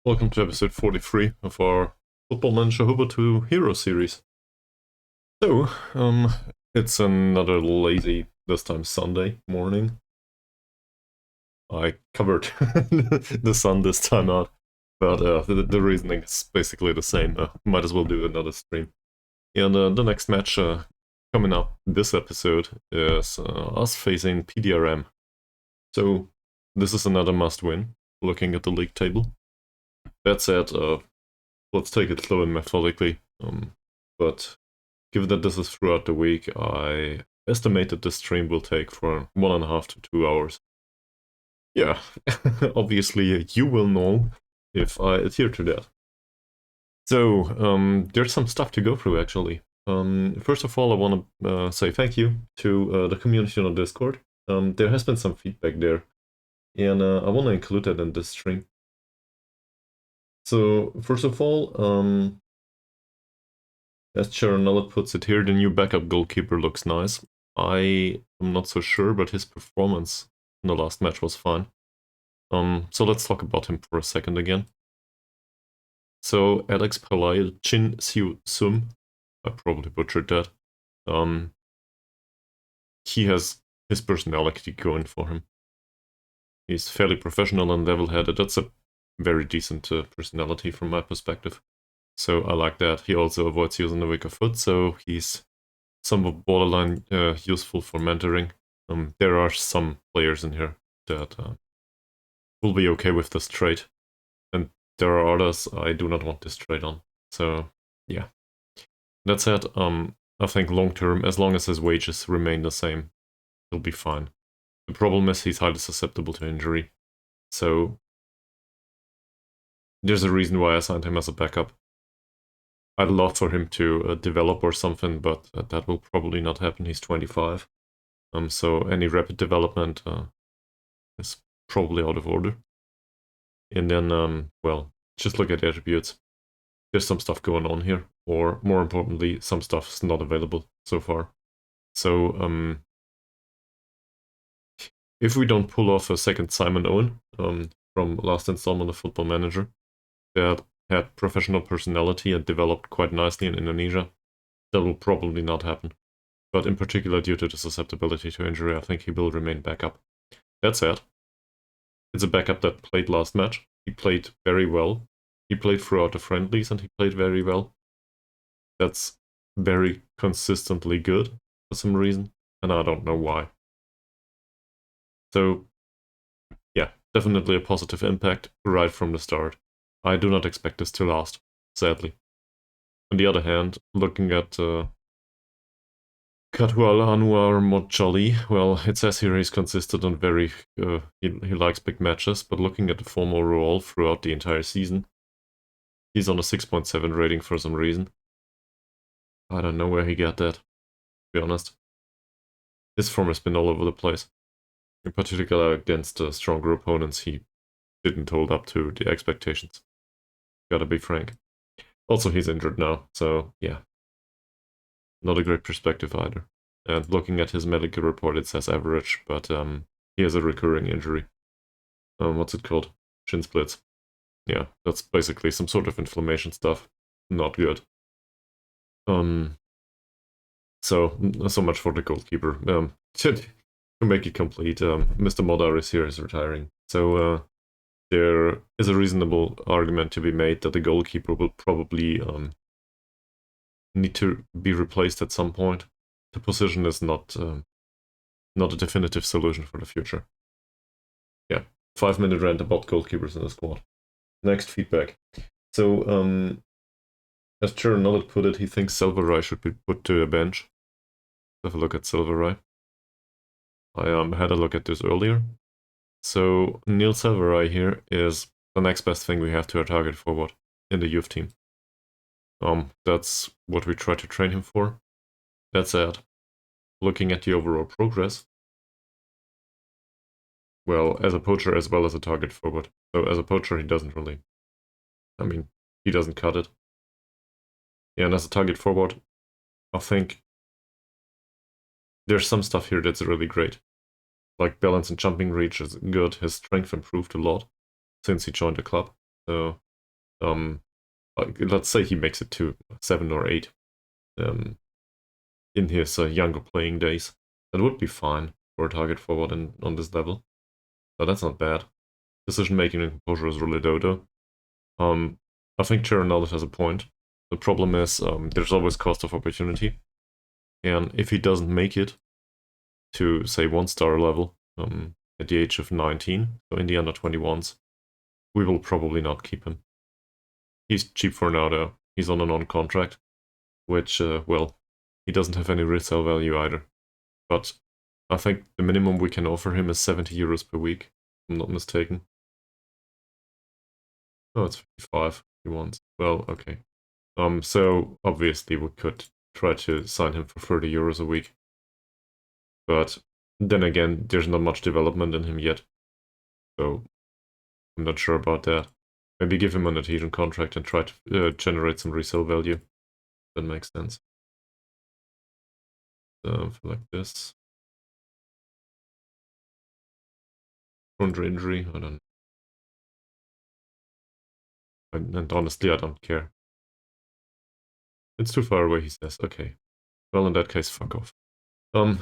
Welcome to episode 43 of our Football Manager Hobo to Hero series. So, it's another lazy, this time Sunday morning. I covered the sun this time out, but the reasoning is basically the same. Might as well do another stream. And the next match coming up this episode is us facing PDRM. So, this is another must-win, looking at the league table. That said, let's take it slow and methodically. But given that this is throughout the week, I estimate that this stream will take for 1.5 to 2 hours. Yeah, obviously you will know if I adhere to that. So, there's some stuff to go through actually. First of all, I want to say thank you to the community on Discord. There has been some feedback there, and I want to include that in this stream. So, first of all, as Sharon Nullet puts it here, the new backup goalkeeper looks nice. I am not so sure, but his performance in the last match was fine. So let's talk about him for a second again. So Alex Palai Chin Siu Sum, I probably butchered that. He has his personality going for him. He's fairly professional and level-headed. That's a very decent personality from my perspective. So I like that. He also avoids using the weaker foot, so he's somewhat borderline useful for mentoring. There are some players in here that will be okay with this trait, and there are others I do not want this trait on. So yeah. That said, I think long term, as long as his wages remain the same, he'll be fine. The problem is he's highly susceptible to injury, so there's a reason why I signed him as a backup. I'd love for him to develop or something, but that will probably not happen. He's 25. So any rapid development is probably out of order. And then, well, just look at attributes. There's some stuff going on here, or more importantly, some stuff's not available so far. So, if we don't pull off a second Simon Owen from last installment of Football Manager, that had professional personality and developed quite nicely in Indonesia, that will probably not happen. But in particular, due to the susceptibility to injury, I think he will remain backup. That said, it's a backup that played last match. He played very well. He played throughout the friendlies and he played very well. That's very consistently good for some reason, and I don't know why. So, yeah, definitely a positive impact right from the start. I do not expect this to last, sadly. On the other hand, looking at Katwal Anwar Mochali, well, it says here he's consistent and very, he likes big matches, but looking at the form overall throughout the entire season, he's on a 6.7 rating for some reason. I don't know where he got that, to be honest. His form has been all over the place. In particular against stronger opponents, he didn't hold up to the expectations. Gotta be frank. Also, he's injured now, so yeah. Not a great perspective either. And looking at his medical report, it says average, but he has a recurring injury. What's it called? Shin splits. Yeah, that's basically some sort of inflammation stuff. Not good. So much for the goalkeeper. To make it complete, Mr. Modar is here, is retiring. So there is a reasonable argument to be made that the goalkeeper will probably need to be replaced at some point. The position is not a definitive solution for the future. Yeah, 5-minute rant about goalkeepers in the squad. Next feedback. So, as Sharon Nullet put it, he thinks Silverai should be put to a bench. Have a look at Silverai. I had a look at this earlier. So Neil Silverai here is the next best thing we have to our target forward in the youth team. That's what we try to train him for. That said, looking at the overall progress, well, as a poacher as well as a target forward. So as a poacher, he doesn't really, he doesn't cut it. Yeah, and as a target forward, I think there's some stuff here that's really great. Like balance and jumping reach is good. His strength improved a lot since he joined the club. So let's say he makes it to 7 or 8 in his younger playing days. That would be fine for a target forward on this level. So that's not bad. Decision making and composure is really dodo. I think Charon has a point. The problem is there's always cost of opportunity. And if he doesn't make it to, say, 1-star level at the age of 19, so in the under 21s, we will probably not keep him. He's cheap for now, though. He's on a non-contract, which, well, he doesn't have any resale value either. But I think the minimum we can offer him is 70 euros per week, if I'm not mistaken. Oh, it's 55 he wants. Well, okay. So obviously we could try to sign him for 30 euros a week. But then again, there's not much development in him yet. So I'm not sure about that. Maybe give him an adhesion contract and try to generate some resale value. That makes sense. Like this. Under injury, I don't know. And honestly, I don't care. It's too far away, he says. Okay. Well, in that case, fuck off.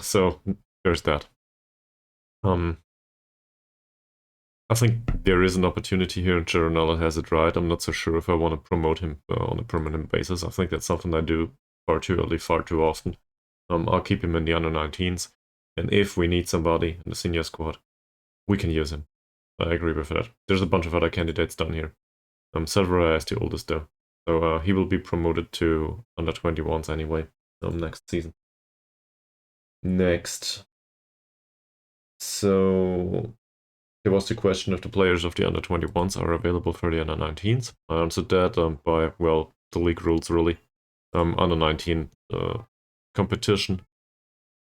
So there's that. I think there is an opportunity here, and Geronella has it right. I'm not so sure if I want to promote him on a permanent basis. I think that's something I do far too early, far too often. I'll keep him in the under 19s, and if we need somebody in the senior squad, we can use him. I agree with that. There's a bunch of other candidates down here. Salvador is the oldest though, so he will be promoted to under 21s anyway next season. Next. So there was the question if the players of the under 21s are available for the under 19s. I answered that by, well, the league rules really. Under 19 competition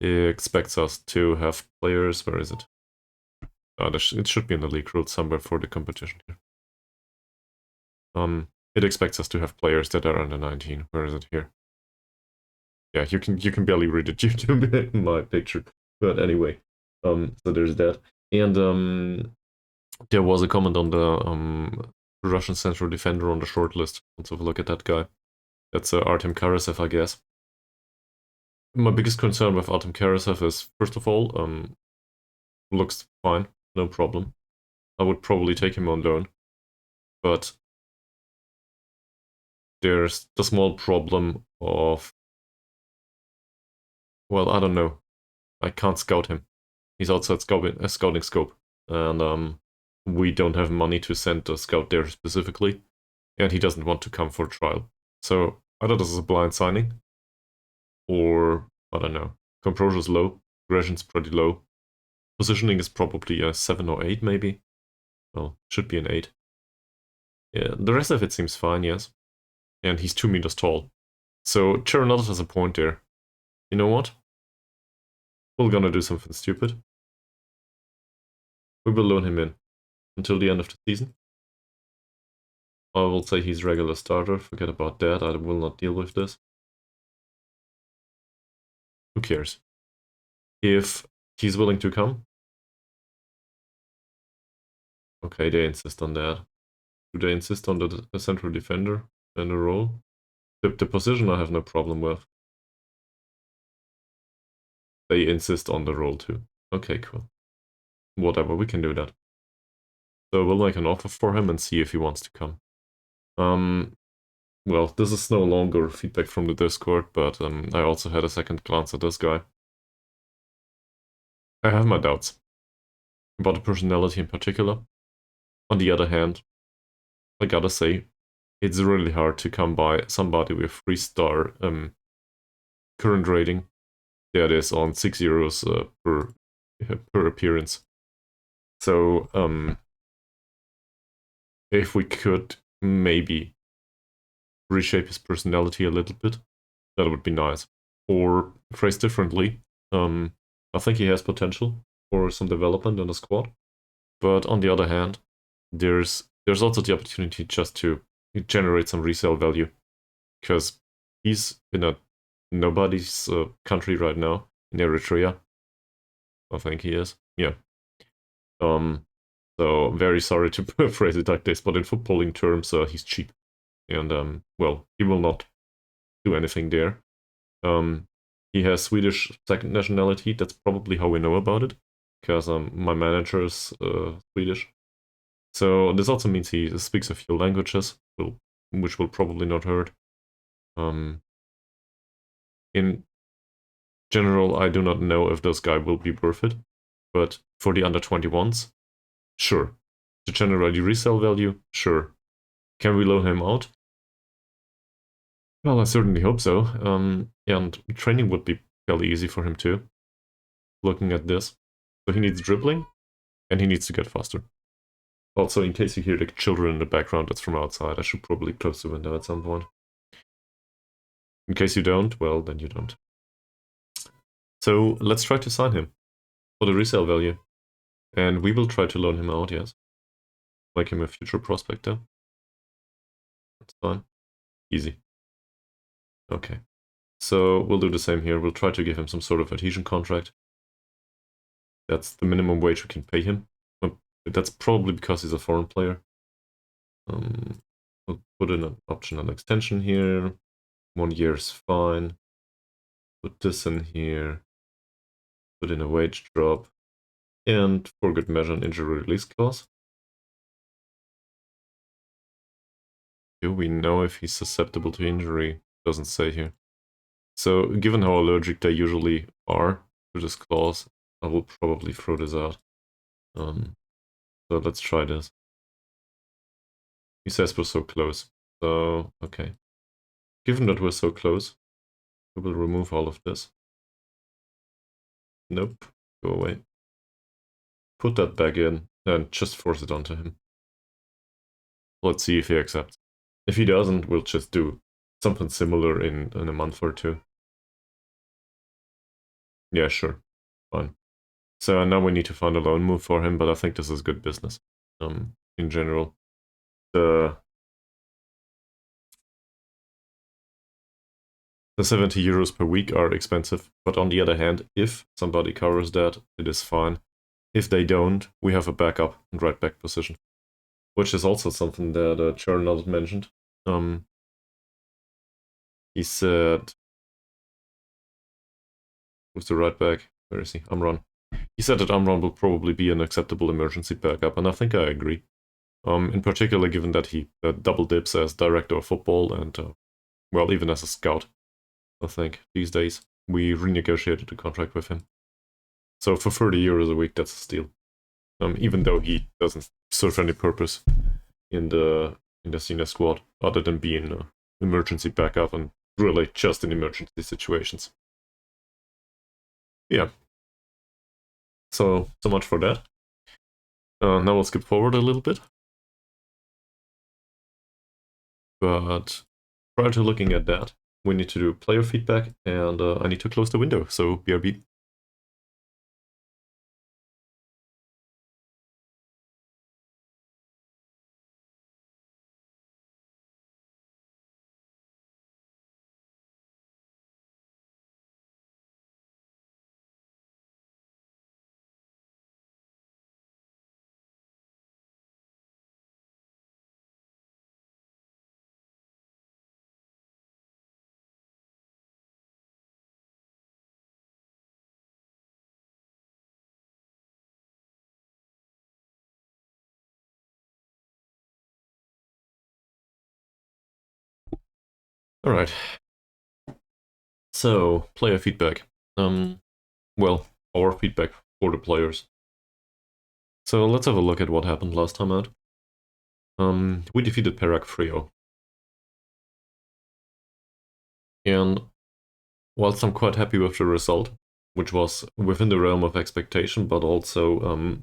expects us to have players. Where is it? It should be in the league rules somewhere for the competition here. It expects us to have players that are under 19. Where is it here? Yeah, you can barely read it due to my picture. But anyway, so there's that. And there was a comment on the Russian central defender on the shortlist. Let's have a look at that guy. That's Artem Karasev, I guess. My biggest concern with Artem Karasev is, first of all, looks fine, no problem. I would probably take him on loan. But there's the small problem of, well, I don't know. I can't scout him. He's outside scouting scope. And we don't have money to send a scout there specifically. And he doesn't want to come for trial. So either this is a blind signing, or, I don't know, composure's low, aggression's pretty low. Positioning is probably a 7 or 8 maybe. Well, should be an 8. Yeah, the rest of it seems fine, yes. And he's 2 meters tall. So Charonatus has a point there. You know what? We're gonna do something stupid. We will loan him in until the end of the season. I will say he's regular starter. Forget about that. I will not deal with this. Who cares? If he's willing to come. Okay, they insist on that. Do they insist on the central defender and the role? The position I have no problem with. They insist on the role too. Okay, cool. Whatever, we can do that. So we'll make an offer for him and see if he wants to come. Well, this is no longer feedback from the Discord, but I also had a second glance at this guy. I have my doubts about the personality in particular. On the other hand, I gotta say, it's really hard to come by somebody with 3-star current rating that is on 6 euros per appearance. So if we could maybe reshape his personality a little bit, that would be nice. Or phrased differently, I think he has potential for some development in the squad. But on the other hand, there's also the opportunity just to generate some resale value, because he's in a nobody's country right now, in Eritrea. I think he is. Yeah. So very sorry to phrase it like this, but in footballing terms, he's cheap. and well, he will not do anything there. He has Swedish second nationality. That's probably how we know about it, because my manager is Swedish. So this also means he speaks a few languages, which will probably not hurt. In general, I do not know if this guy will be worth it, but for the under 21s, sure. To generate the resale value, sure. Can we loan him out? Well, I certainly hope so. And training would be fairly easy for him too. Looking at this. So he needs dribbling, and he needs to get faster. Also, in case you hear the children in the background, that's from outside. I should probably close the window at some point. In case you don't, well, then you don't. So let's try to sign him for the resale value. And we will try to loan him out, yes. Make him a future prospector. That's fine. Easy. Okay. So we'll do the same here. We'll try to give him some sort of adhesion contract. That's the minimum wage we can pay him. That's probably because he's a foreign player. We'll put in an optional extension here. 1 year is fine. Put this in here. Put in a wage drop. And for good measure, an injury release clause. Do we know if he's susceptible to injury? Doesn't say here. So, given how allergic they usually are to this clause, I will probably throw this out. So let's try this. He says we're so close. So, okay. Given that we're so close, we will remove all of this. Nope. Go away. Put that back in and just force it onto him. Let's see if he accepts. If he doesn't, we'll just do something similar in a month or two. Yeah, sure. Fine. So now we need to find a loan move for him, but I think this is good business. In general. The 70 euros per week are expensive, but on the other hand, if somebody covers that, it is fine. If they don't, we have a backup and right back position, which is also something that Chernald mentioned. He said, who's the right back? Where is he? Amran. He said that Amran will probably be an acceptable emergency backup, and I think I agree. In particular, given that he double dips as director of football and, well, even as a scout, I think, these days. We renegotiated the contract with him. So for 30 euros a week, that's a steal. Even though he doesn't serve any purpose in the senior squad, other than being an emergency backup and really just in emergency situations. Yeah. So much for that. Now we'll skip forward a little bit. But prior to looking at that, we need to do player feedback, and I need to close the window, so BRB. All right. So, player feedback. Well, our feedback for the players. So let's have a look at what happened last time out. We defeated Perak 3-0. And whilst I'm quite happy with the result, which was within the realm of expectation, but also,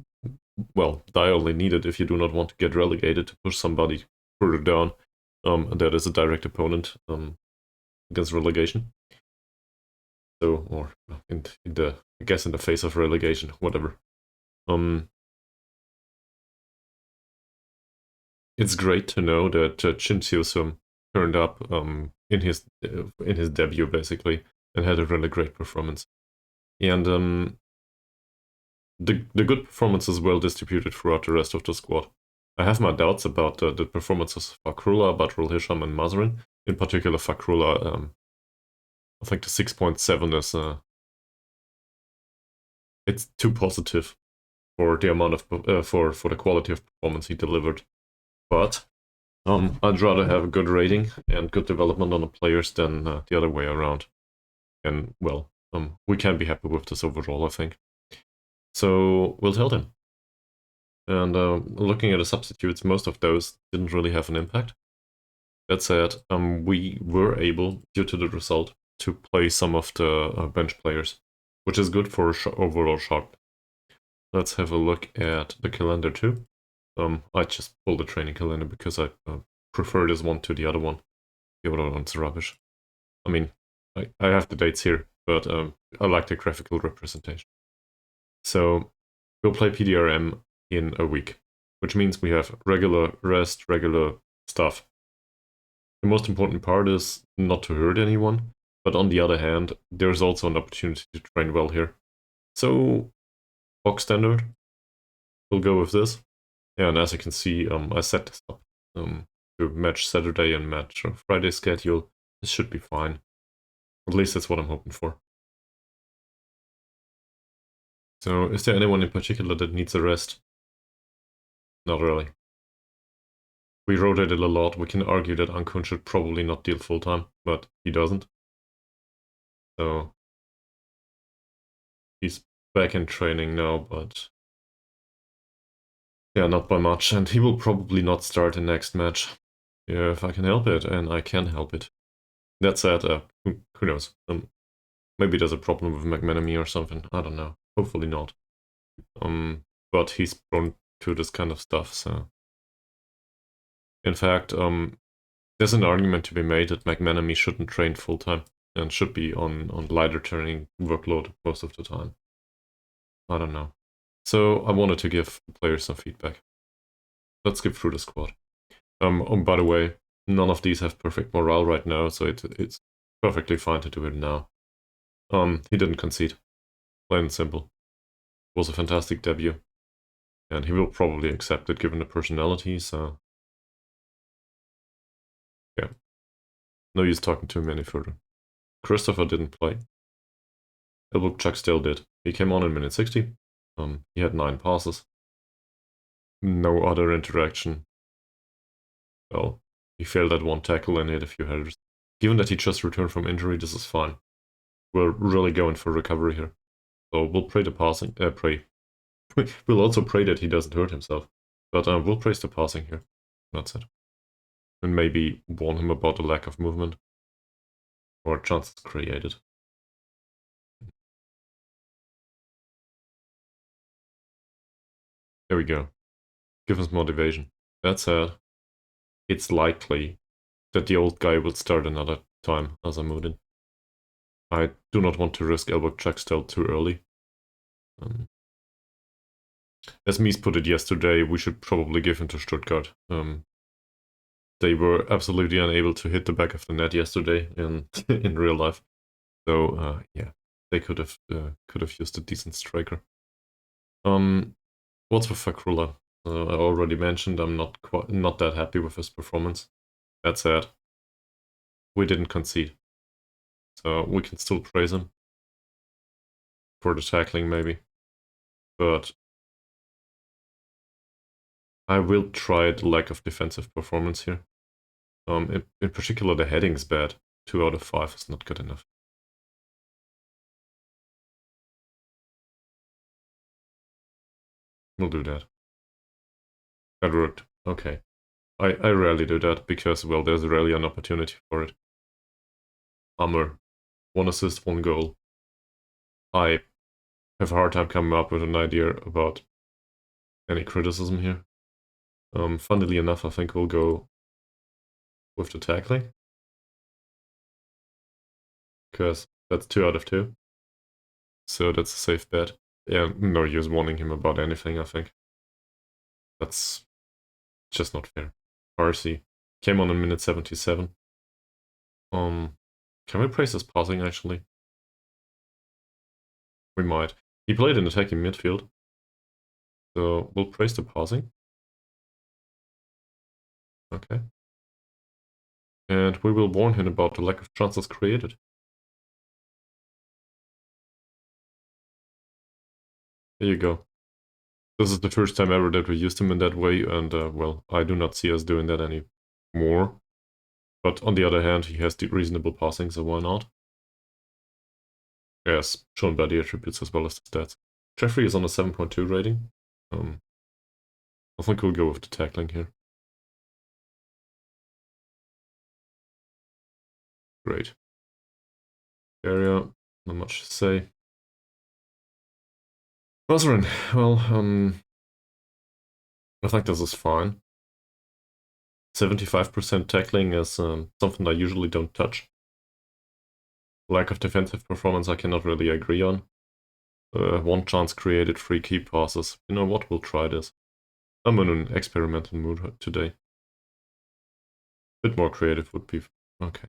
well, direly needed if you do not want to get relegated to push somebody further down. That is a direct opponent against relegation. So, or in the, I guess in the face of relegation, whatever. It's great to know that Chin Seo-sum turned up in his debut basically and had a really great performance. And the good performance is well distributed throughout the rest of the squad. I have my doubts about the performances of Fakrullah, Badrul Hisham, and Mazrin. In particular, Fakrullah, I think the 6.7 is it's too positive for the amount of for the quality of performance he delivered. But I'd rather have a good rating and good development on the players than the other way around. And well, we can be happy with this overall, I think. So we'll tell them. And looking at the substitutes, most of those didn't really have an impact. That said, we were able, due to the result, to play some of the bench players, which is good for overall sharp. Let's have a look at the calendar too. I just pulled the training calendar because I prefer this one to the other one. The other one's rubbish. I mean, I have the dates here, but I like the graphical representation. So we'll play PDRM in a week, which means we have regular rest, regular stuff. The most important part is not to hurt anyone, but on the other hand, there's also an opportunity to train well here. So, box standard, we'll go with this. And as you can see, I set this up to match Saturday and match Friday schedule. This should be fine. At least that's what I'm hoping for. So, is there anyone in particular that needs a rest? Not really. We rotated a lot. We can argue that Ankun should probably not deal full-time, but he doesn't. So he's back in training now, but yeah, not by much. And he will probably not start the next match if I can help it, and I can help it. That said, who knows? Maybe there's a problem with McManamy or something. I don't know. Hopefully not. But he's prone to this kind of stuff, so. In fact, there's an argument to be made that McManamy shouldn't train full-time and should be on lighter training workload most of the time. I don't know. So I wanted to give players some feedback. Let's skip through the squad. By the way, none of these have perfect morale right now, so it's perfectly fine to do it now. He didn't concede. Plain and simple. It was a fantastic debut. And he will probably accept it given the personality, so yeah. No use talking to him any further. Christopher didn't play. Chuck still did. He came on in minute 60. He had 9 passes. No other interaction. Well, he failed at 1 tackle and hit a few headers. Given that he just returned from injury, this is fine. We're really going for recovery here. So we'll pray the passing. Pray. We'll also pray that he doesn't hurt himself. But we'll praise the passing here. That's it. And maybe warn him about the lack of movement. Or chances created. There we go. Give us motivation. That said, it's likely that the old guy will start another time as I move in. I do not want to risk Chuck still too early. As Mies put it yesterday, we should probably give him to Stuttgart. They were absolutely unable to hit the back of the net yesterday in in real life. So yeah, they could have used a decent striker. What's with Fakrullah? I already mentioned I'm not that happy with his performance. That said, we didn't concede, so we can still praise him for the tackling maybe. But I will try the lack of defensive performance here. In particular, the heading's bad. 2 out of 5 is not good enough. We'll do that. That worked. Okay. I rarely do that because, well, there's rarely an opportunity for it. Hammer. 1 assist, 1 goal. I have a hard time coming up with an idea about any criticism here. Funnily enough, I think we'll go with the tackling. Because that's 2 out of 2. So that's a safe bet. Yeah, no use warning him about anything, I think. That's just not fair. RC came on in minute 77. Can we praise his passing, actually? We might. He played in attacking midfield. So we'll praise the passing. Okay. And we will warn him about the lack of chances created. There you go. This is the first time ever that we used him in that way, and well, I do not see us doing that anymore. But on the other hand, he has the reasonable passing, so why not? Yes, shown by the attributes as well as the stats. Jeffrey is on a 7.2 rating. I think we'll go with the tackling here. Great. Area, not much to say. Mazarin, well, I think this is fine. 75% tackling is something I usually don't touch. Lack of defensive performance I cannot really agree on. One chance created, 3 key passes. You know what, we'll try this. I'm in an experimental mood today. Bit more creative would be... okay.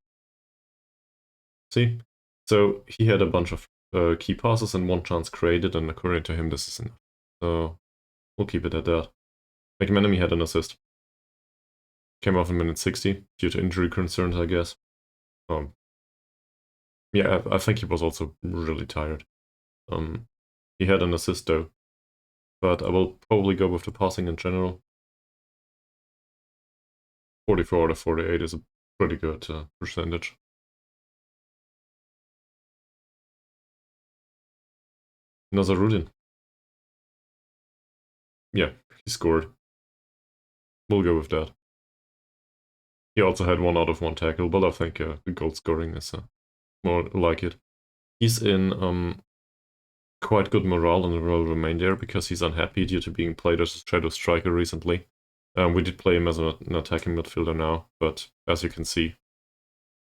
See? So he had a bunch of key passes and 1 chance created, and according to him this is enough. So we'll keep it at that. McManamy had an assist. Came off in minute 60 due to injury concerns, I guess. Yeah, I think he was also really tired. He had an assist though, but I will probably go with the passing in general. 44 out of 48 is a pretty good percentage. Nazarudin. Yeah, he scored. We'll go with that. He also had 1 out of 1 tackle, but I think the goal scoring is more like it. He's in quite good morale and will remain there because he's unhappy due to being played as a shadow striker recently. We did play him as an attacking midfielder now, but as you can see,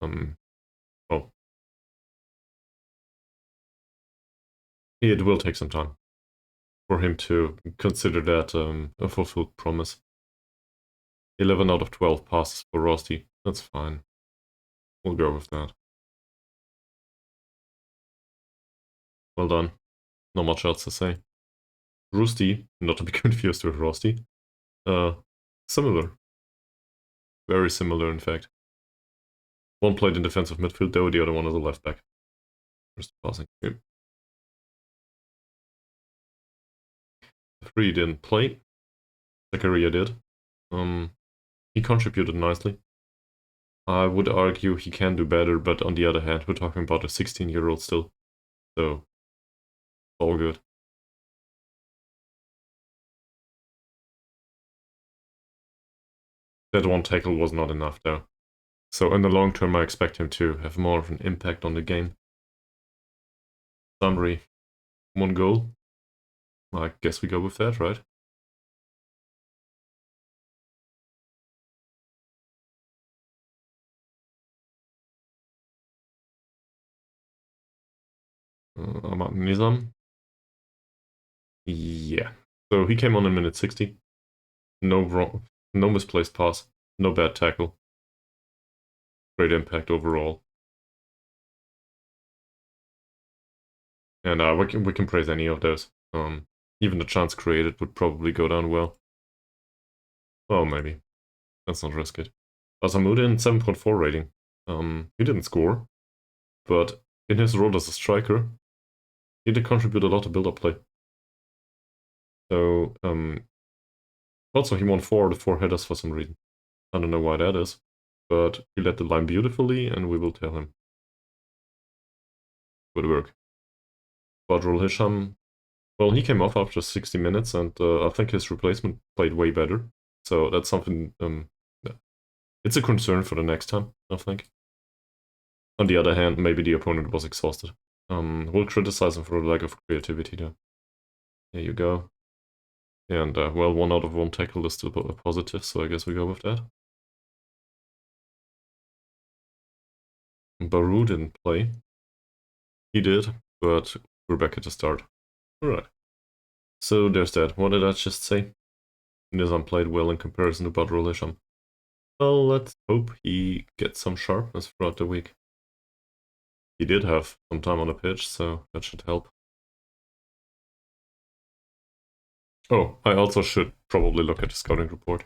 well, it will take some time for him to consider that a fulfilled promise. 11 out of 12 passes for Rusty. That's fine. We'll go with that. Well done. Not much else to say. Rusty, not to be confused with Rusty. Similar. Very similar, in fact. One played in defensive midfield, though the other one is a left back. Just passing. Yep. 3 didn't play. Zakaria did. He contributed nicely. I would argue he can do better, but on the other hand, we're talking about a 16-year-old still. So, all good. That 1 tackle was not enough, though. So in the long term, I expect him to have more of an impact on the game. Summary, 1 goal. I guess we go with that, right? Ahmad Nizam. Yeah. So he came on in minute 60. No misplaced pass. No bad tackle. Great impact overall. And we can praise any of those. Even the chance created would probably go down well. Oh, maybe. Let's not risk it. Asamuddin, 7.4 rating. He didn't score, but in his role as a striker, he did contribute a lot to build-up play. So, also he won 4 out of 4 headers for some reason. I don't know why that is, but he led the line beautifully, and we will tell him. Good work. Badrul Hisham, well, he came off after 60 minutes, and I think his replacement played way better. So that's something, it's a concern for the next time, I think. On the other hand, maybe the opponent was exhausted. We'll criticize him for a lack of creativity though. There you go. And, well, 1 out of 1 tackle is still a positive, so I guess we go with that. Baru didn't play. He did, but we're back at the start. Alright. So there's that. What did I just say? Nizam played well in comparison to Badrul Hisham. Well, let's hope he gets some sharpness throughout the week. He did have some time on the pitch, so that should help. Oh, I also should probably look at the scouting report.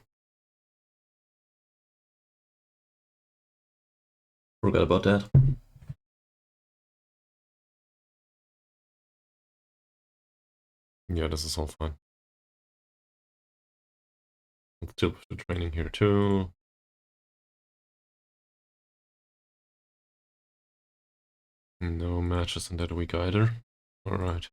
Forgot about that. Yeah, this is all fine. Let's deal with the training here too. No matches in that week either. Alright.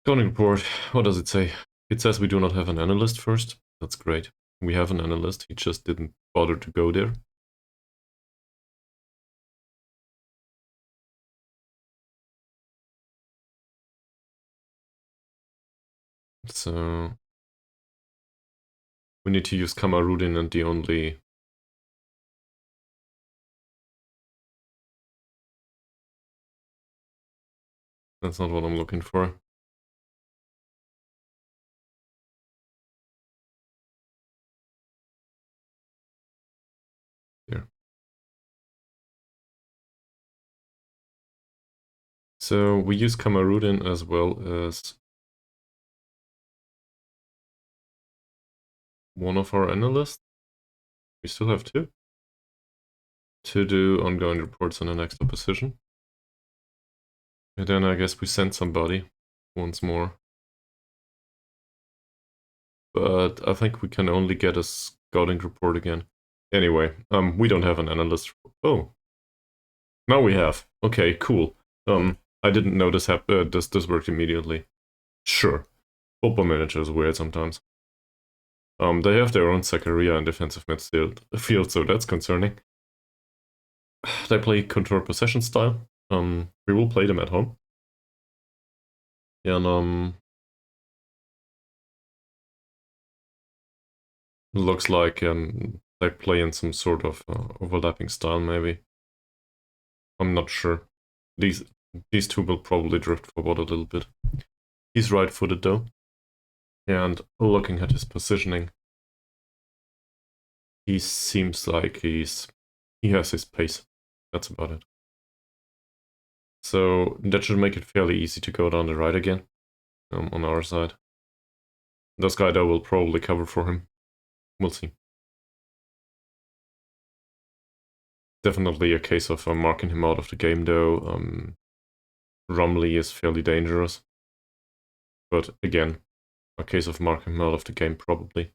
Scouting report, what does it say? It says we do not have an analyst first. That's great. We have an analyst, he just didn't bother to go there. So we need to use Kamarudin, and the only... That's not what I'm looking for. Here. So we use Kamarudin as well as one of our analysts. We still have two to do ongoing reports on the next opposition. And then I guess we send somebody once more. But I think we can only get a scouting report again. Anyway, we don't have an analyst. Oh, now we have. Okay, cool. I didn't know this this worked immediately. Sure. Football manager is weird sometimes. They have their own Zakaria and defensive midfield, so that's concerning. They play control possession style. We will play them at home. And looks like they play in some sort of overlapping style, maybe. I'm not sure. These two will probably drift forward a little bit. He's right-footed though. And looking at his positioning, he seems like he has his pace. That's about it. So that should make it fairly easy to go down the right again, on our side. This guy though will probably cover for him. We'll see. Definitely a case of marking him out of the game though. Rumley is fairly dangerous. But again, a case of marking him out of the game probably.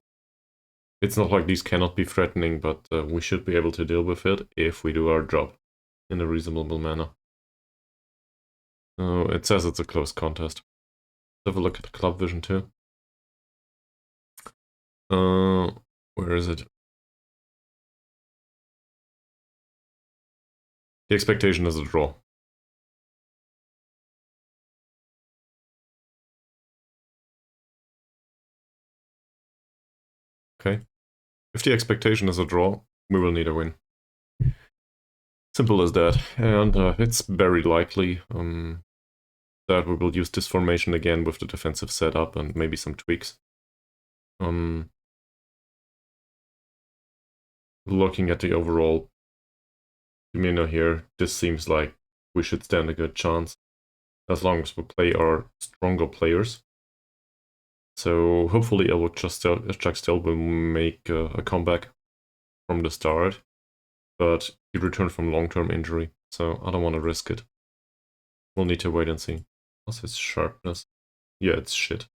It's not like these cannot be threatening, but we should be able to deal with it if we do our job in a reasonable manner. It says it's a close contest. Let's have a look at the club vision too. Where is it? The expectation is a draw. Okay. If the expectation is a draw, we will need a win. Simple as that. And it's very likely that we will use this formation again with the defensive setup and maybe some tweaks. Looking at the overall demeanor here, this seems like we should stand a good chance as long as we play our stronger players. So hopefully Jack still will make a comeback from the start, but he returned from long-term injury, so I don't want to risk it. We'll need to wait and see. What's his sharpness? Yeah, it's shit.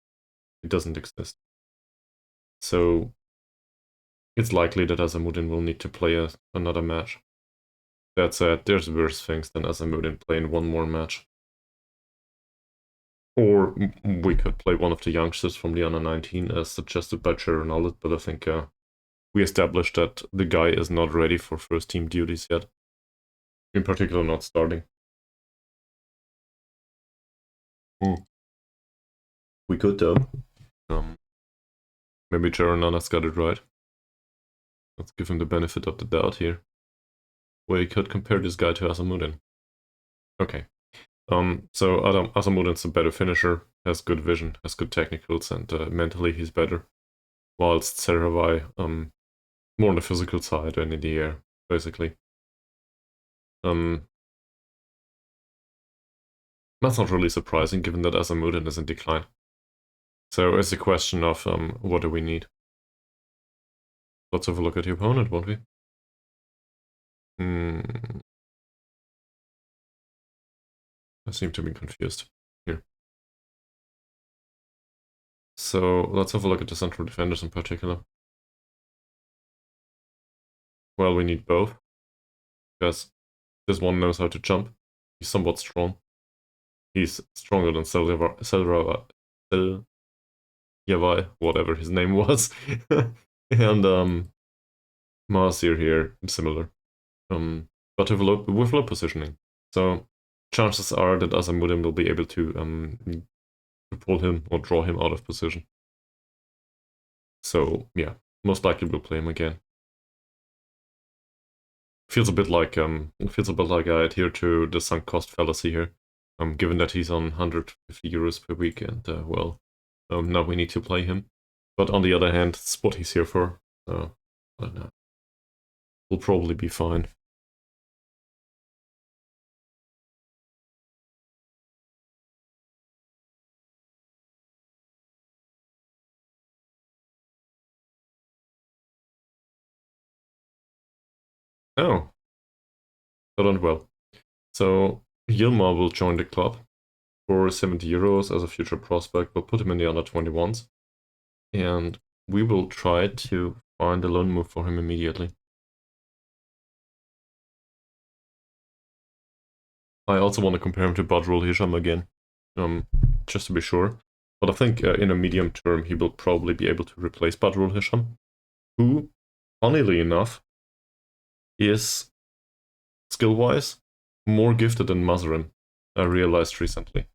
It doesn't exist. So it's likely that Asamuddin will need to play another match. That said, there's worse things than Asamuddin playing one more match. Or we could play one of the youngsters from the under-19 as suggested by Ronald, but I think we established that the guy is not ready for first team duties yet. In particular, not starting. We could though. Maybe Ronald's got it right. Let's give him the benefit of the doubt here. We could compare this guy to Asamuddin. Okay. So Asamuddin's a better finisher, has good vision, has good technicals, and mentally he's better. Whilst Sarawak, more on the physical side and in the air, basically. That's not really surprising, given that Asamuddin is in decline. So it's a question of what do we need? Let's have a look at the opponent, won't we? Hmm. I seem to be confused here. So let's have a look at the central defenders in particular. Well, we need both, because this one knows how to jump. He's somewhat strong. He's stronger than Yavai, whatever his name was. And Marcir here, similar. But with low positioning. So chances are that Asamuddin will be able to pull him or draw him out of position. So yeah, most likely we'll play him again. Feels a bit like I adhere to the sunk cost fallacy here. Given that he's on 150 euros per week, and now we need to play him. But on the other hand, it's what he's here for. So I don't know. We'll probably be fine. Oh, that went well. So Yilmar will join the club for 70 euros as a future prospect. We'll put him in the under 21s. And we will try to find a loan move for him immediately. I also want to compare him to Badrul Hisham again, just to be sure. But I think in a medium term, he will probably be able to replace Badrul Hisham, who, funnily enough, is skill-wise more gifted than Mazrim, I realized recently.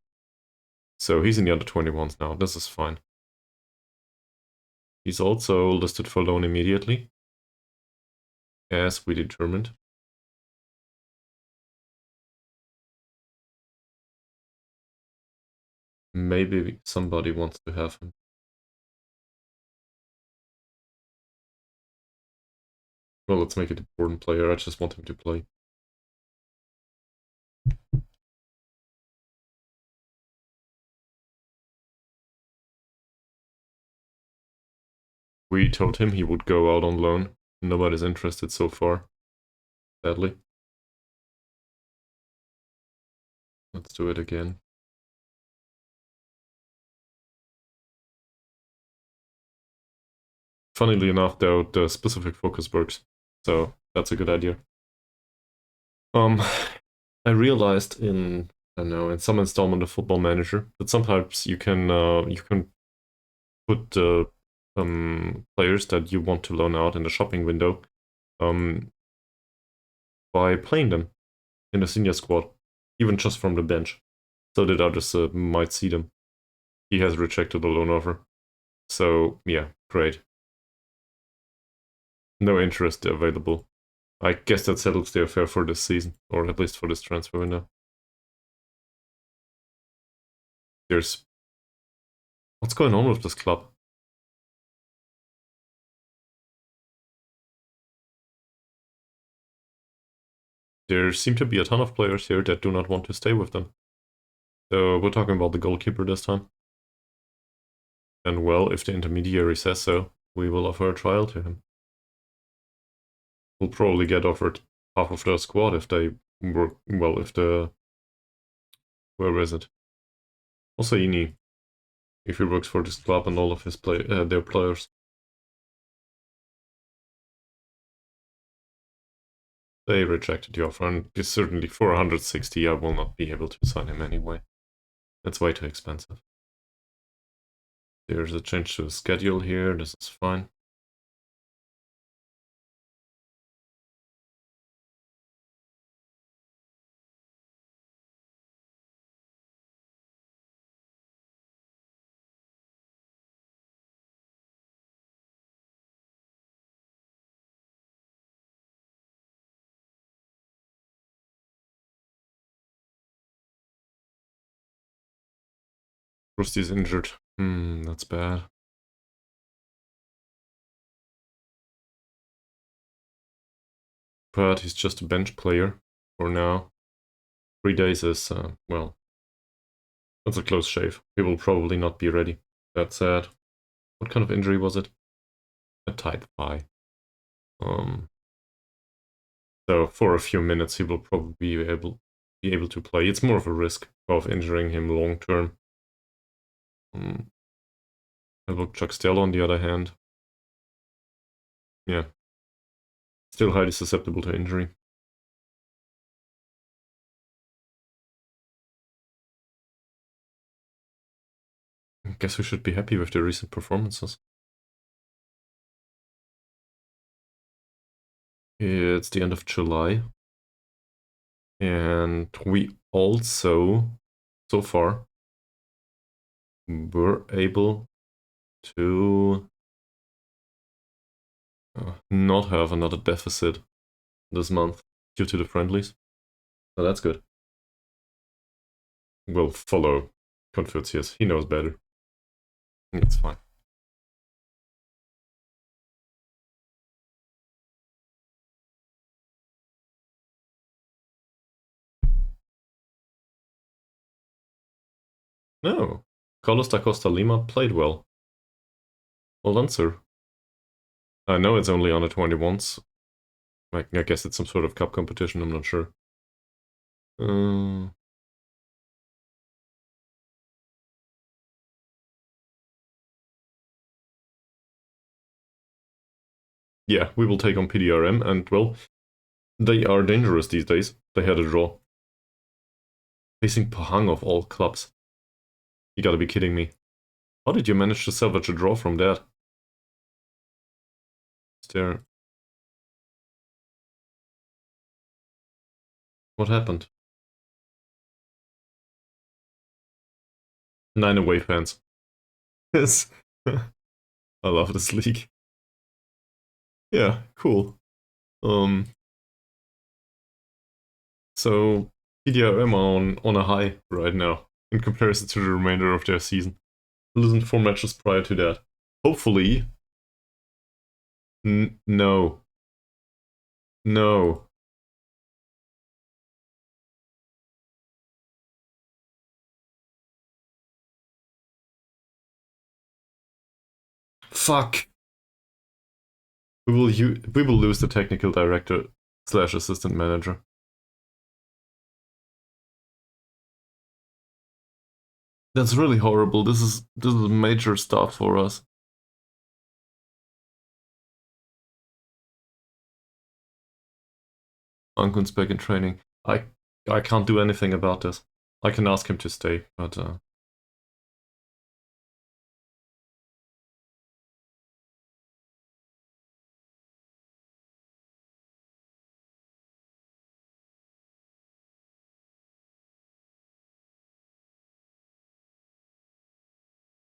So he's in the under 21s now. This is fine. He's also listed for loan immediately, as we determined. Maybe somebody wants to have him. Well, let's make it a important player. I just want him to play. We told him he would go out on loan. Nobody's interested so far, sadly. Let's do it again. Funnily enough, though, the specific focus works, so that's a good idea. I realized in some installment of Football Manager that sometimes you can put players that you want to loan out in the shopping window by playing them in the senior squad, even just from the bench, so that others might see them. He has rejected the loan offer, so yeah, great. No interest available. I guess that settles the affair for this season, or at least for this transfer window. There's... What's going on with this club? There seem to be a ton of players here that do not want to stay with them. So we're talking about the goalkeeper this time. And well, if the intermediary says so, we will offer a trial to him. We'll probably get offered half of their squad if they work well. Where is it? Also Ini, if he works for this club and all of his their players. They rejected the offer, and certainly for 160 I will not be able to sign him anyway. That's way too expensive. There's a change to the schedule here, this is fine. Rusty's injured. That's bad. But he's just a bench player for now. 3 days is, well, that's a close shave. He will probably not be ready. That's sad. What kind of injury was it? A type thigh. So for a few minutes, he will probably be able to play. It's more of a risk of injuring him long term. About Chuck Stella, on the other hand, yeah, still highly susceptible to injury. I guess we should be happy with the recent performances. It's the end of July. And we also, so far, were able to not have another deficit this month due to the friendlies. So that's good. We'll follow Confucius. He knows better. It's fine. No. Carlos da Costa Lima played well. Well done, sir. I know it's only under 21s. I guess it's some sort of cup competition, I'm not sure. Yeah, we will take on PDRM, and well, they are dangerous these days. They had a draw. Facing Pahang of all clubs. You gotta be kidding me. How did you manage to salvage a draw from that? Is there... What happened? 9 away fans. Yes. I love this league. Yeah, cool. So PDRM are on a high right now in comparison to the remainder of their season. Losing 4 matches prior to that. Hopefully... No. No. Fuck. We will lose the technical director / assistant manager. That's really horrible. This is a major start for us. Ankun's back in training. I can't do anything about this. I can ask him to stay, but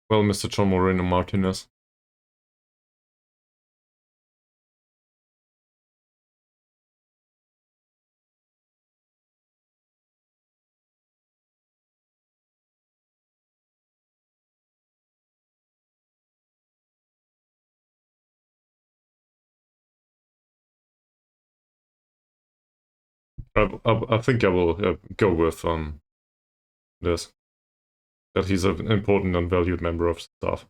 well, Mr. John Moreno Martinez. I think I will go with this. That he's an important and valued member of staff.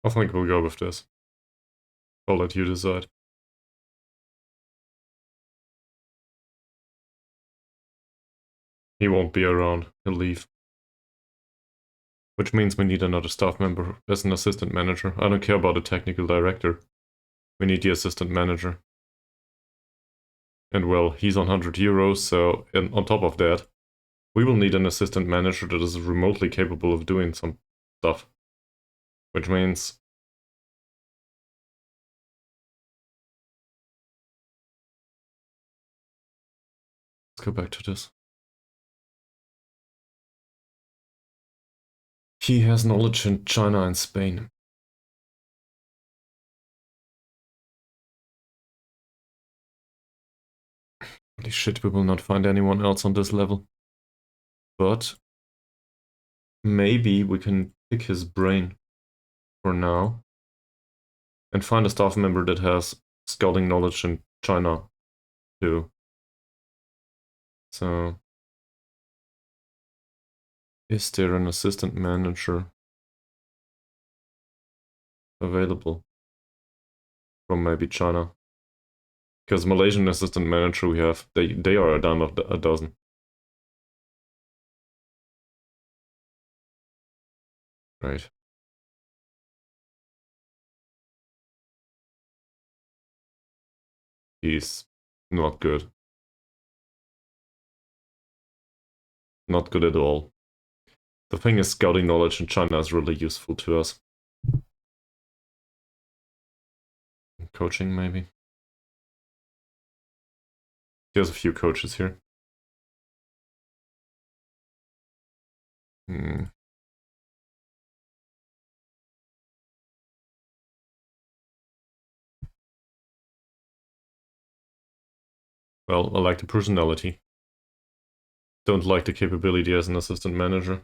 I think we'll go with this. I'll let you decide. He won't be around. He'll leave. Which means we need another staff member as an assistant manager. I don't care about the technical director. We need the assistant manager. And well, he's on 100 euros, so and on top of that, we will need an assistant manager that is remotely capable of doing some stuff. Which means... Let's go back to this. He has knowledge in China and Spain. Holy shit, we will not find anyone else on this level. But maybe we can pick his brain. for now. And find a staff member that has scouting knowledge in China too. So, is there an assistant manager available from maybe China? Because Malaysian assistant manager we have, they are down a dozen. Right. He's not good. Not good at all. The thing is, scouting knowledge in China is really useful to us. Coaching, maybe. There's a few coaches here. Well, I like the personality. Don't like the capability as an assistant manager.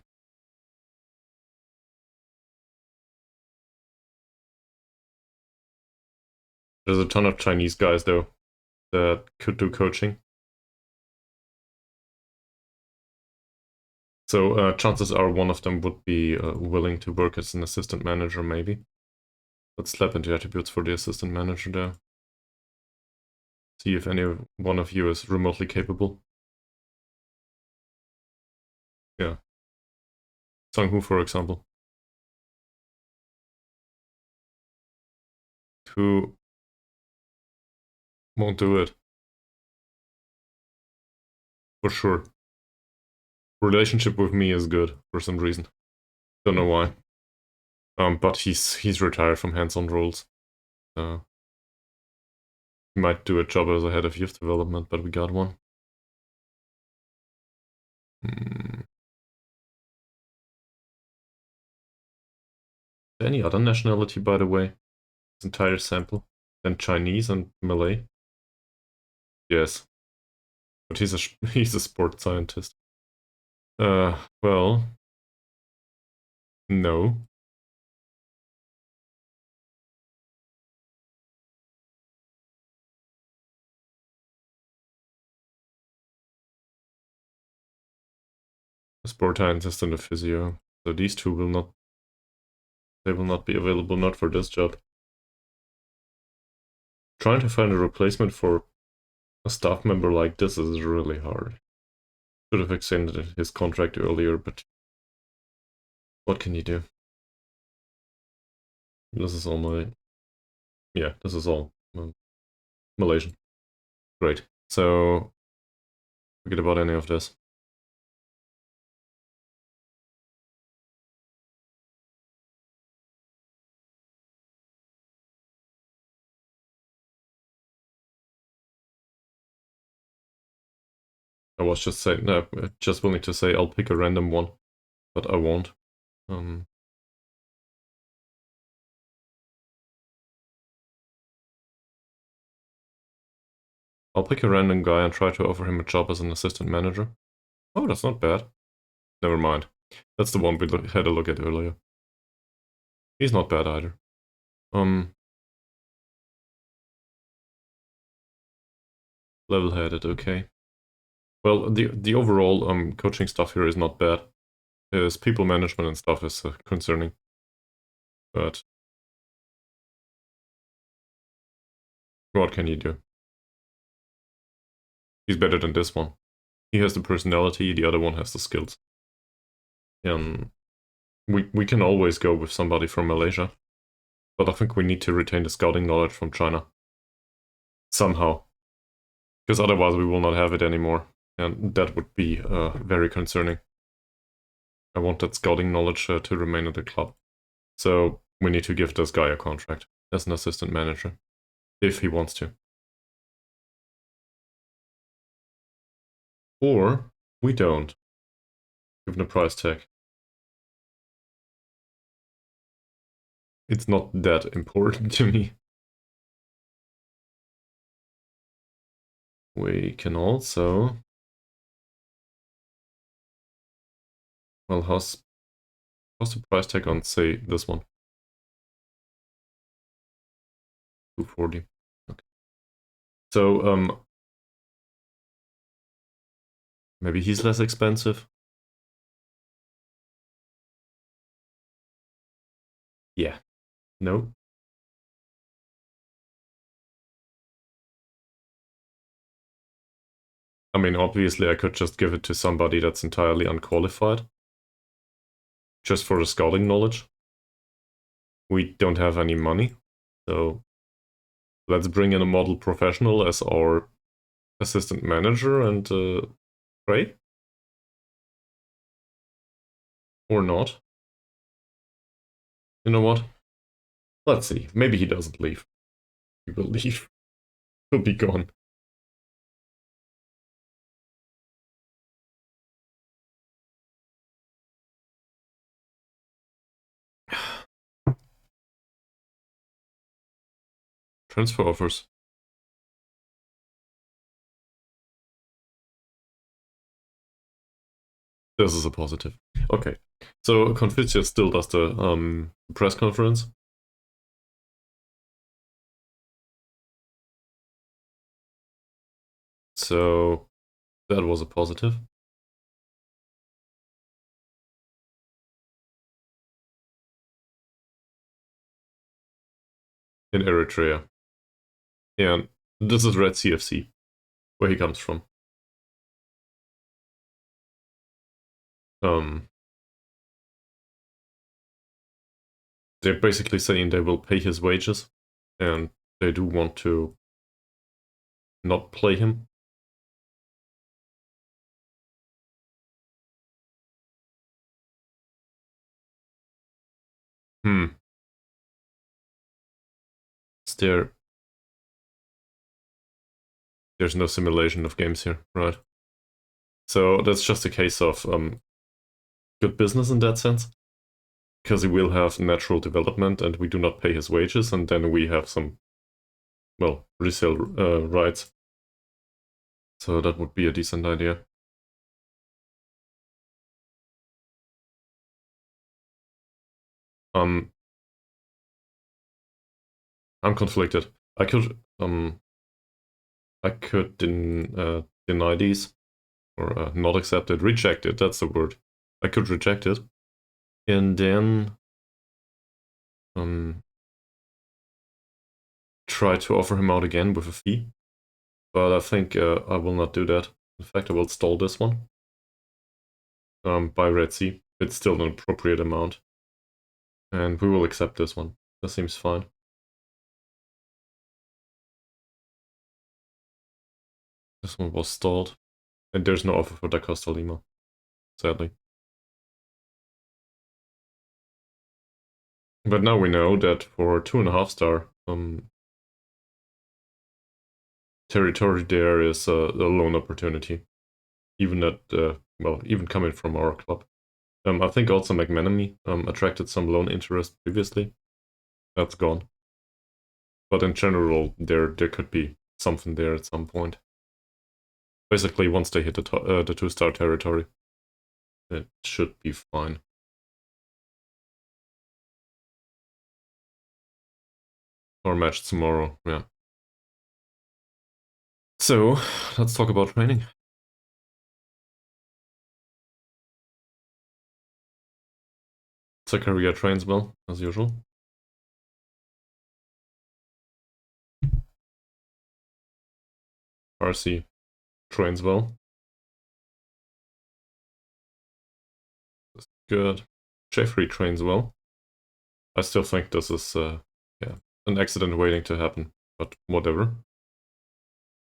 There's a ton of Chinese guys, though, that could do coaching. So chances are one of them would be willing to work as an assistant manager, maybe. Let's slap into attributes for the assistant manager there. See if any one of you is remotely capable. Yeah. Sang-Hu, for example. Who won't do it. For sure. Relationship with me is good for some reason. Don't know why. But he's retired from hands-on roles. He might do a job as a head of youth development, but we got one. Any other nationality, by the way? This entire sample? Then Chinese and Malay? Yes. But he's a sports scientist. Well... No. A sport scientist and a physio. So these two will not... They will not be available, not for this job. Trying to find a replacement for a staff member like this is really hard. Should have extended his contract earlier, but... What can you do? This is all my... Yeah, this is all Malaysian. Great. So... Forget about any of this. I was just saying, no, just willing to say I'll pick a random one, but I won't. I'll pick a random guy and try to offer him a job as an assistant manager. Oh, that's not bad. Never mind. That's the one we had a look at earlier. He's not bad either. Level-headed, okay. Well, the overall coaching stuff here is not bad. His people management and stuff is concerning. But what can you do? He's better than this one. He has the personality, the other one has the skills. We can always go with somebody from Malaysia, but I think we need to retain the scouting knowledge from China. Somehow. Because otherwise we will not have it anymore, and that would be very concerning. I want that scouting knowledge to remain at the club. So we need to give this guy a contract as an assistant manager, if he wants to. Or we don't. Give him a price tag. It's not that important to me. We can also... Well, how's the price tag on, say, this one? 240. Okay. So maybe he's less expensive. Yeah. No. I mean, obviously I could just give it to somebody that's entirely unqualified. Just for the scouting knowledge. We don't have any money. So let's bring in a model professional as our assistant manager and pray. Or not. You know what? Let's see. Maybe he doesn't leave. He will leave. He'll be gone. Transfer offers. This is a positive. Okay. So Confucius still does the press conference. So that was a positive. In Eritrea. And this is Red CFC, where he comes from. They're basically saying they will pay his wages, and they do want to not play him. Is there's no simulation of games here, right? So that's just a case of good business in that sense, because he will have natural development and we do not pay his wages, and then we have some, well, resale rights. So that would be a decent idea. I'm conflicted. I could deny these or not accept it, reject it. That's the word. I could reject it, and then try to offer him out again with a fee. But I think I will not do that. In fact, I will stall this one. By Red Sea. It's still an appropriate amount. And we will accept this one. That seems fine. This one was stalled. And there's no offer for Da Costa Lima, sadly. But now we know that for 2.5 star, territory there is a loan opportunity. Even at, well, even coming from our club. I think also McManamy attracted some loan interest previously. That's gone. But in general, there could be something there at some point. Basically, once they hit the 2-star territory, it should be fine. Our match tomorrow, yeah. So, let's talk about training. Zakaria trains well, as usual. RC trains well. That's good. Jeffrey trains well. I still think this is yeah, an accident waiting to happen, but whatever.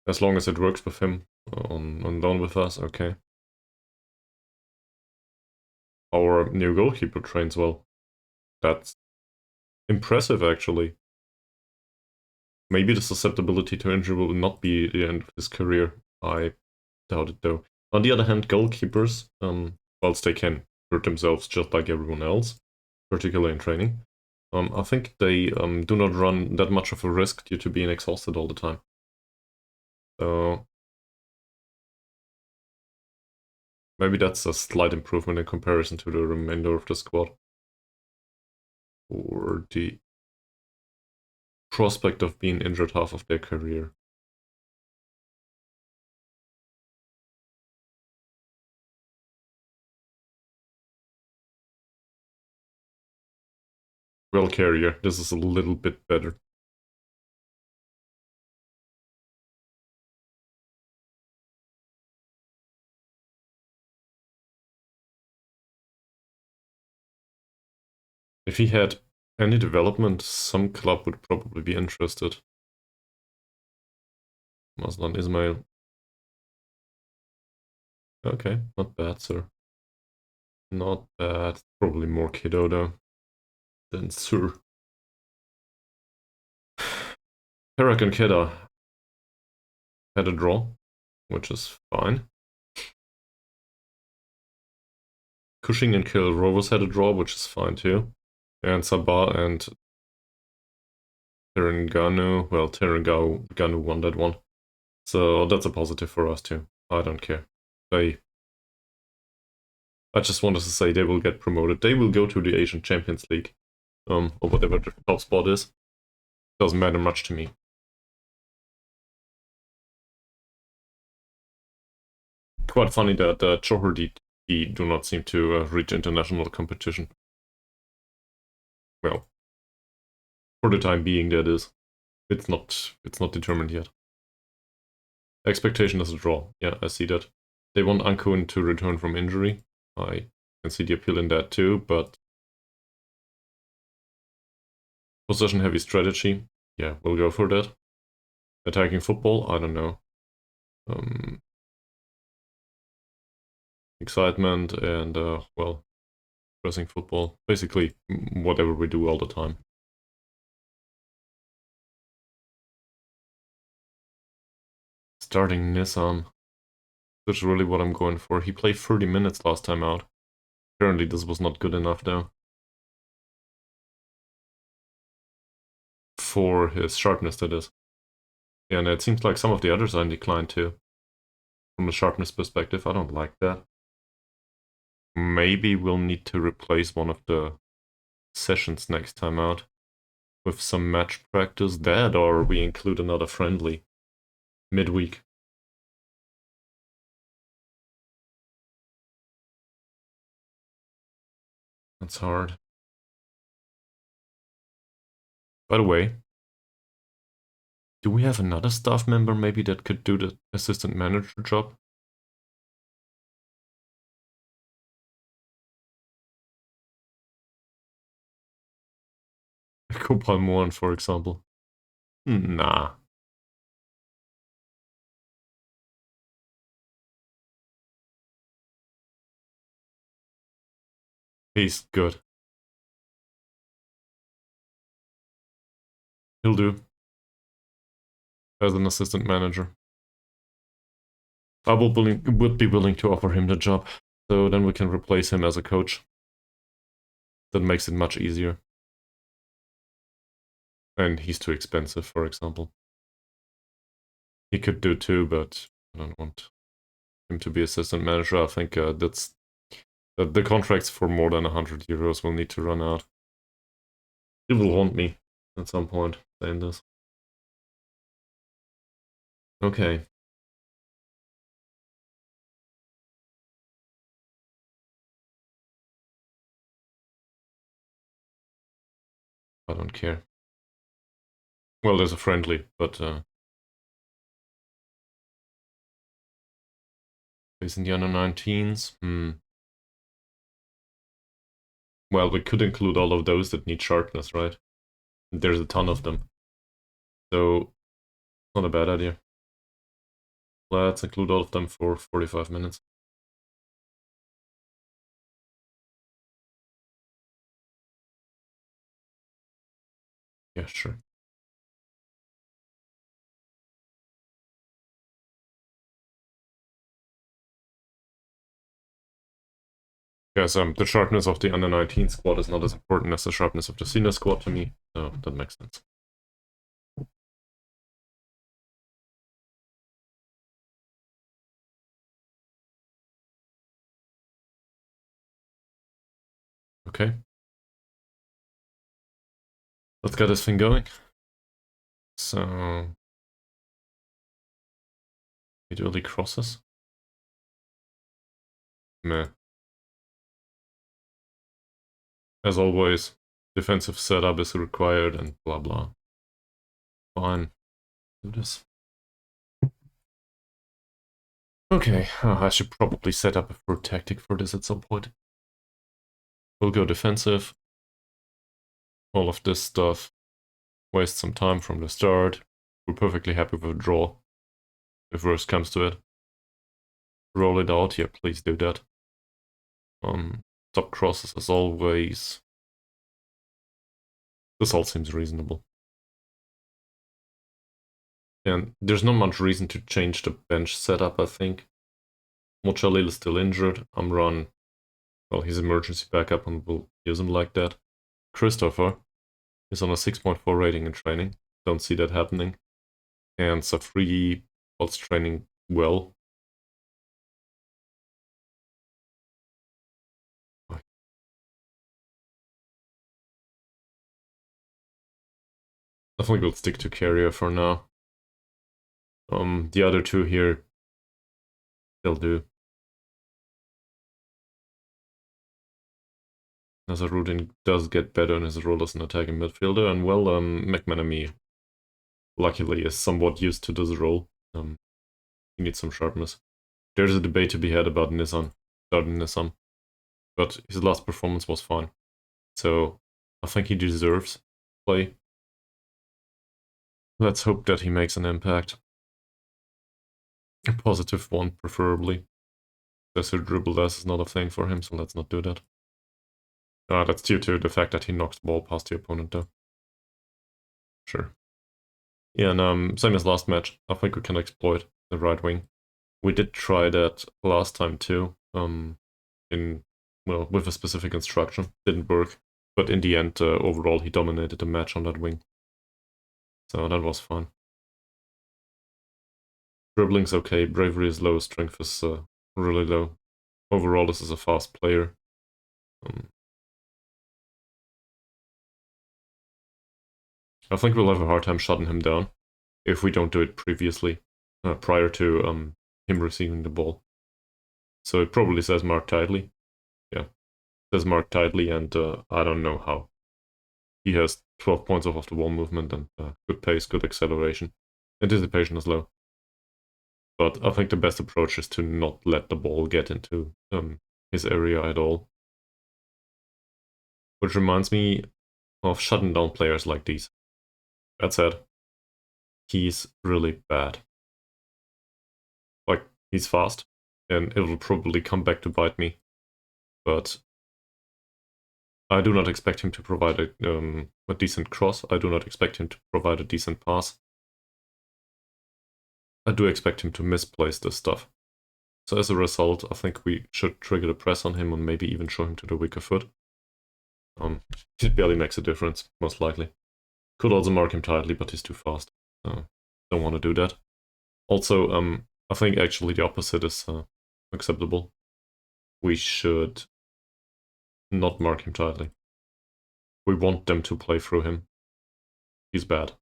As long as it works with him on loan with us, okay. Our new goalkeeper trains well. That's impressive, actually. Maybe the susceptibility to injury will not be the end of his career. I doubt it, though. On the other hand, goalkeepers, whilst they can hurt themselves just like everyone else, particularly in training, I think they do not run that much of a risk due to being exhausted all the time. So maybe that's a slight improvement in comparison to the remainder of the squad. Or the... prospect of being injured half of their career. Well, carrier, this is a little bit better. If he had any development, some club would probably be interested. Maslan Ismail. Okay, not bad, sir. Not bad. Probably more kiddo though than sir. Perak and Kedah had a draw, which is fine. Cushing and Kill Rovers had a draw, which is fine too. And Sabah and Terengganu, well, Terengganu won that one. So that's a positive for us too. I don't care. I just wanted to say they will get promoted. They will go to the Asian Champions League, or whatever the top spot is. Doesn't matter much to me. Quite funny that Johor DT do not seem to reach international competition. Well, for the time being, that is. It's not determined yet. Expectation is a draw. Yeah, I see that. They want Ankun to return from injury. I can see the appeal in that too, but possession heavy strategy. Yeah, we'll go for that. Attacking football, I don't know. Excitement and, well, pressing football. Basically, whatever we do all the time. Starting Nissan. That's really what I'm going for. He played 30 minutes last time out. Apparently this was not good enough though. For his sharpness, that is. Yeah, and it seems like some of the others are in decline too. From a sharpness perspective, I don't like that. Maybe we'll need to replace one of the sessions next time out with some match practice. That, or we include another friendly midweek. That's hard. By the way, do we have another staff member maybe that could do the assistant manager job? Gopal Mohan, for example. Nah. He's good. He'll do. As an assistant manager. I would be willing to offer him the job, so then we can replace him as a coach. That makes it much easier. And he's too expensive, for example. He could do too, but I don't want him to be assistant manager. I think that's the contracts for more than 100 euros will need to run out. He will want me at some point saying this. Okay. I don't care. Well, there's a friendly, but he's in the under 19s. Well, we could include all of those that need sharpness, right? There's a ton of them. So, not a bad idea. Let's include all of them for 45 minutes. Yeah, sure. Yes, the sharpness of the under 19 squad is not as important as the sharpness of the senior squad to me, so that makes sense. Okay. Let's get this thing going. So, it early crosses. Meh. As always, defensive setup is required and blah blah. Fine. Do this. Okay, I should probably set up a fruit tactic for this at some point. We'll go defensive. All of this stuff. Waste some time from the start. We're perfectly happy with a draw. If worst comes to it. Roll it out. Yeah, please do that. Stop crosses as always. This all seems reasonable. And there's not much reason to change the bench setup, I think. Mochalil is still injured. Amran, well, he's emergency backup and we'll use him like that. Christopher is on a 6.4 rating in training. Don't see that happening. And Safri was training well. I think we'll stick to carrier for now. The other two here, they'll do. Nazarudin does get better in his role as an attacking midfielder, and well, McManamy luckily is somewhat used to this role. He needs some sharpness. There's a debate to be had about Nissan, starting Nissan, but his last performance was fine. So I think he deserves play. Let's hope that he makes an impact. A positive one, preferably. Lesser dribble less is not a thing for him, so let's not do that. That's due to the fact that he knocks the ball past the opponent, though. Sure. Yeah, and same as last match, I think we can exploit the right wing. We did try that last time too, with a specific instruction. Didn't work, but in the end, overall, he dominated the match on that wing. So that was fun. Dribbling's okay, bravery is low, strength is really low. Overall, this is a fast player. I think we'll have a hard time shutting him down if we don't do it previously, prior to him receiving the ball. So it probably says mark tightly. Yeah, it says mark tightly, and I don't know how. He has 12 points off the ball movement and good pace, good acceleration. Anticipation is low. But I think the best approach is to not let the ball get into his area at all. Which reminds me of shutting down players like these. That said, he's really bad. Like, he's fast, and it will probably come back to bite me. But I do not expect him to provide a decent cross. I do not expect him to provide a decent pass. I do expect him to misplace this stuff. So as a result, I think we should trigger the press on him and maybe even show him to the weaker foot. It barely makes a difference, most likely. Could also mark him tightly, but he's too fast. Don't want to do that. Also, I think actually the opposite is acceptable. We should not mark him tightly. We want them to play through him. He's bad.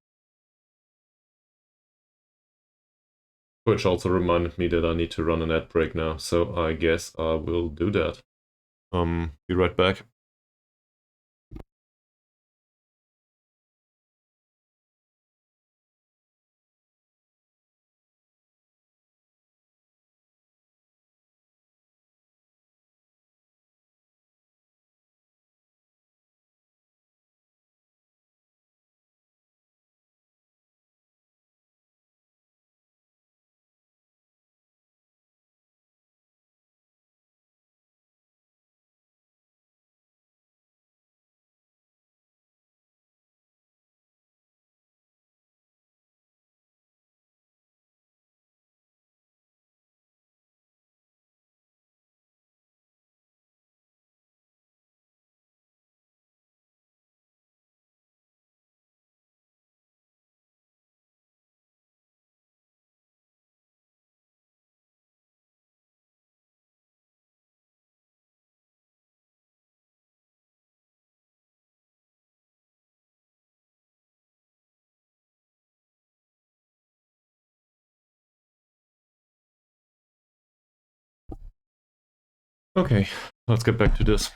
Which also reminded me that I need to run an ad break now, so I guess I will do that. Be right back. Okay, let's get back to this.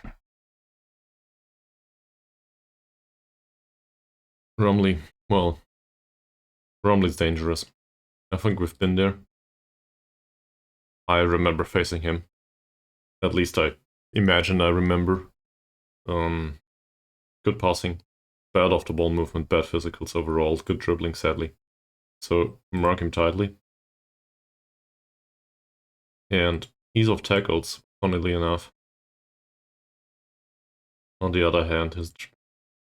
Romley, well, Romley's dangerous. I think we've been there. I remember facing him. At least I imagine I remember. Good passing, bad off the ball movement, bad physicals overall, good dribbling sadly. So mark him tightly. And ease of tackles, funnily enough. On the other hand,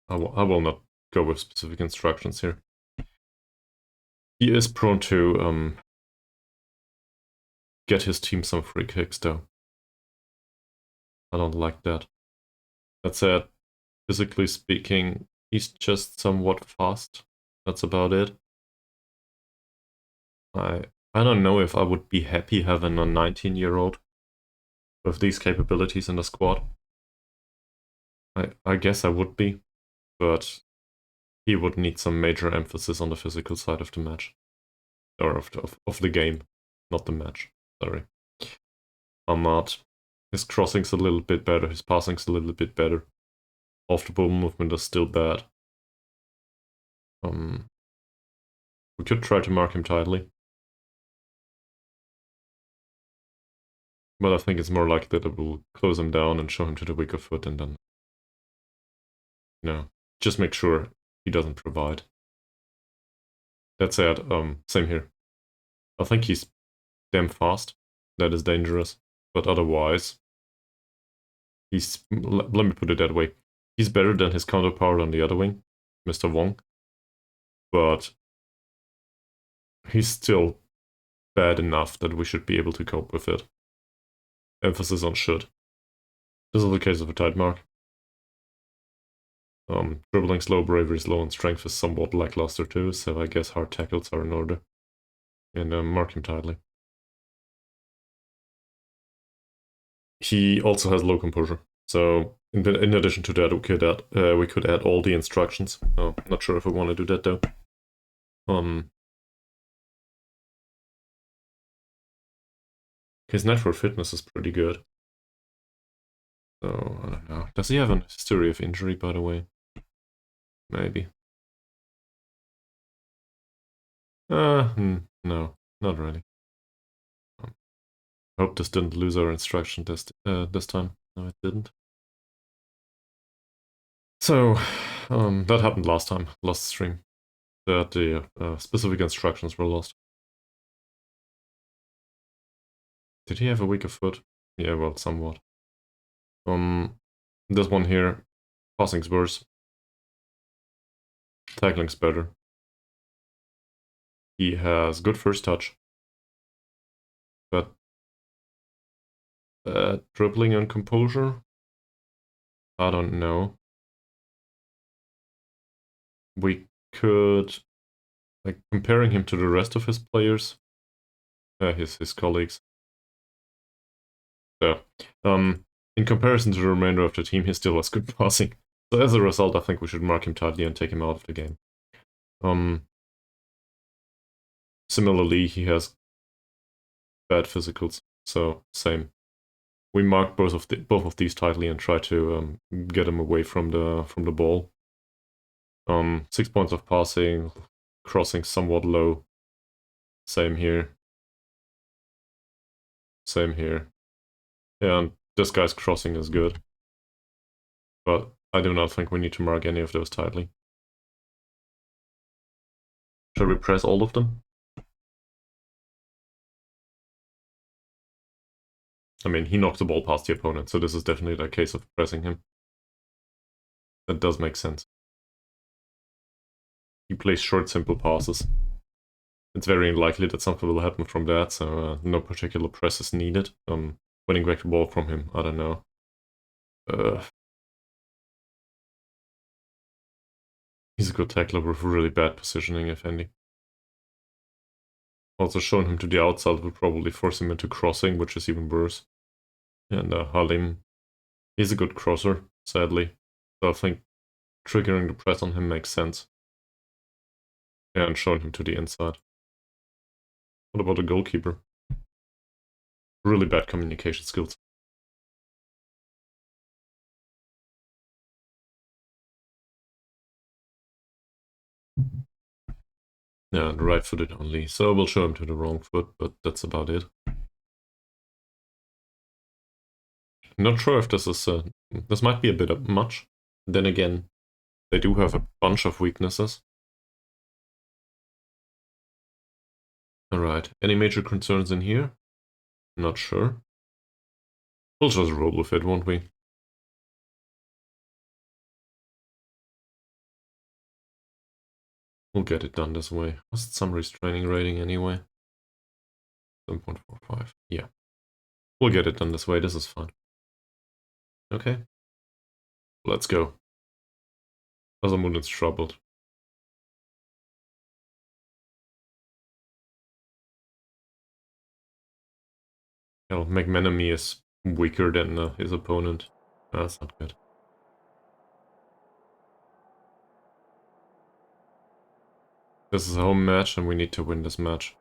I will not go with specific instructions here. He is prone to get his team some free kicks though. I don't like that. That said, physically speaking, he's just somewhat fast. That's about it. I don't know if I would be happy having a 19-year-old with these capabilities in the squad. I guess I would be, but he would need some major emphasis on the physical side of the match. Or of the game, not the match. Sorry. Ahmad, his crossing's a little bit better, his passing's a little bit better. Off the ball movement is still bad. We could try to mark him tightly. But I think it's more likely that we'll close him down and show him to the weaker foot and then, you know, just make sure he doesn't provide. That said, same here. I think he's damn fast. That is dangerous. But otherwise, let me put it that way. He's better than his counterpart on the other wing, Mr. Wong. But he's still bad enough that we should be able to cope with it. Emphasis on should. This is the case of a tight mark. Dribbling slow, bravery slow, and strength is somewhat lackluster too, so I guess hard tackles are in order. And mark him tightly. He also has low composure, so in addition to that, we could add all the instructions. Not sure if I want to do that though. His natural fitness is pretty good. So, I don't know. Does he have a history of injury, by the way? Maybe. No, not really. Hope this didn't lose our instruction this time. No, it didn't. So, that happened last time, last stream. That the specific instructions were lost. Did he have a weaker foot? Yeah, well, somewhat. This one here, passing's worse. Tackling's better. He has good first touch. But dribbling and composure? I don't know. We could, like, comparing him to the rest of his players, his colleagues. So, in comparison to the remainder of the team, he still has good passing. So as a result, I think we should mark him tightly and take him out of the game. Similarly, he has bad physicals, so same. We mark both of these tightly and try to get him away from the ball. 6 points of passing, crossing somewhat low. Same here. Same here. And this guy's crossing is good. But I do not think we need to mark any of those tightly. Shall we press all of them? I mean, he knocked the ball past the opponent, so this is definitely the case of pressing him. That does make sense. He plays short, simple passes. It's very unlikely that something will happen from that, so no particular press is needed. Winning back the ball from him, I don't know. He's a good tackler with really bad positioning, if any. Also, showing him to the outside would probably force him into crossing, which is even worse. And Halim, he's a good crosser, sadly. So I think triggering the press on him makes sense. And showing him to the inside. What about the goalkeeper? Really bad communication skills. Yeah, the right footed only. So we'll show him to the wrong foot, but that's about it. Not sure if this is... this might be a bit much. Then again, they do have a bunch of weaknesses. Alright, any major concerns in here? Not sure. We'll just roll with it, won't we? We'll get it done this way. Was it some restraining rating anyway? 7.45. Yeah. We'll get it done this way, this is fine. Okay. Let's go. Asamun is troubled. Well, Magnanimity is weaker than his opponent. That's not good. This is a home match and we need to win this match.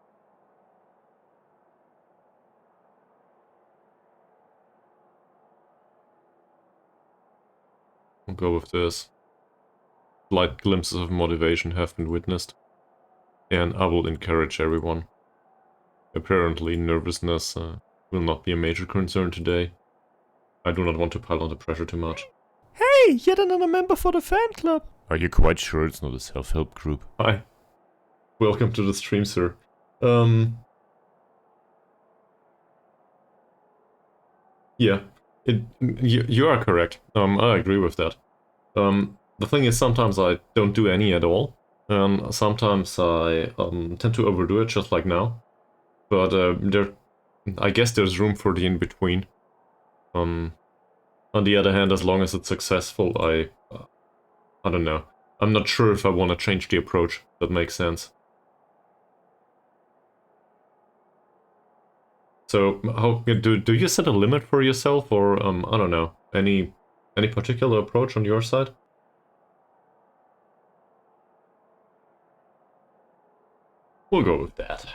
We'll go with this. Slight glimpses of motivation have been witnessed. And I will encourage everyone. Apparently nervousness will not be a major concern today. I do not want to pile on the pressure too much. Hey, yet another member for the fan club. Are you quite sure it's not a self-help group? Hi. Welcome to the stream, sir. Yeah, you are correct. I agree with that. The thing is, sometimes I don't do any at all. Sometimes I tend to overdo it, just like now. But I guess there's room for the in-between. On the other hand, as long as it's successful, I don't know. I'm not sure if I want to change the approach. That makes sense. So, how do you set a limit for yourself, or I don't know, any particular approach on your side? We'll go with that.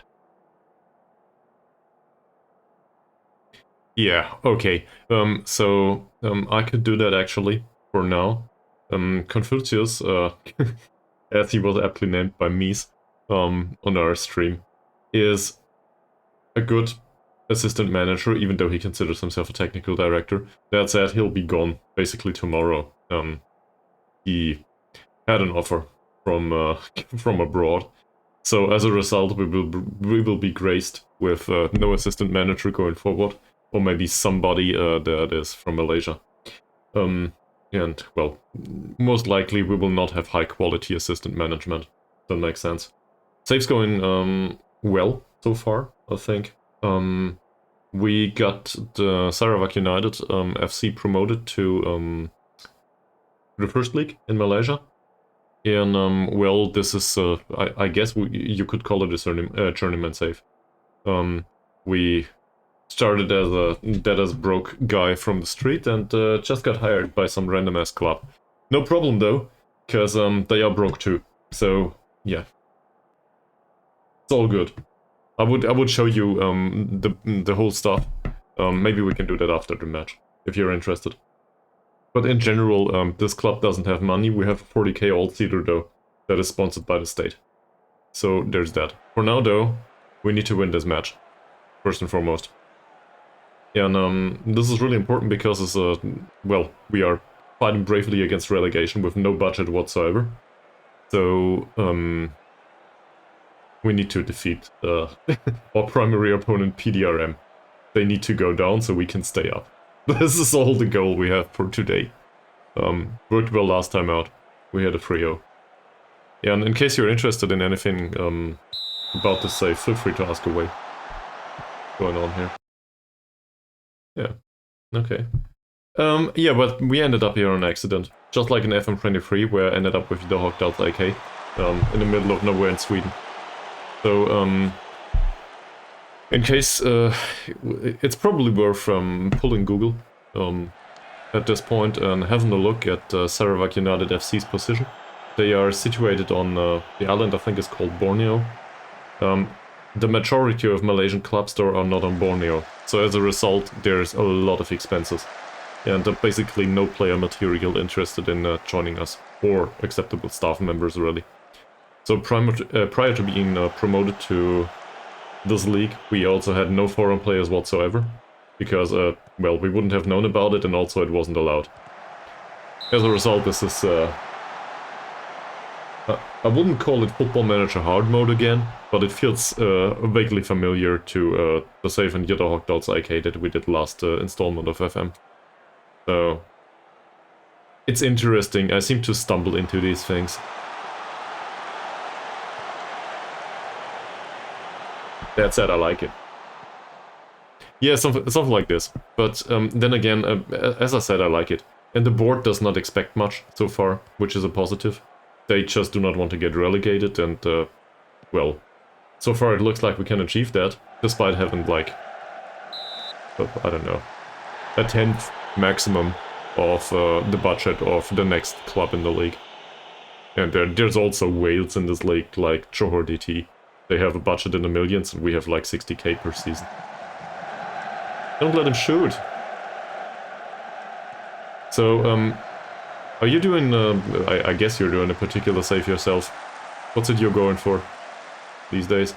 Yeah, okay. I could do that actually, for now. Confucius, as he was aptly named by Mies, on our stream, is a good assistant manager, even though he considers himself a technical director. That said, he'll be gone basically tomorrow. He had an offer from from abroad. So as a result, we will be graced with no assistant manager going forward, or maybe somebody that is from Malaysia. And well, most likely we will not have high quality assistant management. That makes sense. Save's going well so far, I think. We got the Sarawak United FC promoted to the first league in Malaysia. And well, this is I guess you could call it a journeyman save. We started as a dead-as broke guy from the street and just got hired by some random-ass club. No problem though, because they are broke too. So yeah, it's all good. I would show you the whole stuff. Maybe we can do that after the match if you're interested. But in general, this club doesn't have money. We have a 40k all-seater though that is sponsored by the state. So there's that. For now though, we need to win this match first and foremost. And this is really important because it's well, we are fighting bravely against relegation with no budget whatsoever. So we need to defeat our primary opponent PDRM. They need to go down so we can stay up. This is all the goal we have for today. Worked well last time out. We had a 3-0. Yeah, and in case you're interested in anything about this save, feel free to ask away. Going on here. Yeah, okay. Yeah, but we ended up here on accident. Just like in FM23, where I ended up with the Hawk Delta AK in the middle of nowhere in Sweden. So, in case, it's probably worth pulling Google at this point and having a look at Sarawak United FC's position. They are situated on the island I think is called Borneo. The majority of Malaysian clubs though are not on Borneo, so as a result there's a lot of expenses. And basically no player material interested in joining us, or acceptable staff members really. So prior to being promoted to this league, we also had no foreign players whatsoever, because, well, we wouldn't have known about it, and also it wasn't allowed. As a result, this is, I wouldn't call it Football Manager hard mode again, but it feels vaguely familiar to the save and Jitterhawk Arcade that we did last installment of FM. So, it's interesting. I seem to stumble into these things. That said, I like it. Yeah, something like this. But then again, as I said, I like it. And the board does not expect much so far, which is a positive. They just do not want to get relegated, and, well, so far it looks like we can achieve that, despite having, like, I don't know, a 10th maximum of the budget of the next club in the league. And there's also whales in this league, like Johor DT. They have a budget in the millions, and we have like 60k per season. Don't let him shoot! So, are you doing, I guess you're doing a particular save yourself. What's it you're going for these days?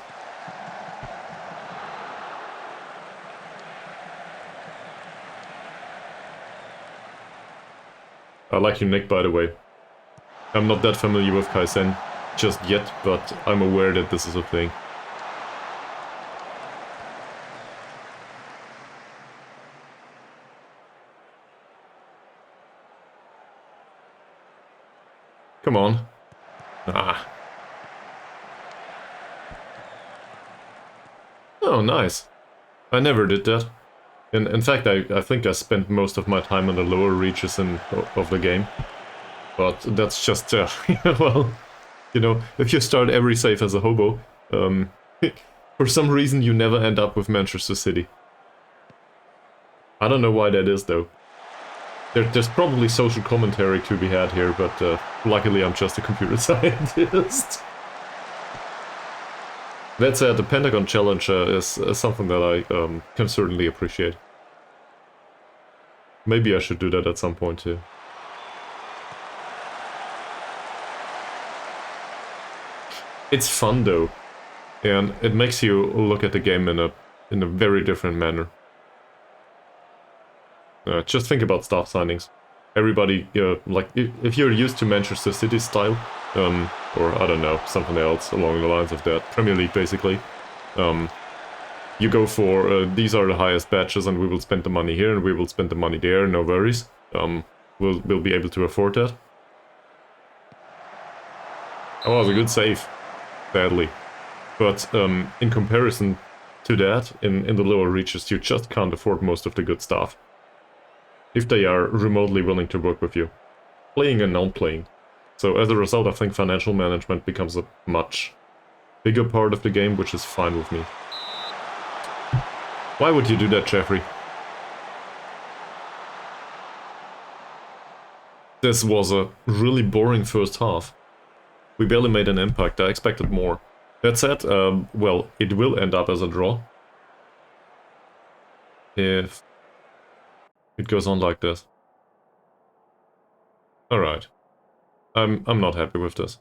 I like your nick, by the way. I'm not that familiar with Kaizen just yet, but I'm aware that this is a thing. Come on. Ah. Oh, nice. I never did that. In fact, I think I spent most of my time on the lower reaches of the game. But that's just, well, you know, if you start every save as a hobo, for some reason you never end up with Manchester City. I don't know why that is, though. There's probably social commentary to be had here, but luckily I'm just a computer scientist. That said, the Pentagon Challenge is something that I can certainly appreciate. Maybe I should do that at some point too. It's fun though, and it makes you look at the game in a very different manner. Just think about staff signings. Everybody, like, if you're used to Manchester City style, or I don't know, something else along the lines of that, Premier League basically, you go for, these are the highest batches and we will spend the money here and we will spend the money there, no worries. We'll be able to afford that. Oh, it was a good save, sadly. But in comparison to that, in the lower reaches, you just can't afford most of the good stuff. If they are remotely willing to work with you, playing and non-playing. So as a result, I think financial management becomes a much bigger part of the game, which is fine with me. Why would you do that, Jeffrey? This was a really boring first half. We barely made an impact, I expected more. That said, well, it will end up as a draw. If it goes on like this. Alright. I'm not happy with this.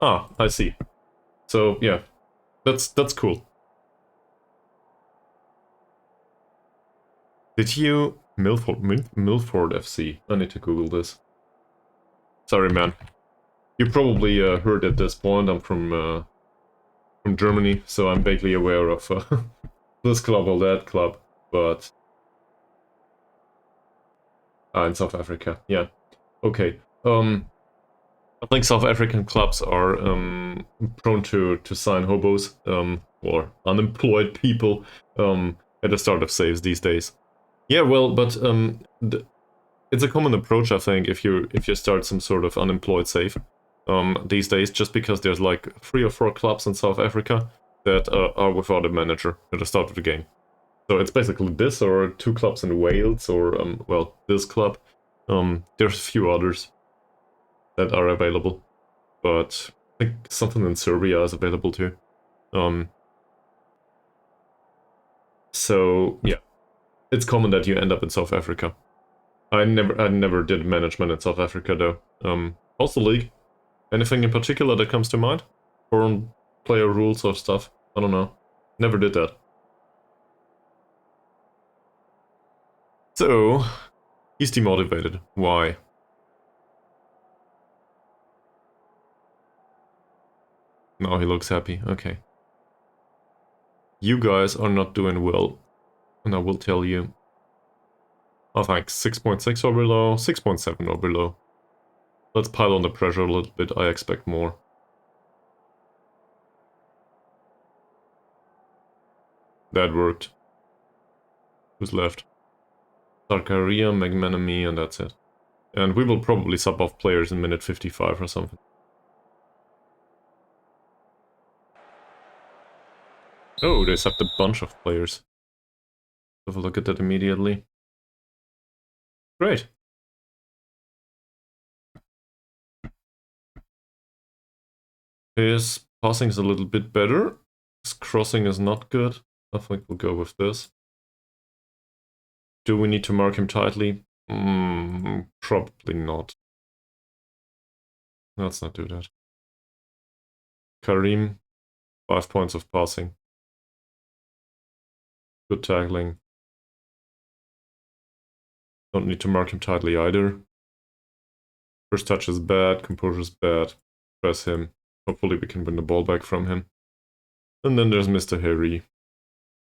Ah, I see. So, yeah. That's cool. Did you... Milford FC? I need to Google this. Sorry, man. You probably heard at this point, I'm from Germany, so I'm vaguely aware of this club or that club, but... in South Africa, yeah. Okay, I think South African clubs are prone to sign hobos, or unemployed people, at the start of saves these days. Yeah, well, but it's a common approach, I think, if you start some sort of unemployed save these days, just because there's like 3 or 4 clubs in South Africa that are without a manager at the start of the game. So it's basically this, or 2 clubs in Wales, or, well, this club. There's a few others that are available, but I think something in Serbia is available too. So, yeah. it's common that you end up in South Africa. I never did management in South Africa though. How's the league? Anything in particular that comes to mind? Foreign player rules or stuff? I don't know. Never did that. So, he's demotivated. Why? Now he looks happy. Okay. You guys are not doing well. And I will tell you. Oh, thanks. 6.6 or below. 6.7 or below. Let's pile on the pressure a little bit. I expect more. That worked. Who's left? Zakaria, McManamy, and that's it. And we will probably sub off players in minute 55 or something. Oh, they subbed a bunch of players. Have a look at that immediately. Great. His passing is a little bit better. His crossing is not good. I think we'll go with this. Do we need to mark him tightly? Probably not. Let's not do that. Karim, 5 points of passing. Good tackling. Don't need to mark him tightly either. First touch is bad, composure is bad. Press him. Hopefully we can win the ball back from him. And then there's Mr. Harry.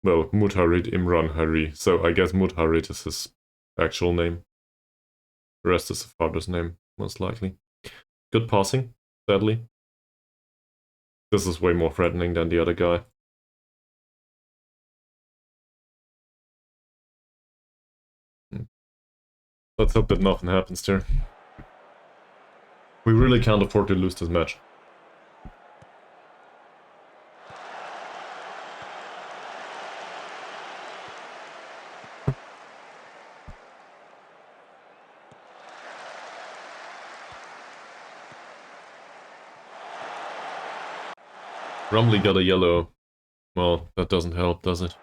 Well, Mutharid Imran Hari. So I guess Mutharid is his actual name. The rest is the father's name, most likely. Good passing, sadly. This is way more threatening than the other guy. Let's hope that nothing happens there. We really can't afford to lose this match. Rumley got a yellow. Well, that doesn't help, does it?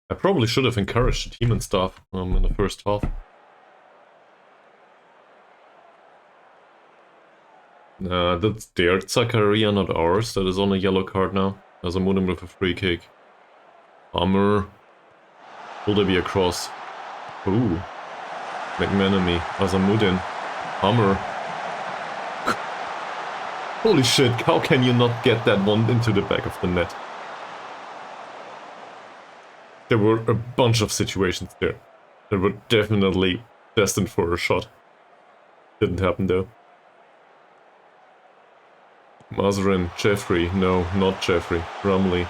I probably should have encouraged the team and stuff in the first half. That's their Zakaria, not ours. That is on a yellow card now. Azamuddin with a free kick. Hammer. Will there be a cross? Ooh. McManamy. Azamuddin. Hammer. Holy shit, how can you not get that one into the back of the net? There were a bunch of situations there that were definitely destined for a shot. Didn't happen though. Mazrin, Jeffrey, no, not Jeffrey, Rumley.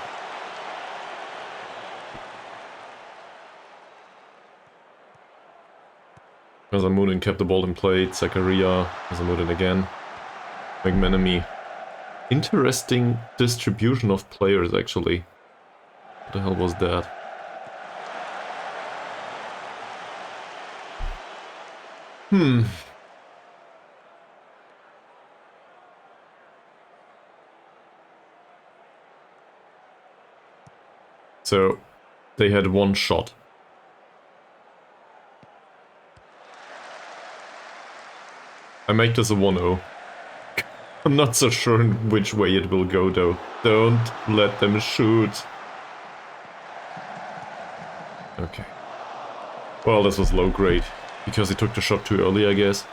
Azamuddin kept the ball in play, Zakaria, Azamuddin again. McManamy. Interesting distribution of players, actually. What the hell was that? So, they had one shot. I make this a 1-0. I'm not so sure which way it will go though. Don't let them shoot. Okay. Well, this was low grade. Because he took the shot too early, I guess.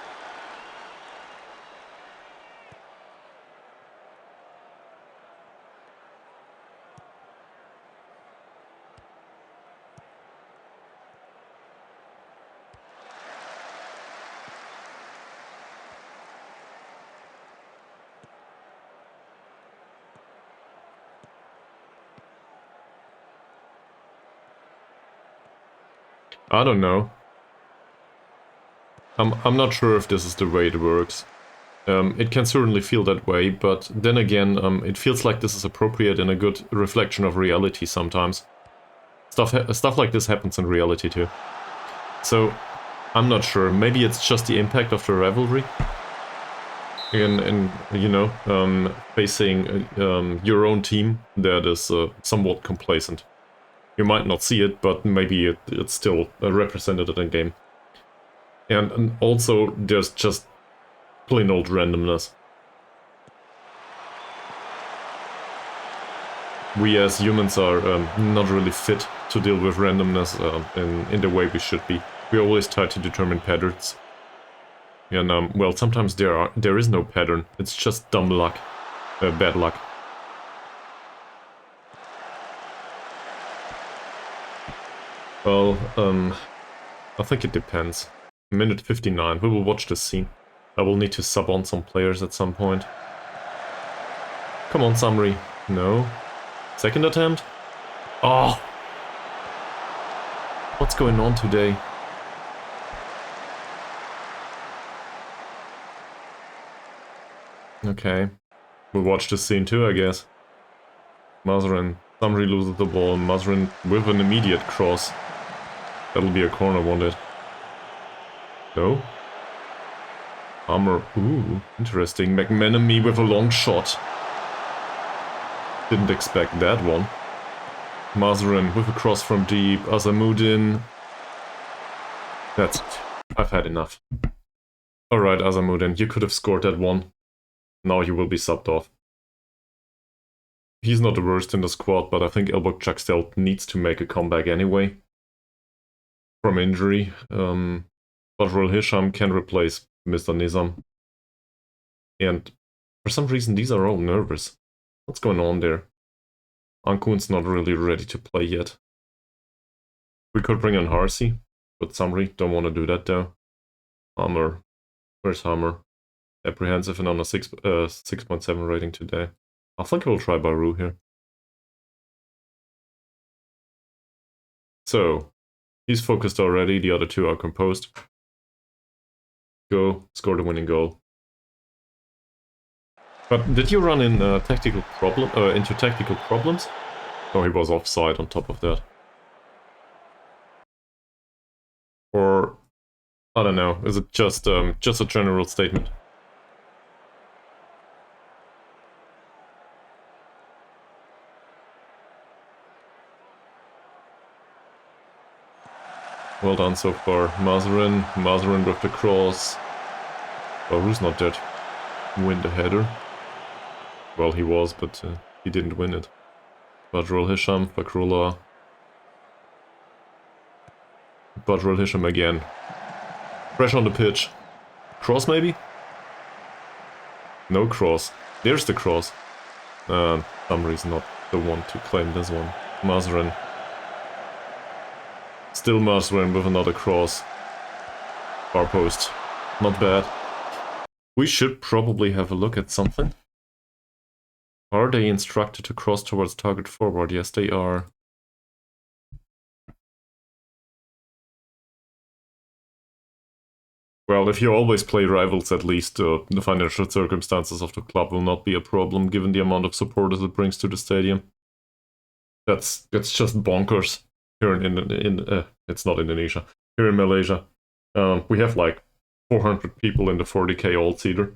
I don't know. I'm not sure if this is the way it works. It can certainly feel that way, but then again, it feels like this is appropriate and a good reflection of reality sometimes. Stuff like this happens in reality too. So, I'm not sure. Maybe it's just the impact of the rivalry. And you know, facing your own team that is somewhat complacent. You might not see it, but maybe it's still represented in game. And also, there's just plain old randomness. We as humans are not really fit to deal with randomness in the way we should be. We always try to determine patterns. And well, sometimes there is no pattern. It's just dumb luck, bad luck. Well, I think it depends. Minute 59. We will watch this scene. I will need to sub on some players at some point. Come on, Samri. No. Second attempt? Oh! What's going on today? Okay. We'll watch this scene too, I guess. Mazrin. Samri loses the ball. Mazrin with an immediate cross. That'll be a corner, won't it? No? Hammer. Ooh, interesting. McManamy with a long shot. Didn't expect that one. Mazrin with a cross from deep. Azamuddin. That's it. I've had enough. Alright, Azamuddin, you could have scored that one. Now you will be subbed off. He's not the worst in the squad, but I think Elbok Chakstel needs to make a comeback anyway. From injury. Badrul Hisham can replace Mr. Nizam. And for some reason these are all nervous. What's going on there? Ankun's not really ready to play yet. We could bring in Harsi, but Samri don't want to do that though. Hammer. Where's Hammer? Apprehensive and on a 6.7 rating today. I think I will try Baru here. So, he's focused already, the other two are composed. Go, score the winning goal. But did you run in into tactical problems? Oh, he was offside on top of that. Or, I don't know, is it just a general statement? Well done so far. Mazrin with the cross. Well, who's not dead? Win the header. Well, he was, but he didn't win it. Badrul Hisham, Fakrullah. Badrul Hisham again. Fresh on the pitch. Cross maybe? No cross. There's the cross. Samri's not the one to claim this one. Mazrin. Still Mazrin with another cross. Far post. Not bad. We should probably have a look at something. Are they instructed to cross towards target forward? Yes, they are. Well, if you always play rivals, at least the financial circumstances of the club will not be a problem, given the amount of supporters it brings to the stadium. That's just bonkers. Here in it's not Indonesia. Here in Malaysia, we have like 400 people in the 40k all-seater.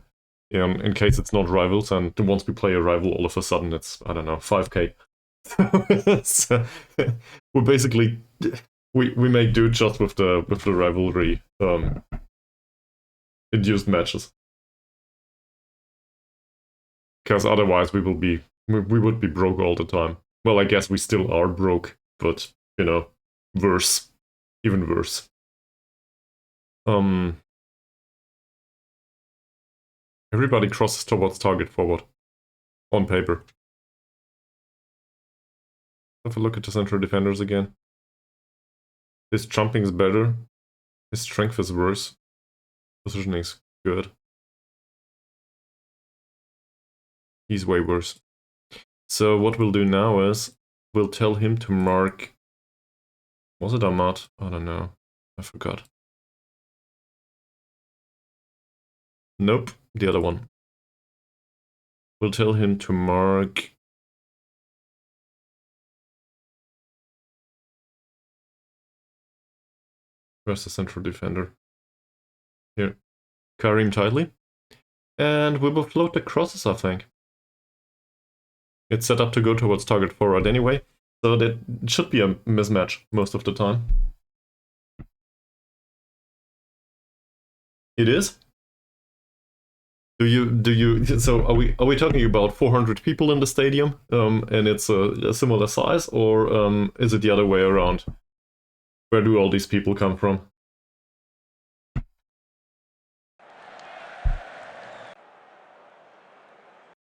In case it's not rivals, and once we play a rival, all of a sudden it's, I don't know, 5k. So, we basically we make do just with the rivalry induced matches, because otherwise we would be broke all the time. Well, I guess we still are broke, but you know, worse, even worse. Everybody crosses towards target forward. On paper. Have a look at the central defenders again. His jumping is better. His strength is worse. Positioning is good. He's way worse. So what we'll do now is, we'll tell him to mark... Was it Ahmad? I don't know. I forgot. Nope, the other one. We'll tell him to mark... Where's the central defender? Here. Karim Tidley. And we will float the crosses, I think. It's set up to go towards target forward anyway. So that should be a mismatch most of the time. It is? So are we talking about 400 people in the stadium, and it's a similar size, or is it the other way around? Where do all these people come from?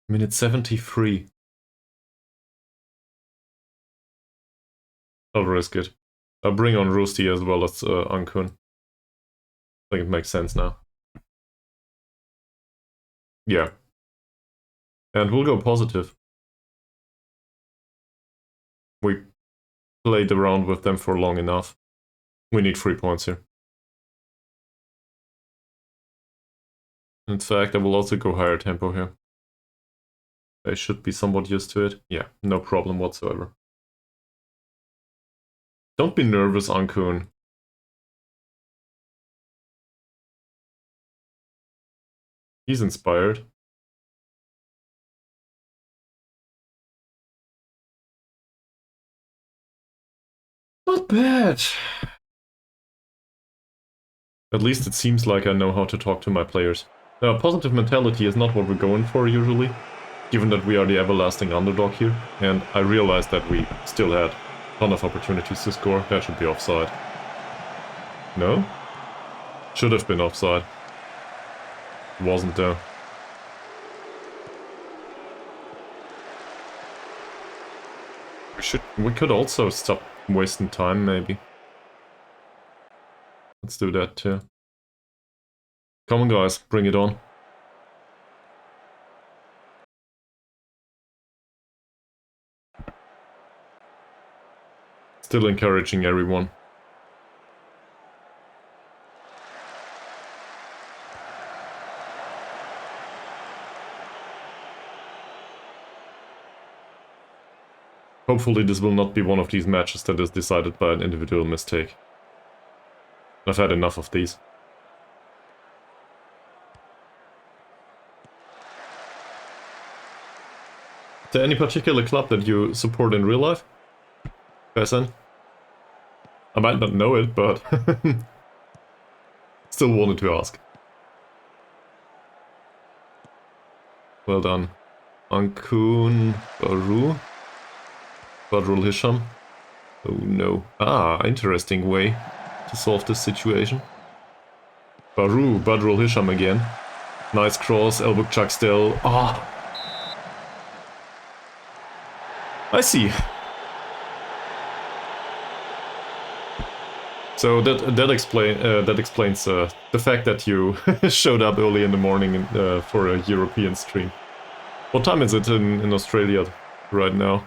Minute 73. I'll risk it. I'll bring on Roosty as well as Ankun. I think it makes sense now. Yeah. And we'll go positive. We played around with them for long enough. We need 3 points here. In fact, I will also go higher tempo here. I should be somewhat used to it. Yeah, no problem whatsoever. Don't be nervous, Ankun. He's inspired. Not bad. At least it seems like I know how to talk to my players. Positive mentality is not what we're going for usually, given that we are the everlasting underdog here, and I realized that we still had a ton of opportunities to score. That should be offside. No? Should have been offside. Wasn't though. We could also stop wasting time, maybe. Let's do that too. Come on guys, bring it on. Still encouraging everyone. Hopefully this will not be one of these matches that is decided by an individual mistake. I've had enough of these. Is there any particular club that you support in real life? Person? I might not know it, but still wanted to ask. Well done. Ankun Baru. Badrul Hisham. Oh no. Ah, interesting way to solve this situation. Badrul Hisham again. Nice cross, elbow chuck still. Ah. I see. So that explains the fact that you showed up early in the morning for a European stream. What time is it in Australia right now?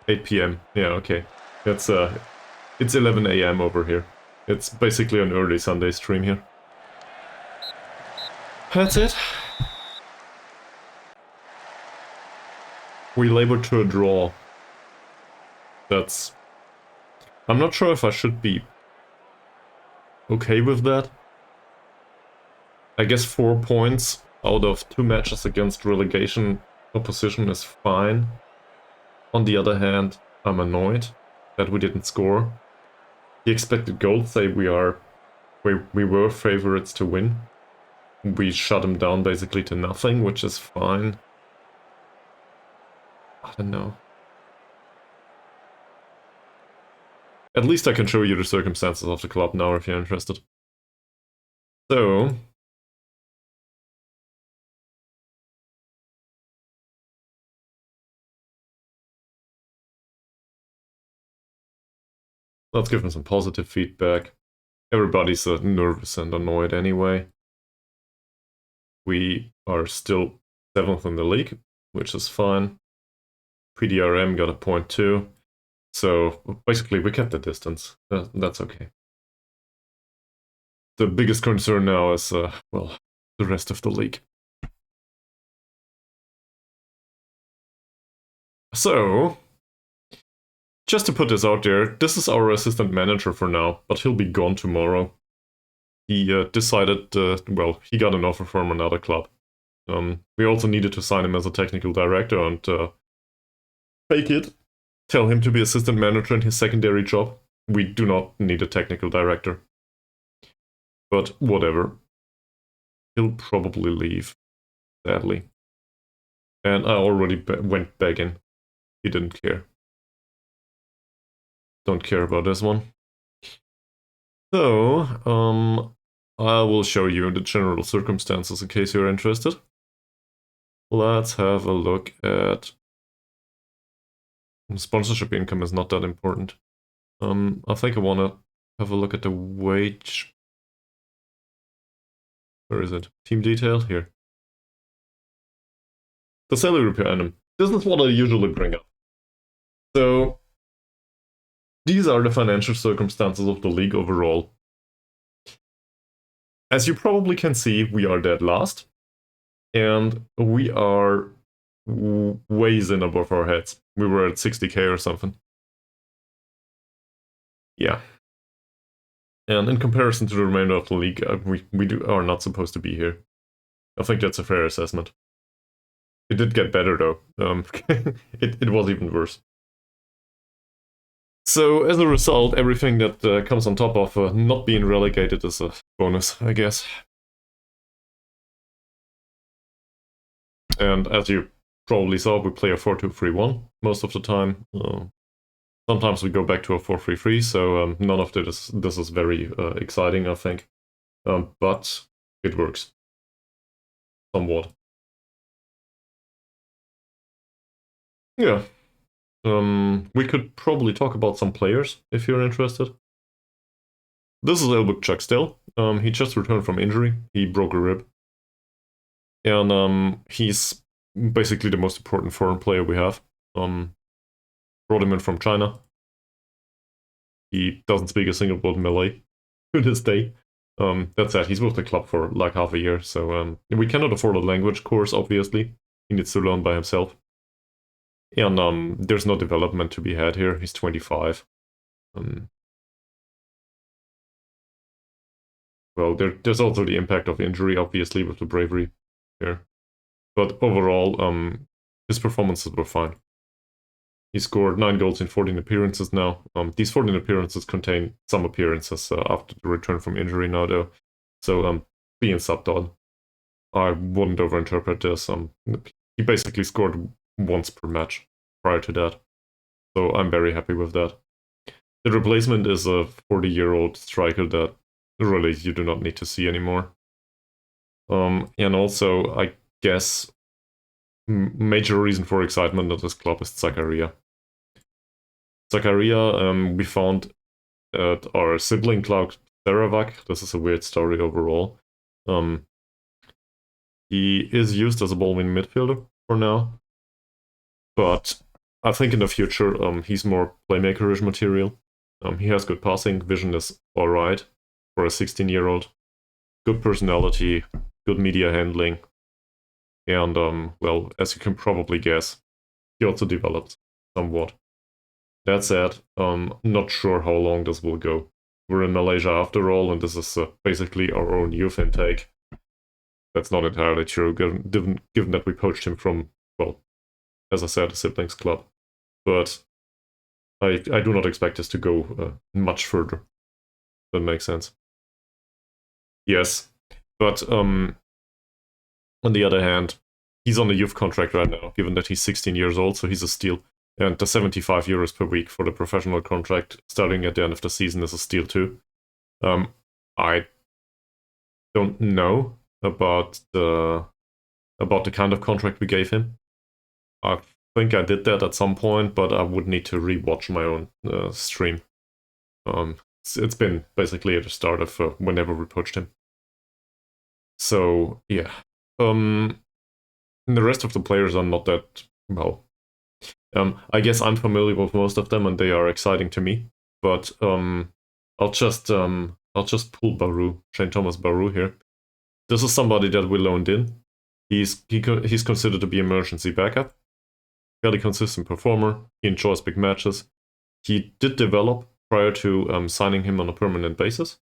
$8 p.m. Yeah, okay. That's it's 11 a.m. over here. It's basically an early Sunday stream here. That's it. We labored to a draw. That's... I'm not sure if I should be okay with that. I guess 4 points out of 2 matches against relegation opposition is fine. On the other hand, I'm annoyed that we didn't score. The expected goals say we were favorites to win. We shut them down basically to nothing, which is fine. I don't know. At least I can show you the circumstances of the club now if you're interested. So... let's give him some positive feedback. Everybody's nervous and annoyed anyway. We are still 7th in the league, which is fine. PDRM got a point too. So basically we kept the distance. That's okay. The biggest concern now is, well, the rest of the league. So, just to put this out there, this is our assistant manager for now, but he'll be gone tomorrow. he decided, well, he got an offer from another club. We also needed to sign him as a technical director and fake it, tell him to be assistant manager in his secondary job. We do not need a technical director. But whatever. He'll probably leave, sadly. And I already went begging. He didn't care. Don't care about this one. So, I will show you the general circumstances in case you're interested. Let's have a look at... Sponsorship income is not that important. I think I want to have a look at the wage. Where is it? Team detail? Here. The salary per annum. This is what I usually bring up. So, these are the financial circumstances of the league overall. As you probably can see, we are dead last. And we are ways in above our heads. We were at 60k or something. Yeah. And in comparison to the remainder of the league, we are not supposed to be here. I think that's a fair assessment. It did get better though. It was even worse. So as a result, everything that comes on top of not being relegated is a bonus, I guess. And as you probably saw, we play a 4-2-3-1 most of the time. Sometimes we go back to a 4-3-3, so none of this is very exciting, I think. But it works. Somewhat. Yeah. We could probably talk about some players, if you're interested. This is Elbuk Chuck still. He just returned from injury. He broke a rib. And he's basically the most important foreign player we have. Brought him in from China. He doesn't speak a single word Malay to this day. That said, he's with the club for like half a year, so we cannot afford a language course, obviously. He needs to learn by himself. And there's no development to be had here. He's 25. Well, there's also the impact of injury, obviously, with the bravery here. But overall, his performances were fine. He scored 9 goals in 14 appearances now. These 14 appearances contain some appearances after the return from injury now, though. So, being subbed on, I wouldn't overinterpret this. He basically scored once per match prior to that. So I'm very happy with that. The replacement is a 40-year-old striker that really you do not need to see anymore. And also, I guess, major reason for excitement at this club is Zakaria. Zakaria, we found at our sibling club, Sarawak. This is a weird story overall. He is used as a ball-winning midfielder for now. But I think in the future, he's more playmaker-ish material. He has good passing, vision is alright for a 16-year-old. Good personality, good media handling. And, well, as you can probably guess, he also developed somewhat. That said, not sure how long this will go. We're in Malaysia after all, and this is basically our own youth intake. That's not entirely true, given that we poached him from, well, as I said, a siblings club. But I do not expect this to go much further. That makes sense. Yes, but on the other hand, he's on a youth contract right now, given that he's 16 years old, so he's a steal. And the 75 euros per week for the professional contract starting at the end of the season is a steal too. I don't know about the kind of contract we gave him. I think I did that at some point, but I would need to rewatch my own stream. It's been basically at the start of whenever we poached him. So yeah, the rest of the players are not that well. I guess I'm familiar with most of them, and they are exciting to me. But I'll just pull Baru, Shane Thomas Baru here. This is somebody that we loaned in. He's considered to be emergency backup. Fairly consistent performer. He enjoys big matches. He did develop prior to signing him on a permanent basis.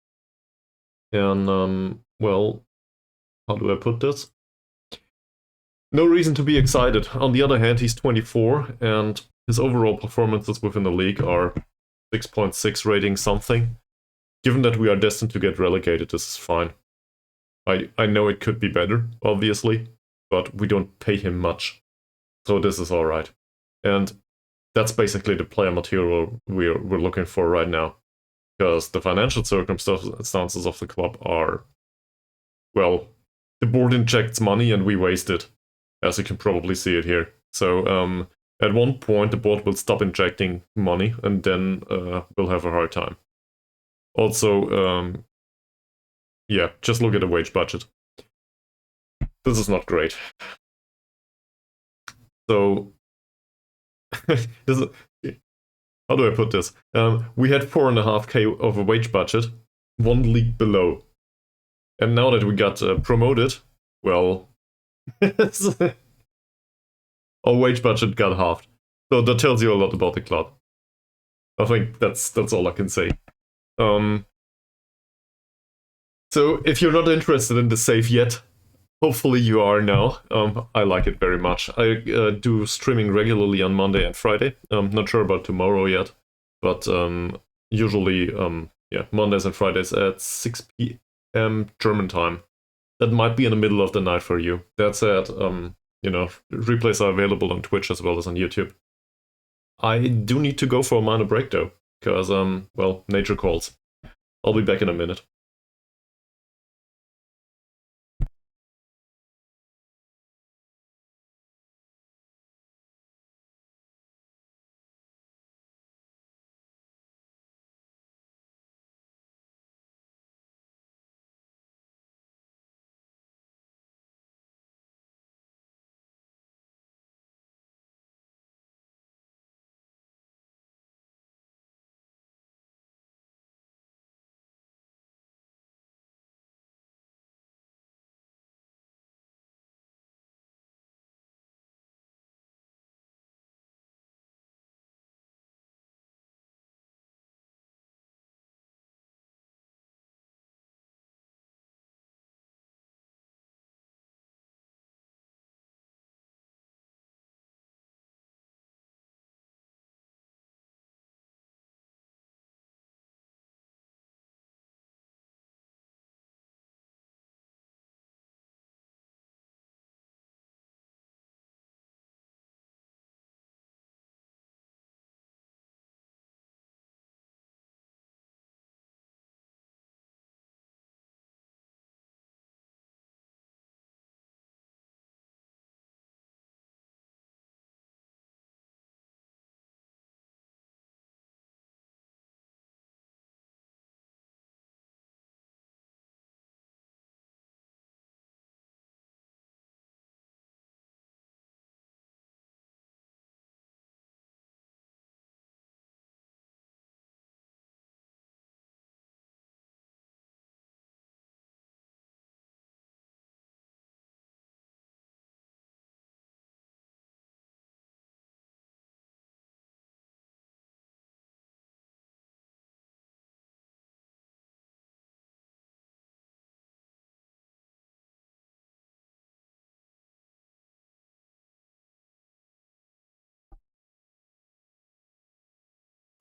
And, well, how do I put this? No reason to be excited. On the other hand, he's 24, and his overall performances within the league are 6.6 rating something. Given that we are destined to get relegated, this is fine. I know it could be better, obviously, but we don't pay him much. So this is alright. And that's basically the player material we're looking for right now. Because the financial circumstances of the club are, well, the board injects money and we waste it, as you can probably see it here. So at one point the board will stop injecting money and then we'll have a hard time. Also, yeah, just look at the wage budget. This is not great. So, how do I put this? We had 4.5k of a wage budget, one league below. And now that we got promoted, well, our wage budget got halved. So that tells you a lot about the club. I think that's all I can say. So if you're not interested in the save yet, hopefully you are now. I like it very much. I do streaming regularly on Monday and Friday. I'm not sure about tomorrow yet, but usually, yeah, Mondays and Fridays at 6 p.m. German time. That might be in the middle of the night for you. That said, you know, replays are available on Twitch as well as on YouTube. I do need to go for a minor break though, because, well, nature calls. I'll be back in a minute.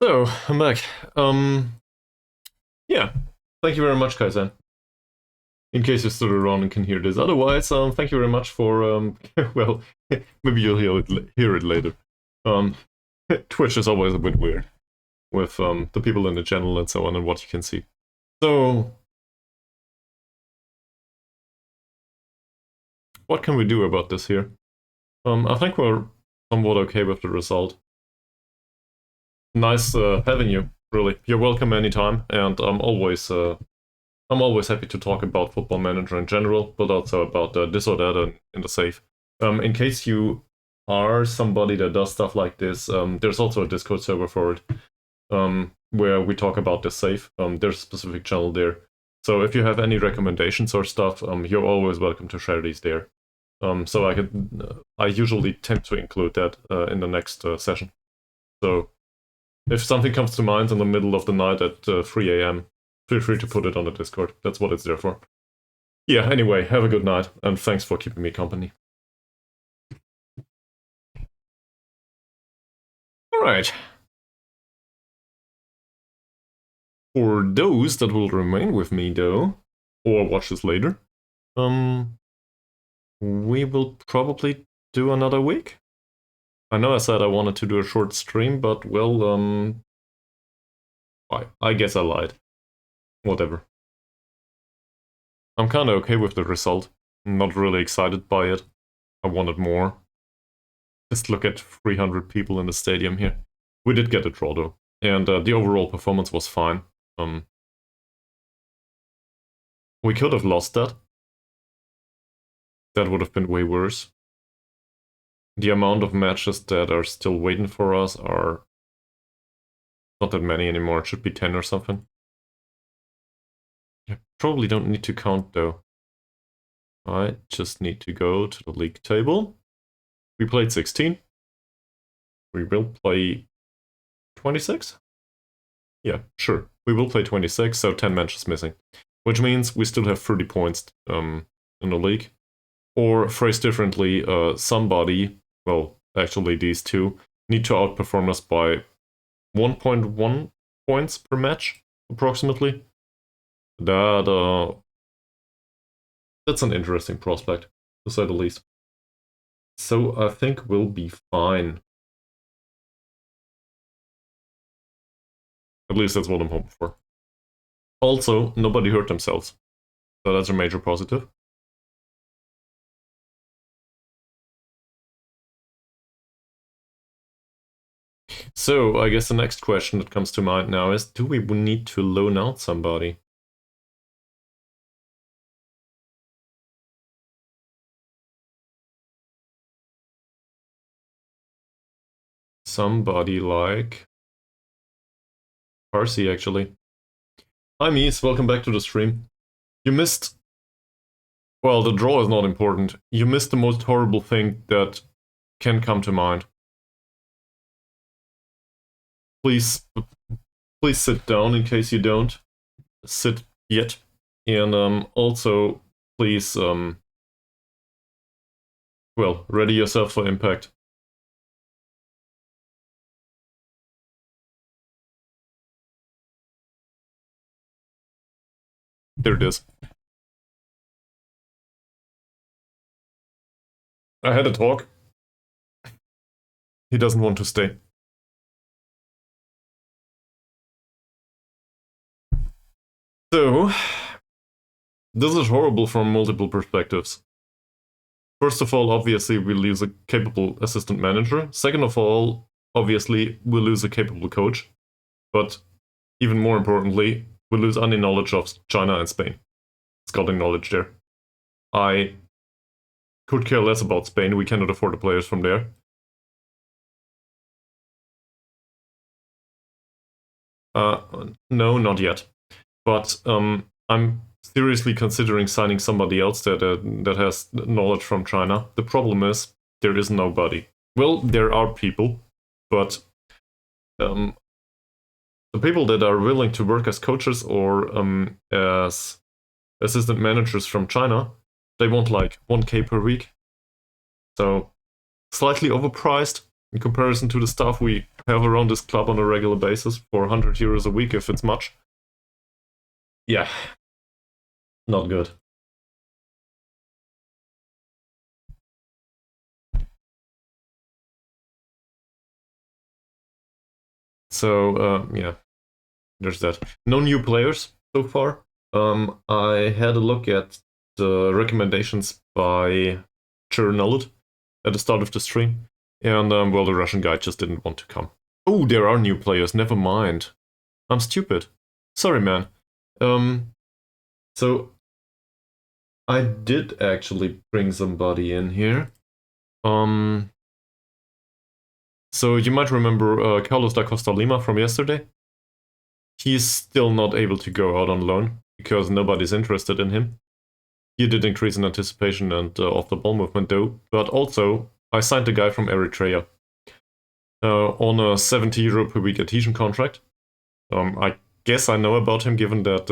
So, I'm back. Yeah, thank you very much, Kaizen. In case you're still around and can hear this. Otherwise, thank you very much for, well, maybe you'll hear it later. Twitch is always a bit weird with the people in the channel and so on and what you can see. So, what can we do about this here? I think we're somewhat okay with the result. Nice having you, really. You're welcome anytime, and I'm always happy to talk about Football Manager in general, but also about this or that in the save. In case you are somebody that does stuff like this, there's also a Discord server for it, where we talk about the save. There's a specific channel there. So if you have any recommendations or stuff, you're always welcome to share these there. So I usually tend to include that in the next session. So if something comes to mind in the middle of the night at 3 a.m., feel free to put it on the Discord. That's what it's there for. Yeah, anyway, have a good night, and thanks for keeping me company. Alright. For those that will remain with me, though, or watch this later, we will probably do another week. I know I said I wanted to do a short stream, but, well, I guess I lied. Whatever. I'm kinda okay with the result. I'm not really excited by it. I wanted more. Just look at 300 people in the stadium here. We did get a draw, though. And the overall performance was fine. We could have lost that. That would have been way worse. The amount of matches that are still waiting for us are not that many anymore. It should be 10 or something. I probably don't need to count, though. I just need to go to the league table. We played 16. We will play 26? Yeah, sure. We will play 26, so 10 matches missing. Which means we still have 30 points in the league. Or, phrased differently, somebody, well, actually these two, need to outperform us by 1.1 points per match, approximately. That's an interesting prospect, to say the least. So I think we'll be fine. At least that's what I'm hoping for. Also, nobody hurt themselves, so that's a major positive. So, I guess the next question that comes to mind now is, do we need to loan out somebody? Somebody like Parsi, actually. Hi Mies, welcome back to the stream. You missed... Well, the draw is not important. You missed the most horrible thing that can come to mind. Please sit down in case you don't sit yet. And also, please, well, ready yourself for impact. There it is. I had a talk. He doesn't want to stay. So, this is horrible from multiple perspectives. First of all, obviously, we lose a capable assistant manager. Second of all, obviously, we lose a capable coach. But even more importantly, we lose any knowledge of China and Spain. Scouting knowledge there. I could care less about Spain. We cannot afford the players from there. No, not yet. But I'm seriously considering signing somebody else that has knowledge from China. The problem is, there is nobody. Well, there are people, but the people that are willing to work as coaches or as assistant managers from China, they want like 1K per week. So, slightly overpriced in comparison to the stuff we have around this club on a regular basis for 100 euros a week if it's much. Yeah, not good. So, yeah, there's that. No new players so far. I had a look at the recommendations by Chernullet at the start of the stream, and, well, the Russian guy just didn't want to come. Oh, there are new players, never mind. I'm stupid. Sorry, man. So I did actually bring somebody in here. So you might remember Carlos da Costa Lima from yesterday. He's still not able to go out on loan because nobody's interested in him. He did increase in anticipation and off the ball movement though, but also I signed a guy from Eritrea on a 70 euro per week adhesion contract. I guess I know about him, given that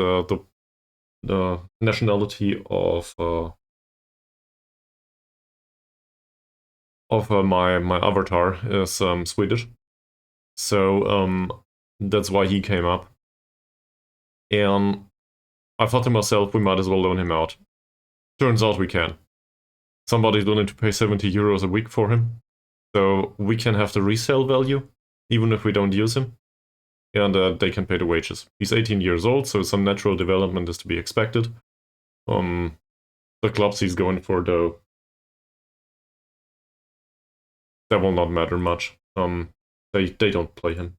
the nationality of my avatar is Swedish. So that's why he came up. And I thought to myself, we might as well loan him out. Turns out we can. Somebody's willing to pay 70 euros a week for him. So we can have the resale value, even if we don't use him. And they can pay the wages. He's 18 years old, so some natural development is to be expected. The clubs he's going for, though, that will not matter much. They don't play him.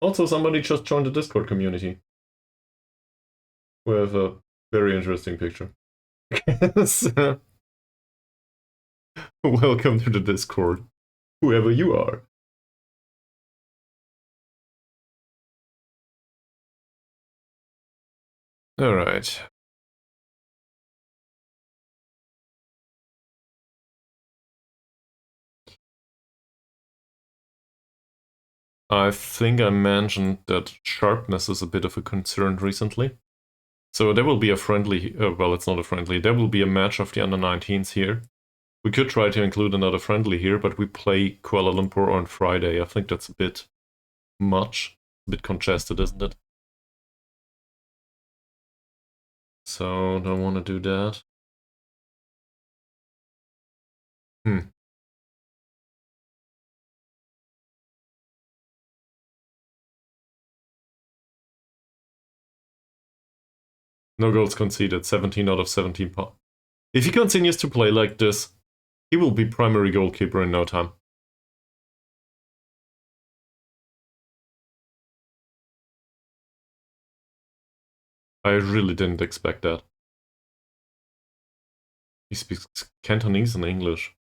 Also, somebody just joined the Discord community with a very interesting picture. So, welcome to the Discord, whoever you are. Alright. I think I mentioned that sharpness is a bit of a concern recently. So there will be a friendly, well, it's not a friendly, there will be a match of the under-19s here. We could try to include another friendly here, but we play Kuala Lumpur on Friday. I think that's a bit much, a bit congested, isn't it? So, don't want to do that. No goals conceded, 17 out of 17. If he continues to play like this, he will be primary goalkeeper in no time. I really didn't expect that. He speaks Cantonese and English.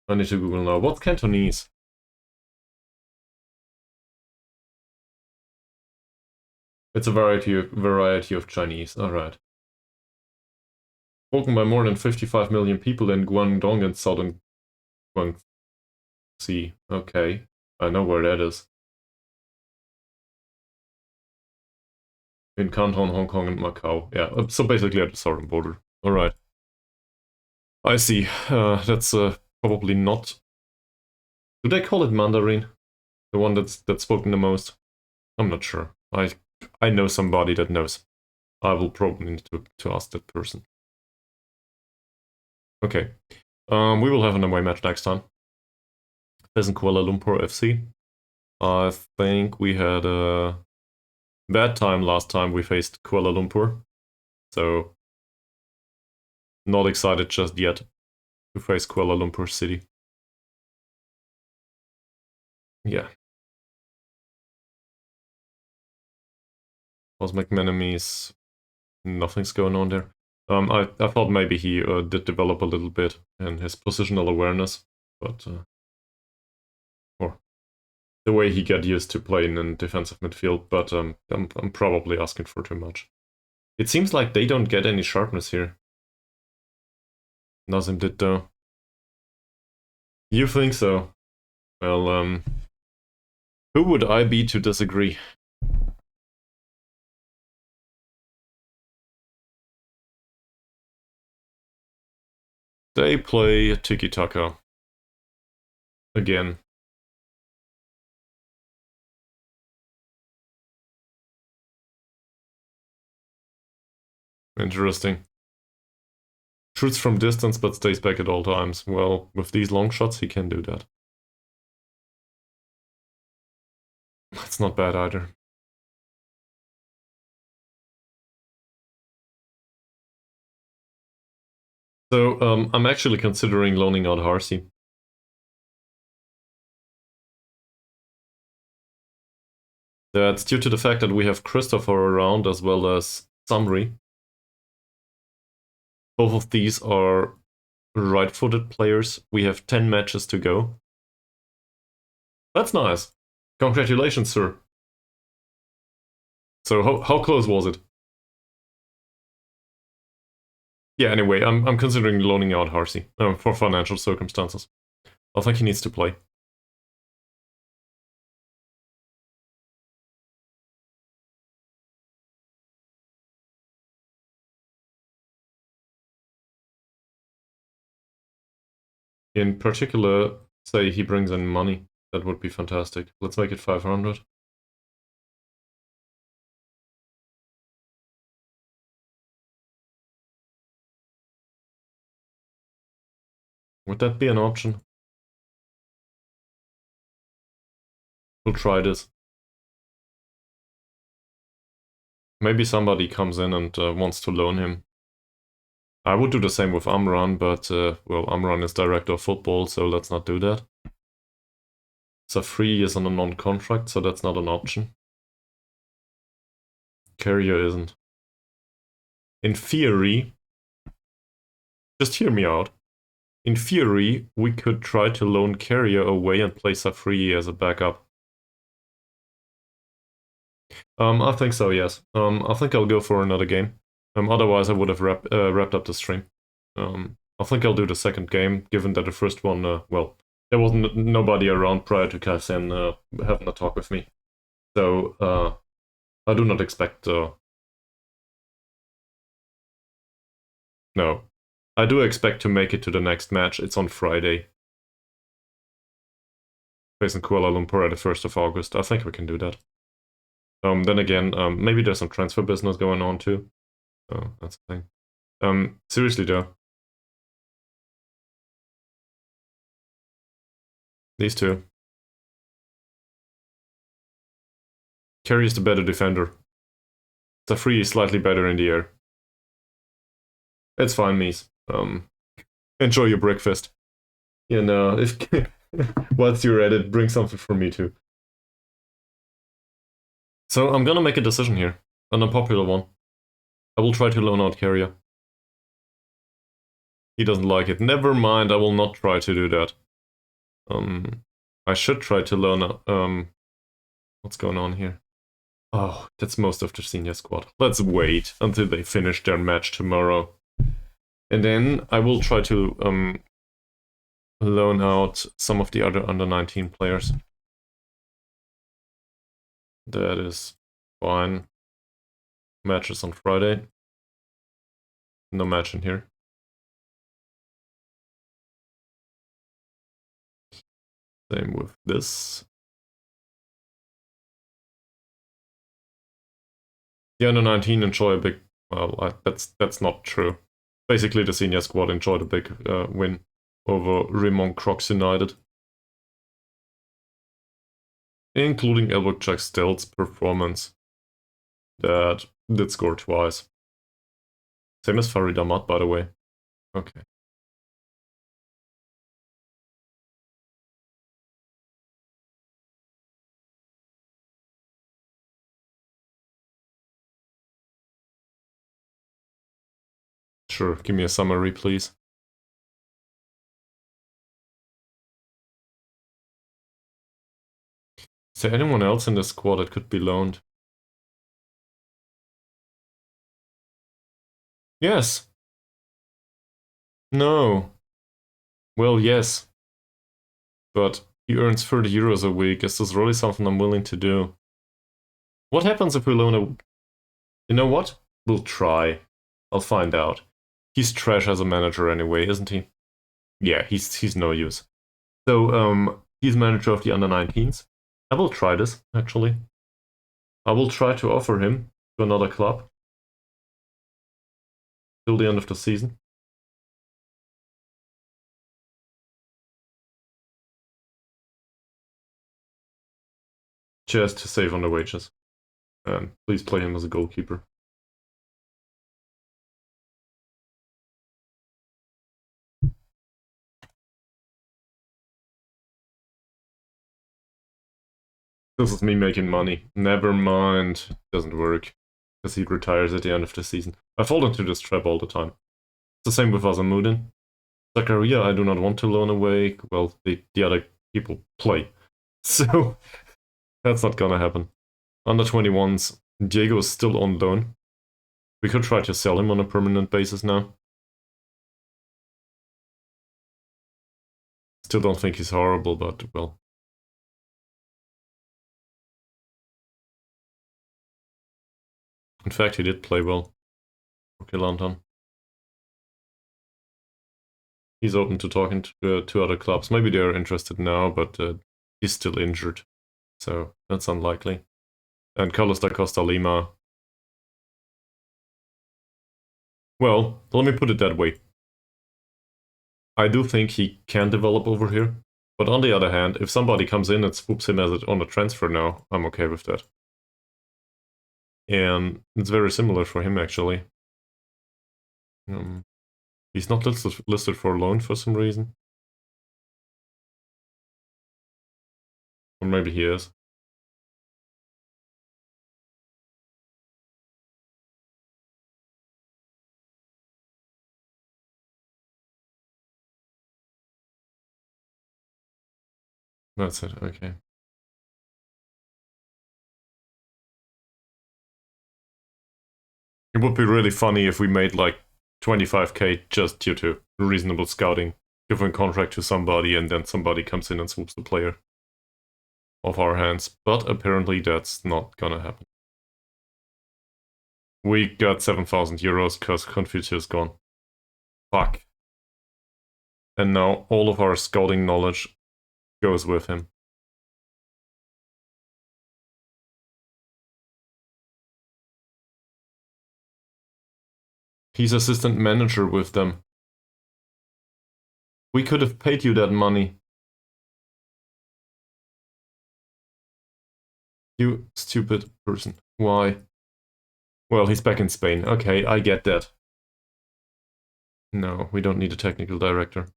I need to Google now. What's Cantonese? It's a variety of Chinese. Alright. Spoken by more than 55 million people in Guangdong and southern Guangxi. Okay. I know where that is. In Canton, Hong Kong, and Macau. Yeah, so basically at the southern border. Alright. I see. That's probably not... Do they call it Mandarin? The one that's spoken the most? I'm not sure. I know somebody that knows. I will probably need to ask that person. Okay. We will have an away match next time. As in Kuala Lumpur FC. I think we had a bad time last time we faced Kuala Lumpur. So, not excited just yet to face Kuala Lumpur City. Yeah. Was McManaman's... Nothing's going on there. I thought maybe he did develop a little bit in his positional awareness, but or the way he got used to playing in defensive midfield. But I'm probably asking for too much. It seems like they don't get any sharpness here. Nazim did though. You think so? Well, who would I be to disagree? They play tiki-taka. Again. Interesting. Shoots from distance but stays back at all times. Well, with these long shots he can do that. That's not bad either. So, I'm actually considering loaning out Harsey. That's due to the fact that we have Christopher around as well as Samri. Both of these are right-footed players. We have 10 matches to go. That's nice. Congratulations, sir. So how close was it? Yeah, anyway, I'm considering loaning out Harsey for financial circumstances. I think he needs to play. In particular, say he brings in money. That would be fantastic. Let's make it 500. Would that be an option? We'll try this. Maybe somebody comes in and wants to loan him. I would do the same with Amran, but, well, Amran is director of football, so let's not do that. Safri is on a non-contract, so that's not an option. Carrier isn't. In theory, just hear me out. In theory, we could try to loan Carrier away and play Safri as a backup. I think so, yes. I think I'll go for another game. Otherwise, I would have wrapped up the stream. I think I'll do the second game, given that the first one, well, there wasn't nobody around prior to Kaizen having a talk with me. So, I do not expect... no. I do expect to make it to the next match. It's on Friday. Facing Kuala Lumpur at the 1st of August. I think we can do that. Then again, maybe there's some transfer business going on too. So that's the thing. Seriously though. These two. Carey is the better defender. Safri is slightly better in the air. It's fine, Mies. Enjoy your breakfast. You know, if whilst you're at it, bring something for me too. So I'm gonna make a decision here. An unpopular one. I will try to loan out Carrier. He doesn't like it. Never mind, I will not try to do that. I should try to learn what's going on here? Oh, that's most of the senior squad. Let's wait until they finish their match tomorrow. And then I will try to loan out some of the other under-19 players. That is fine. Matches on Friday. No match in here. Same with this. The under-19 enjoy a big... well, that's not true. Basically, the senior squad enjoyed a big win over Raymond Crocs United. Including Elwood Jack Stelz's performance. That did score twice. Same as Farid Ahmad, by the way. Okay. Sure, give me a summary, please. Is there anyone else in the squad that could be loaned? Yes. No. Well, yes. But he earns 30 euros a week. Is this really something I'm willing to do? What happens if we loan a... You know what? We'll try. I'll find out. He's trash as a manager anyway, isn't he? Yeah, he's no use. So, he's manager of the under-19s. I will try this, actually. I will try to offer him to another club till the end of the season. Just to save on the wages. And please play him as a goalkeeper. This is me making money. Never mind. Doesn't work. Because he retires at the end of the season. I fall into this trap all the time. It's the same with Azamuddin. Zakaria, I do not want to loan away. Well, the other people play. So, that's not gonna happen. Under 21s, Diego is still on loan. We could try to sell him on a permanent basis now. Still don't think he's horrible, but, well. In fact, he did play well for Kelantan. he's open to talking to other clubs. Maybe they're interested now, but he's still injured, so that's unlikely. And Carlos da Costa Lima. Well, let me put it that way. I do think he can develop over here, but on the other hand, if somebody comes in and swoops him as on a transfer now, I'm okay with that. And it's very similar for him, actually. He's not listed for loan for some reason. Or maybe he is. That's it, okay. It would be really funny if we made like 25k just due to reasonable scouting, give a contract to somebody, and then somebody comes in and swoops the player off our hands. But apparently that's not gonna happen. We got 7,000 euros because Confucius is gone. Fuck. And now all of our scouting knowledge goes with him. He's assistant manager with them. We could have paid you that money. You stupid person. Why? Well, he's back in Spain. Okay, I get that. No, we don't need a technical director.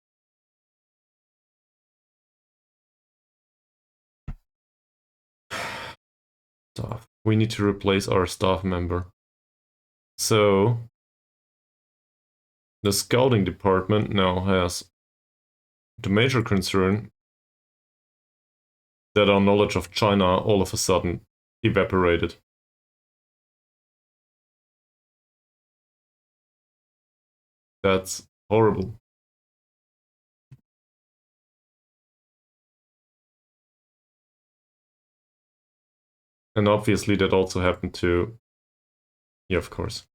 Staff. We need to replace our staff member. So, the scouting department now has the major concern that our knowledge of China all of a sudden evaporated. That's horrible. And obviously that also happened to... Yeah, of course.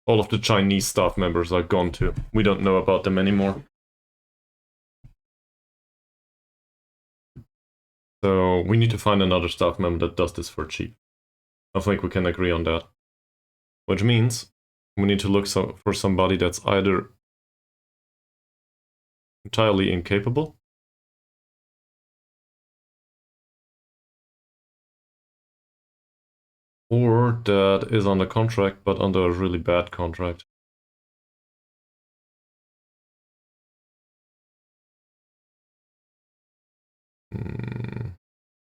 All of the Chinese staff members are gone too. We don't know about them anymore. So we need to find another staff member that does this for cheap. I think we can agree on that. Which means we need to look for somebody that's either entirely incapable or that is under contract but under a really bad contract.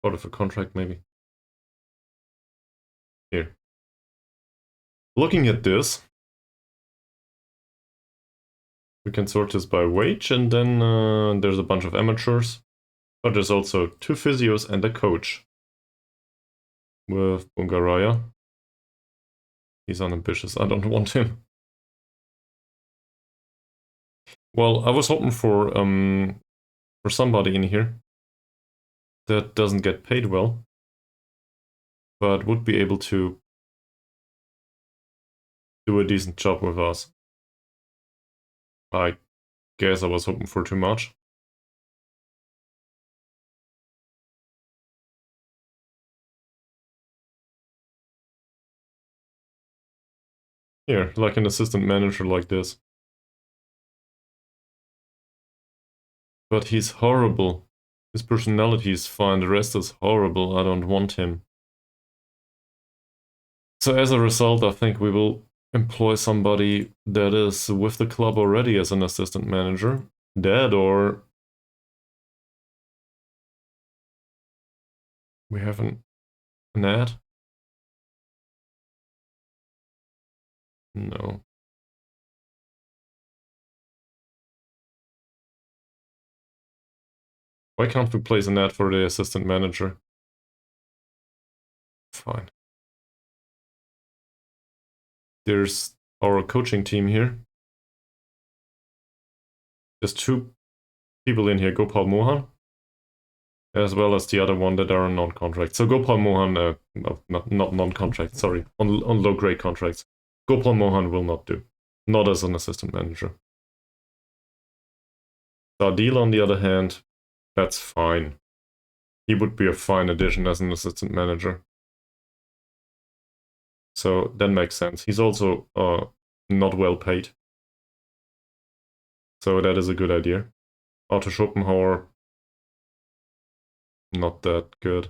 Out of a contract, maybe. Here. Looking at this, we can sort this by wage, and then there's a bunch of amateurs. But there's also 2 physios and a coach. With Bungaraya. He's unambitious, I don't want him. Well, I was hoping for somebody in here that doesn't get paid well, but would be able to do a decent job with us. I guess I was hoping for too much. Here, like an assistant manager like this. But he's horrible. His personality is fine, the rest is horrible, I don't want him. So as a result, I think we will employ somebody that is with the club already as an assistant manager. That or... We have an ad? No. Why can't we place an ad for the assistant manager? Fine. There's our coaching team here. There's 2 people in here, Gopal Mohan, as well as the other one that are on non-contract. So Gopal Mohan, no, not non-contract, sorry, on low-grade contracts. Gopal Mohan will not do. Not as an assistant manager. Sardil, on the other hand, that's fine. He would be a fine addition as an assistant manager. So that makes sense. He's also not well paid. So that is a good idea. Otto Schopenhauer, not that good.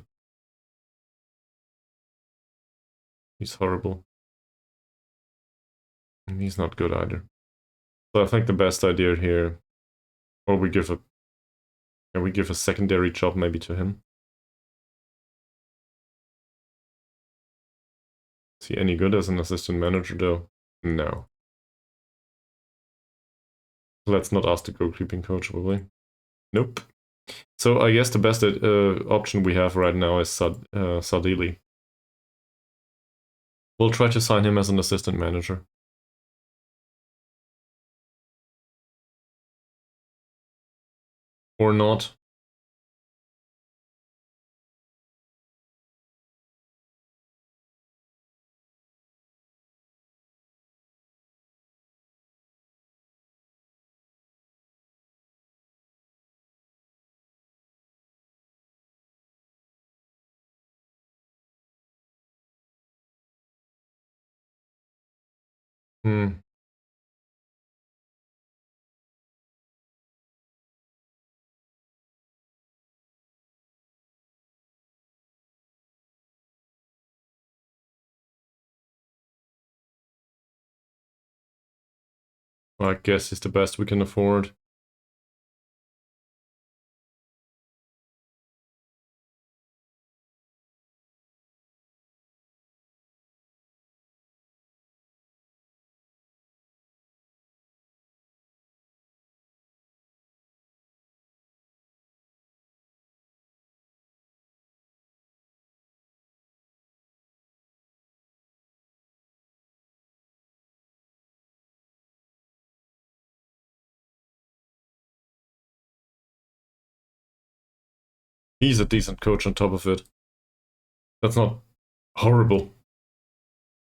He's horrible. And he's not good either. So I think the best idea here, or we give a secondary job maybe to him. Is he any good as an assistant manager though? No. Let's not ask the goalkeeping coach, will we? Nope. So I guess the best option we have right now is Sardili. We'll try to sign him as an assistant manager. Or not. Hmm. I guess it's the best we can afford. He's a decent coach on top of it. That's not horrible.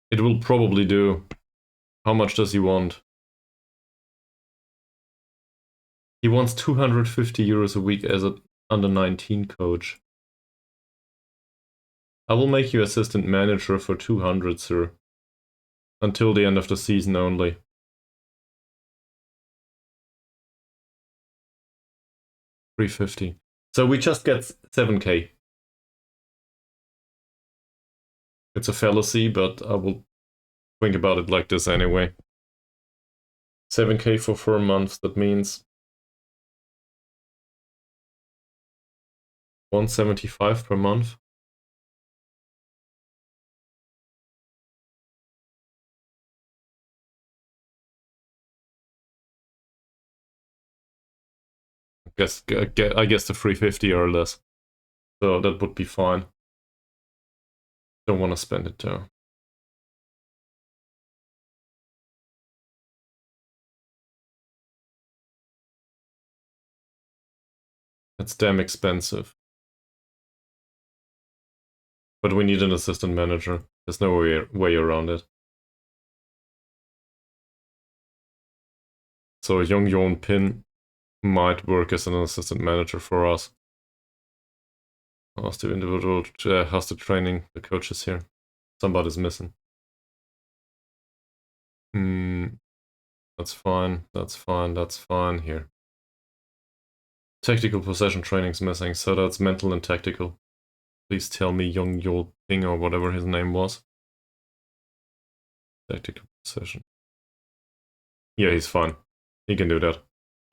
It will probably do. How much does he want? He wants 250 euros a week as an under 19 coach. I will make you assistant manager for 200, sir. Until the end of the season only. $350. So we just get 7k. It's a fallacy, but I will think about it like this anyway. 7k for 4 months, that means 175 per month. I guess the 350 or less. So that would be fine. Don't want to spend it though. It's damn expensive. But we need an assistant manager. There's no way around it. So Young Yon Pin might work as an assistant manager for us. How's the individual, how's the training, the coaches here? Somebody's missing. That's fine, that's fine, that's fine here. Tactical possession training's missing, so that's mental and tactical. Please tell me Young Yo Ping or whatever his name was. Tactical possession. Yeah, he's fine. He can do that.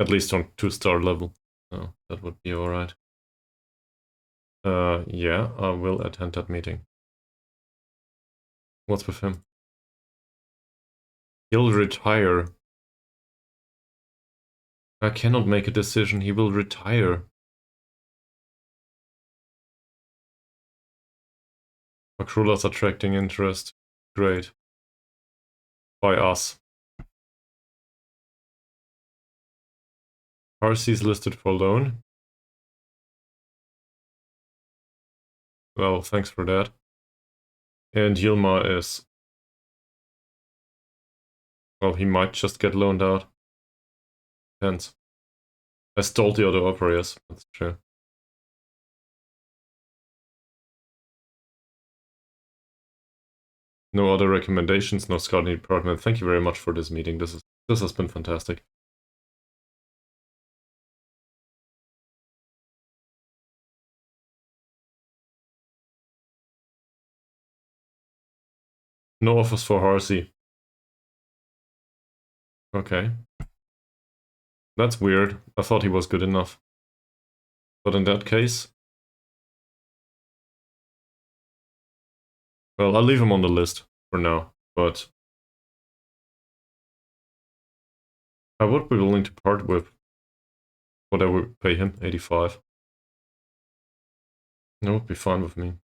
At least on 2-star level. Oh, that would be alright. Yeah, I will attend that meeting. What's with him? He'll retire. I cannot make a decision. He will retire. Makrula's attracting interest. Great. By us. RC's listed for loan. Well, thanks for that. And Yilma is... Well, he might just get loaned out. Depends. I stole the other offer, yes, that's true. No other recommendations, no scouting department. Thank you very much for this meeting. This has been fantastic. No offers for Harsey. Okay. That's weird. I thought he was good enough. But in that case... Well, I'll leave him on the list for now, but... I would be willing to part with what I would pay him, 85. That would be fine with me.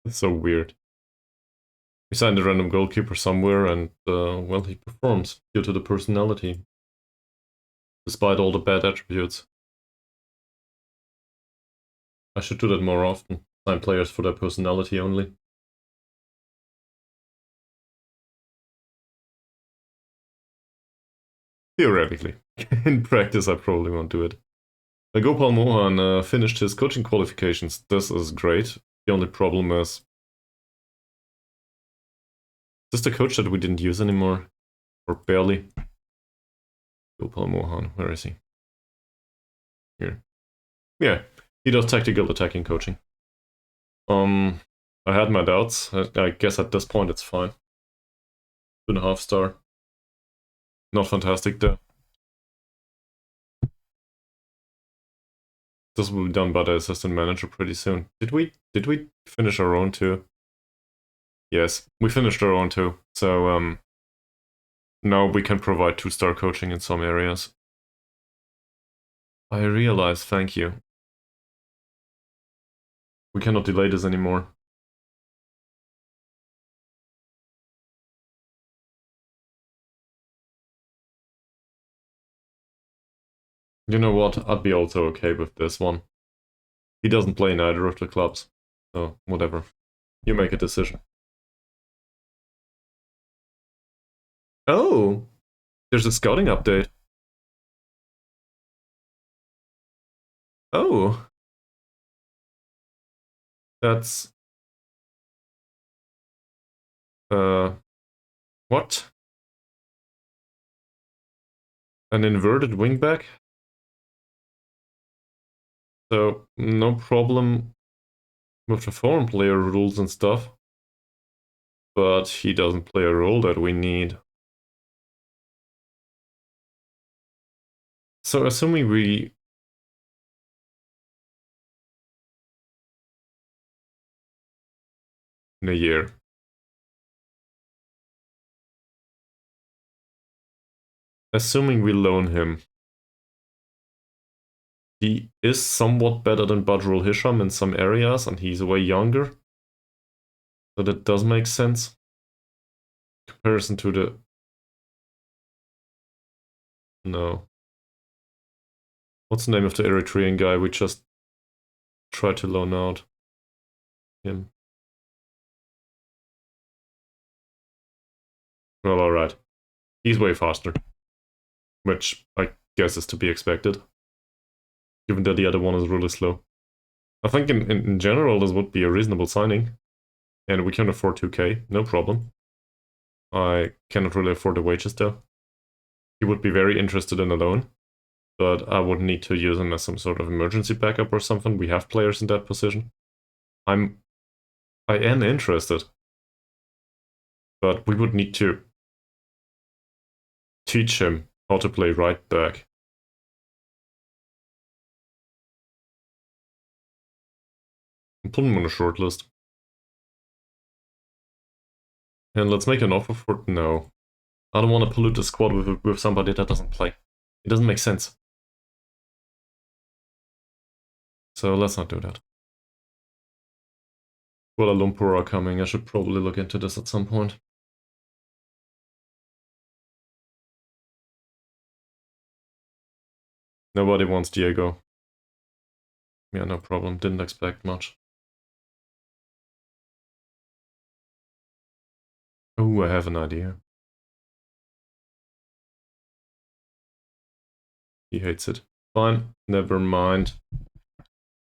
It's so weird. We signed a random goalkeeper somewhere and, well, he performs due to the personality. Despite all the bad attributes. I should do that more often. Sign players for their personality only. Theoretically. In practice, I probably won't do it. Gopal Mohan finished his coaching qualifications. This is great. The only problem is... Is this the coach that we didn't use anymore? Or barely? Gopal Mohan, where is he? Here. Yeah, he does tactical attacking coaching. I had my doubts. I guess at this point it's fine. 2.5 star. Not fantastic though. This will be done by the assistant manager pretty soon. Did we finish our own too? Yes, we finished our own too. So now we can provide 2-star coaching in some areas. I realize, thank you. We cannot delay this anymore. You know what? I'd be also okay with this one. He doesn't play in either of the clubs. So, whatever. You make a decision. Oh! There's a scouting update. Oh! That's... What? An inverted wingback? So, no problem with the foreign player rules and stuff. But he doesn't play a role that we need. So, assuming we... in a year. Assuming we loan him. He is somewhat better than Badrul Hisham in some areas, and he's way younger. So that does make sense. In comparison to the... No. What's the name of the Eritrean guy we just tried to loan out? Him. Well, alright. He's way faster. Which I guess is to be expected. Given that the other one is really slow. I think in general this would be a reasonable signing. And we can afford 2k, no problem. I cannot really afford the wages though. He would be very interested in a loan. But I would need to use him as some sort of emergency backup or something. We have players in that position. I am interested. But we would need to teach him how to play right back. Put him on a short list. And let's make an offer for... No. I don't want to pollute the squad with somebody that doesn't play. It doesn't make sense. So let's not do that. Kuala Lumpur are coming. I should probably look into this at some point. Nobody wants Diego. Yeah, no problem. Didn't expect much. Oh, I have an idea. He hates it. Fine, never mind.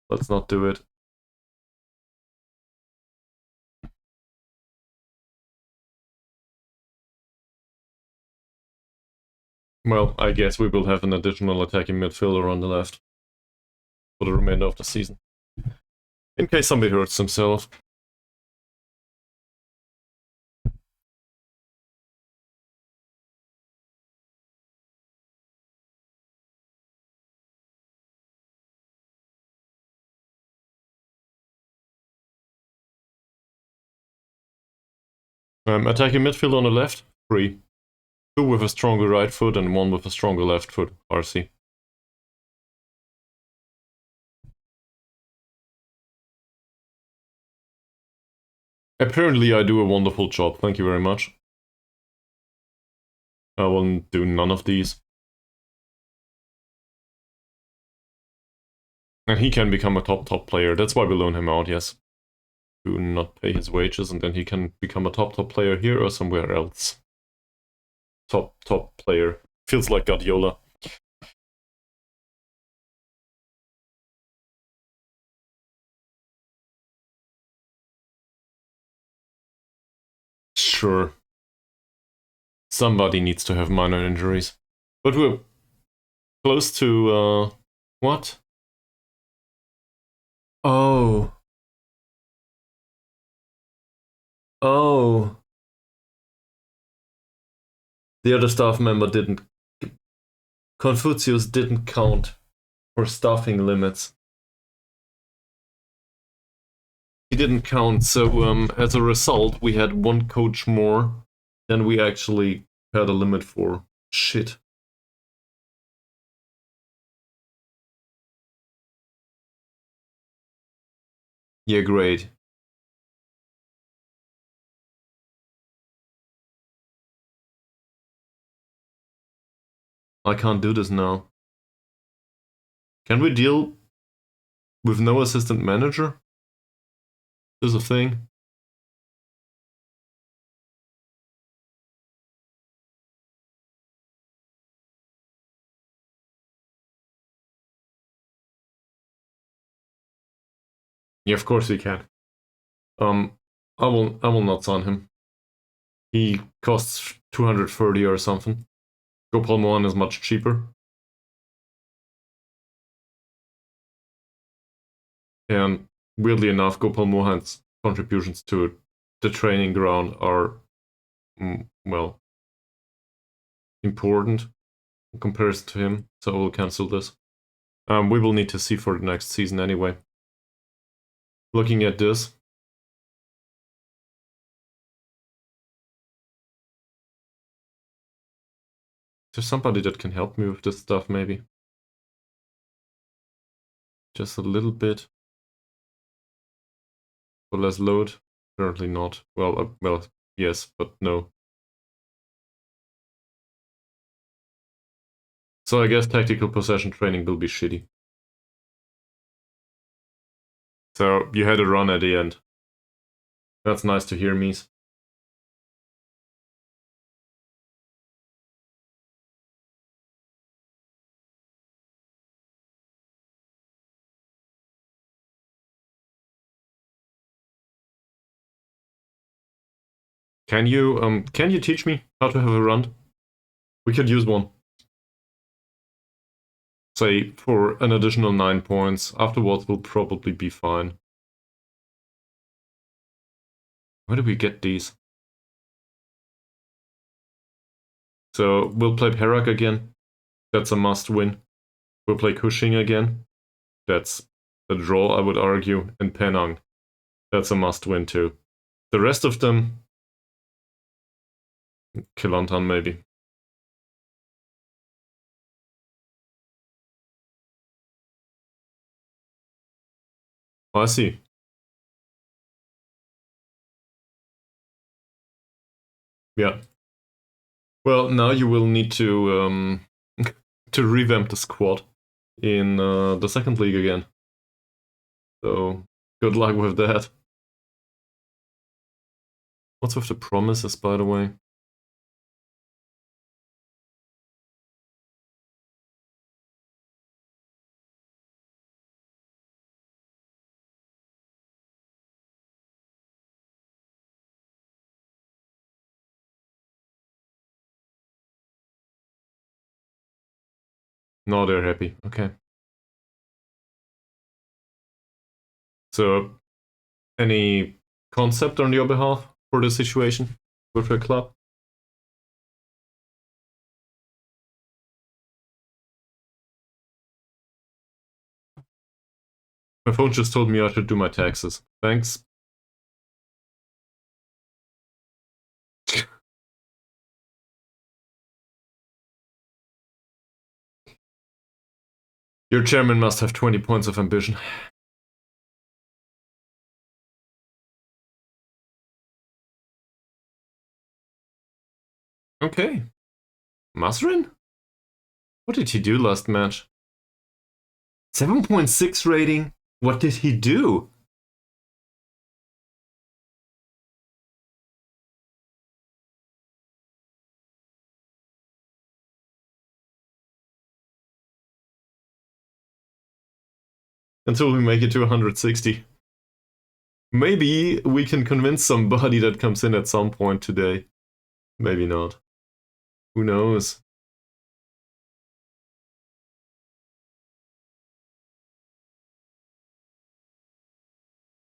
Let's not do it. Well, I guess we will have an additional attacking midfielder on the left for the remainder of the season. In case somebody hurts themselves. Attacking midfielder on the left, 3. 2 with a stronger right foot and 1 with a stronger left foot, RC. Apparently I do a wonderful job, thank you very much. I will do none of these. And he can become a top player, that's why we loan him out, yes. Do not pay his wages, and then he can become a top player here or somewhere else. Top player. Feels like Guardiola. Sure. Somebody needs to have minor injuries. But we're close to, what? Oh. Oh. The other staff member didn't. Confucius didn't count for staffing limits. He didn't count, so as a result, we had 1 coach more than we actually had a limit for. Shit. Yeah, great. I can't do this now. Can we deal with no assistant manager? Is a thing. Yeah, of course we can. I will not sign him. He costs 230 or something. Gopalmohan is much cheaper. And weirdly enough, Gopalmohan's contributions to the training ground are, well, important in comparison to him, so I will cancel this. We will need to see for the next season anyway. Looking at this. Is there somebody that can help me with this stuff, maybe? Just a little bit. For less load? Apparently not. Well, yes, but no. So I guess tactical possession training will be shitty. So you had a run at the end. That's nice to hear, Mies. Can you teach me how to have a run? We could use one. Say for an additional 9 points. Afterwards we'll probably be fine. Where do we get these? So we'll play Perak again. That's a must win. We'll play Cushing again. That's a draw, I would argue. And Penang. That's a must win too. The rest of them... Kelantan maybe. Oh, I see. Yeah. Well, now you will need to to revamp the squad. in the second league again. So good luck with that. What's with the promises, by the way? No, they're happy. Okay. So, any concept on your behalf for the situation with your club? My phone just told me I should do my taxes. Thanks. Your chairman must have 20 points of ambition. Okay. Masrin? What did he do last match? 7.6 rating? What did he do? Until we make it to 160. Maybe we can convince somebody that comes in at some point today. Maybe not. Who knows?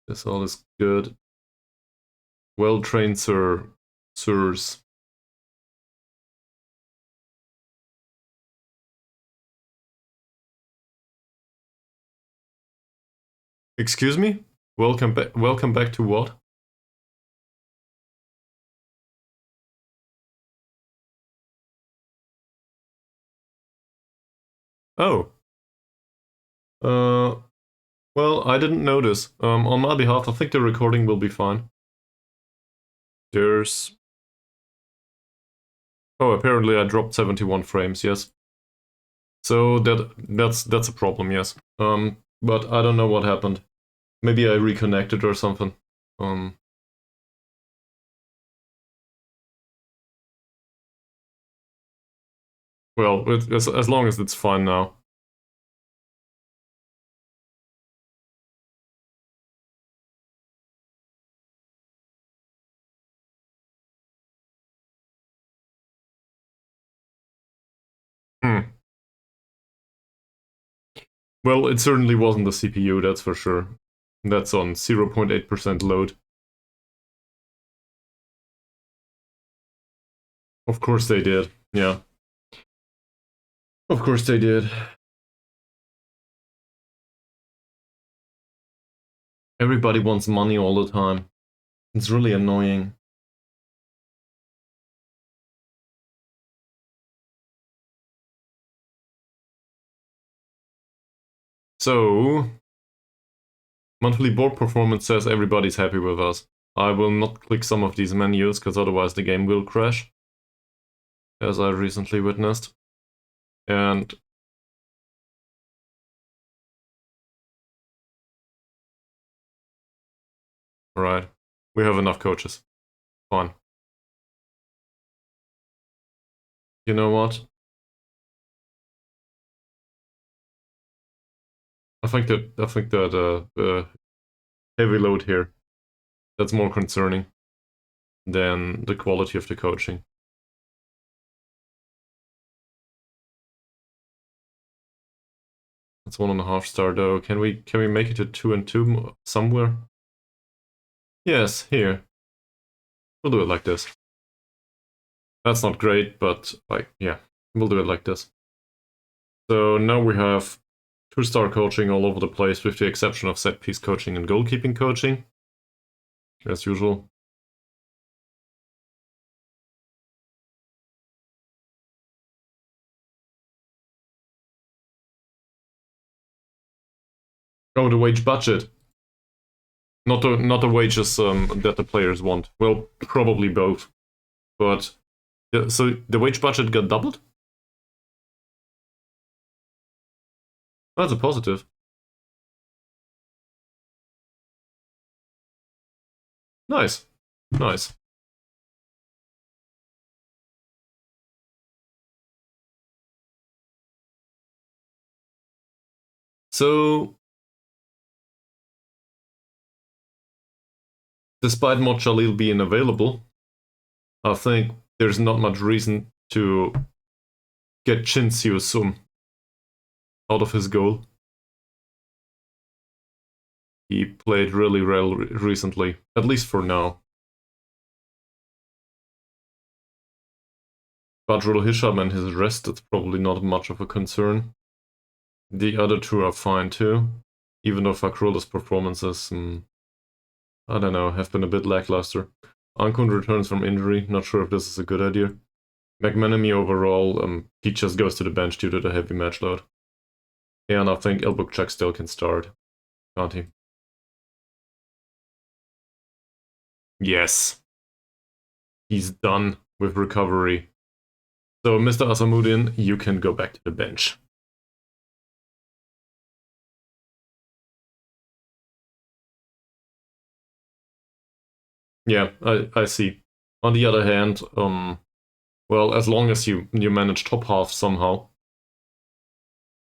This all is good. Well-trained sirs. Excuse me? Welcome back to what? Oh. Well, I didn't notice. On my behalf, I think the recording will be fine. There's... Oh, apparently I dropped 71 frames, yes. So that's a problem, yes. But I don't know what happened. Maybe I reconnected or something. Well, as long as it's fine now. Well, it certainly wasn't the CPU, that's for sure. That's on 0.8% load. Of course they did, yeah. Of course they did. Everybody wants money all the time. It's really annoying. So, monthly board performance says everybody's happy with us. I will not click some of these menus, because otherwise the game will crash. As I recently witnessed. And... Alright. We have enough coaches. Fine. You know what? I think that heavy load here, that's more concerning than the quality of the coaching. That's 1.5 star though. Can we make it to 2 and 2 somewhere? Yes, here. We'll do it like this. That's not great, but like, yeah, we'll do it like this. So now we have 2-star coaching all over the place, with the exception of set piece coaching and goalkeeping coaching, as usual. Oh, the wage budget. Not the wages that the players want. Well, probably both. But so the wage budget got doubled? That's a positive. Nice. Nice. So, despite Mod Jalil being available, I think there's not much reason to get Chinsiu Sum out of his goal. He played really well recently, at least for now. Badrul Hisham and his rest is probably not much of a concern. The other two are fine too, even though Fakrulah's performances, I don't know, have been a bit lackluster. Ankun returns from injury, not sure if this is a good idea. McManamy overall, he just goes to the bench due to the heavy match load. And I think Elbukchak still can start, can't he? Yes. He's done with recovery. So, Mr. Asamuddin, you can go back to the bench. Yeah, I see. On the other hand, well, as long as you manage top half somehow,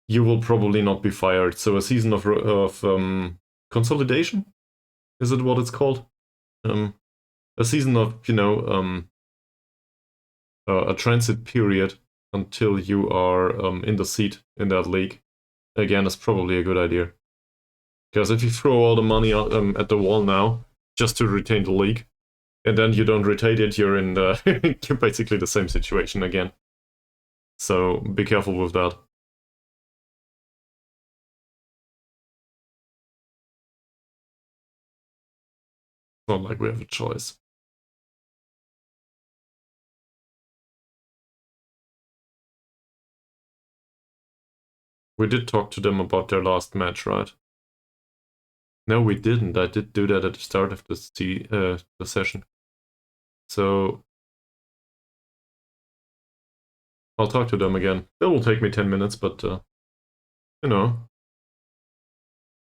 you will probably not be fired. So a season of consolidation, is it what it's called? A season of a transit period until you are in the seat in that league. Again, is probably a good idea. Because if you throw all the money at the wall now just to retain the league, and then you don't retain it, you're in you're basically the same situation again. So be careful with that. It's not like we have a choice. We did talk to them about their last match, right? No, we didn't. I did do that at the start of the session. So I'll talk to them again. It will take me 10 minutes, but you know,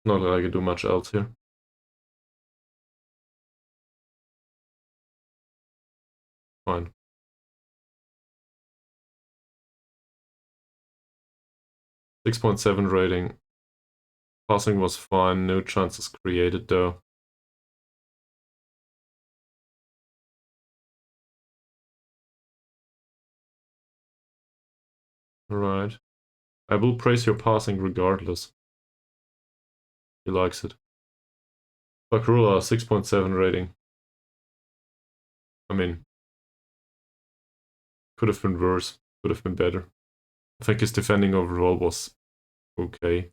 not that I can do much else here. Fine. 6.7 rating. Passing was fine, no chances created though. Right. I will praise your passing regardless. He likes it. Bakrula, 6.7 rating. I mean, could have been worse, could have been better. I think his defending overall was okay.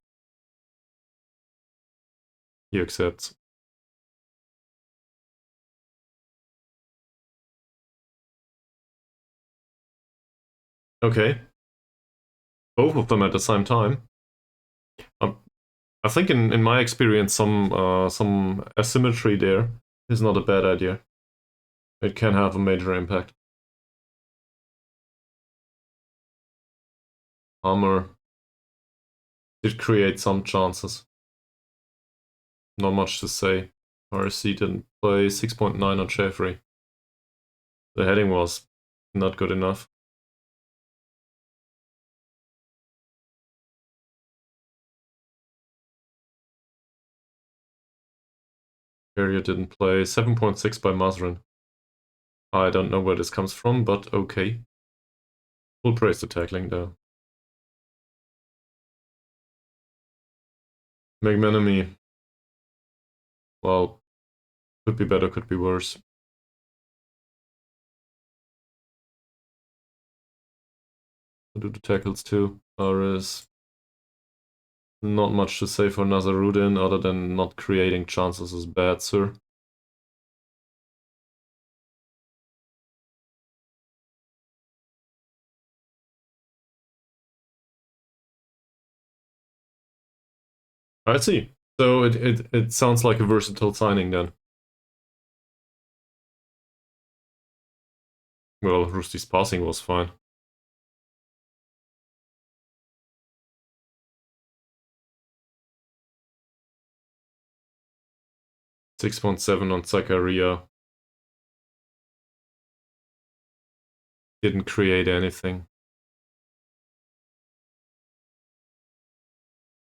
He accepts. Okay. Both of them at the same time. I think in my experience, some asymmetry there is not a bad idea. It can have a major impact. Hammer did create some chances. Not much to say. RC didn't play 6.9 on Jeffrey. The heading was not good enough. Carrier didn't play 7.6 by Mazrin. I don't know where this comes from, but okay. Full praise to tackling though. McManamy. Well, could be better, could be worse. I'll do the tackles too. RS. Not much to say for Nazarudin other than not creating chances is bad, sir. I see. So it sounds like a versatile signing then. Well, Rusty's passing was fine. 6.7 on Zakaria. Didn't create anything.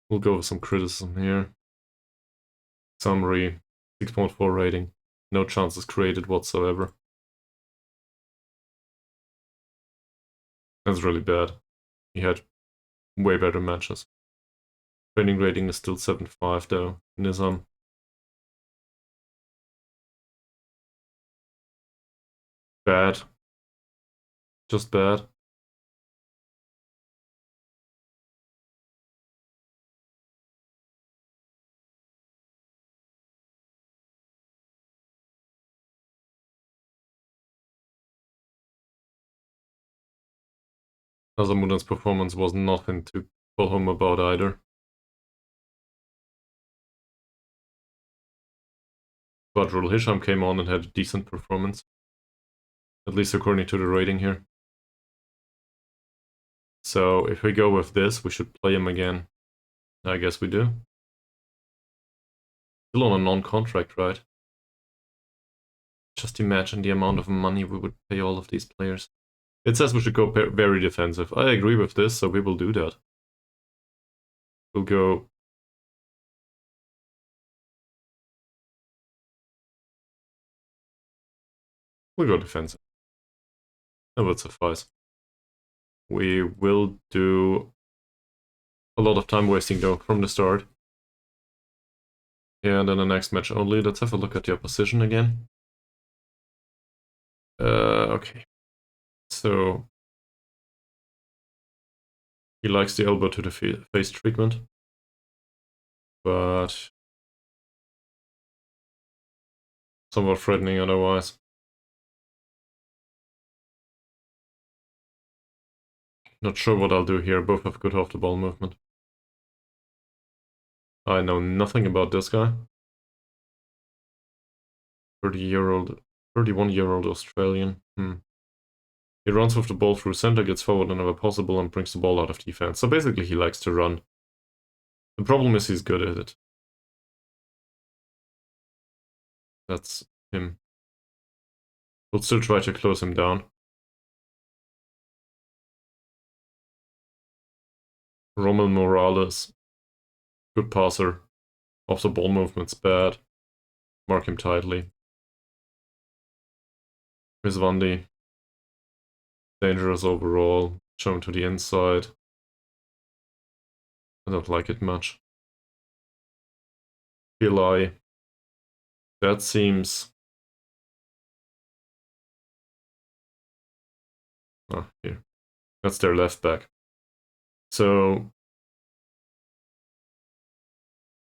We'll go with some criticism here. Summary, 6.4 rating. No chances created whatsoever. That's really bad. He had way better matches. Training rating is still 7.5 though. Nizam. Bad. Just bad. Nazamudan's performance was nothing to call home about either. But Rul Hisham came on and had a decent performance. At least according to the rating here. So if we go with this, we should play him again. I guess we do. Still on a non-contract, right? Just imagine the amount of money we would pay all of these players. It says we should go very defensive. I agree with this, so we will do that. We'll go... We'll go defensive. That would suffice. We will do a lot of time wasting though from the start. And then the next match only. Let's have a look at the opposition again. Okay. So he likes the elbow to the face treatment, but somewhat threatening otherwise. Not sure what I'll do here. Both have good off the ball movement. I know nothing about this guy. 31-year-old Australian. He runs with the ball through center, gets forward whenever possible, and brings the ball out of defense. So basically he likes to run. The problem is he's good at it. That's him. We'll still try to close him down. Rommel Morales. Good passer. Off the ball movement's bad. Mark him tightly. Misvandi. Dangerous overall. Show him to the inside. I don't like it much. Pillai. That seems... Oh, here. That's their left back. So...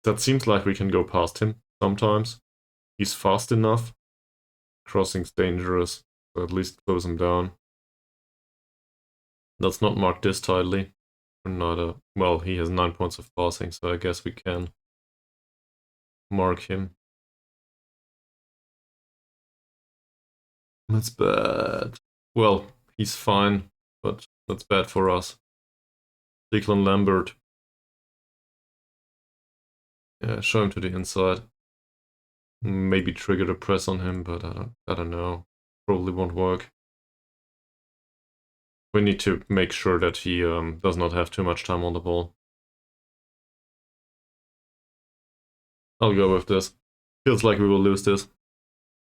that seems like we can go past him sometimes. He's fast enough. Crossing's dangerous, so at least close him down. Let's not mark this tightly. Well, he has 9 points of passing, so I guess we can mark him. That's bad. Well, he's fine, but that's bad for us. Declan Lambert. Yeah, show him to the inside. Maybe trigger the press on him, but I don't know. Probably won't work. We need to make sure that he does not have too much time on the ball. I'll go with this. Feels like we will lose this.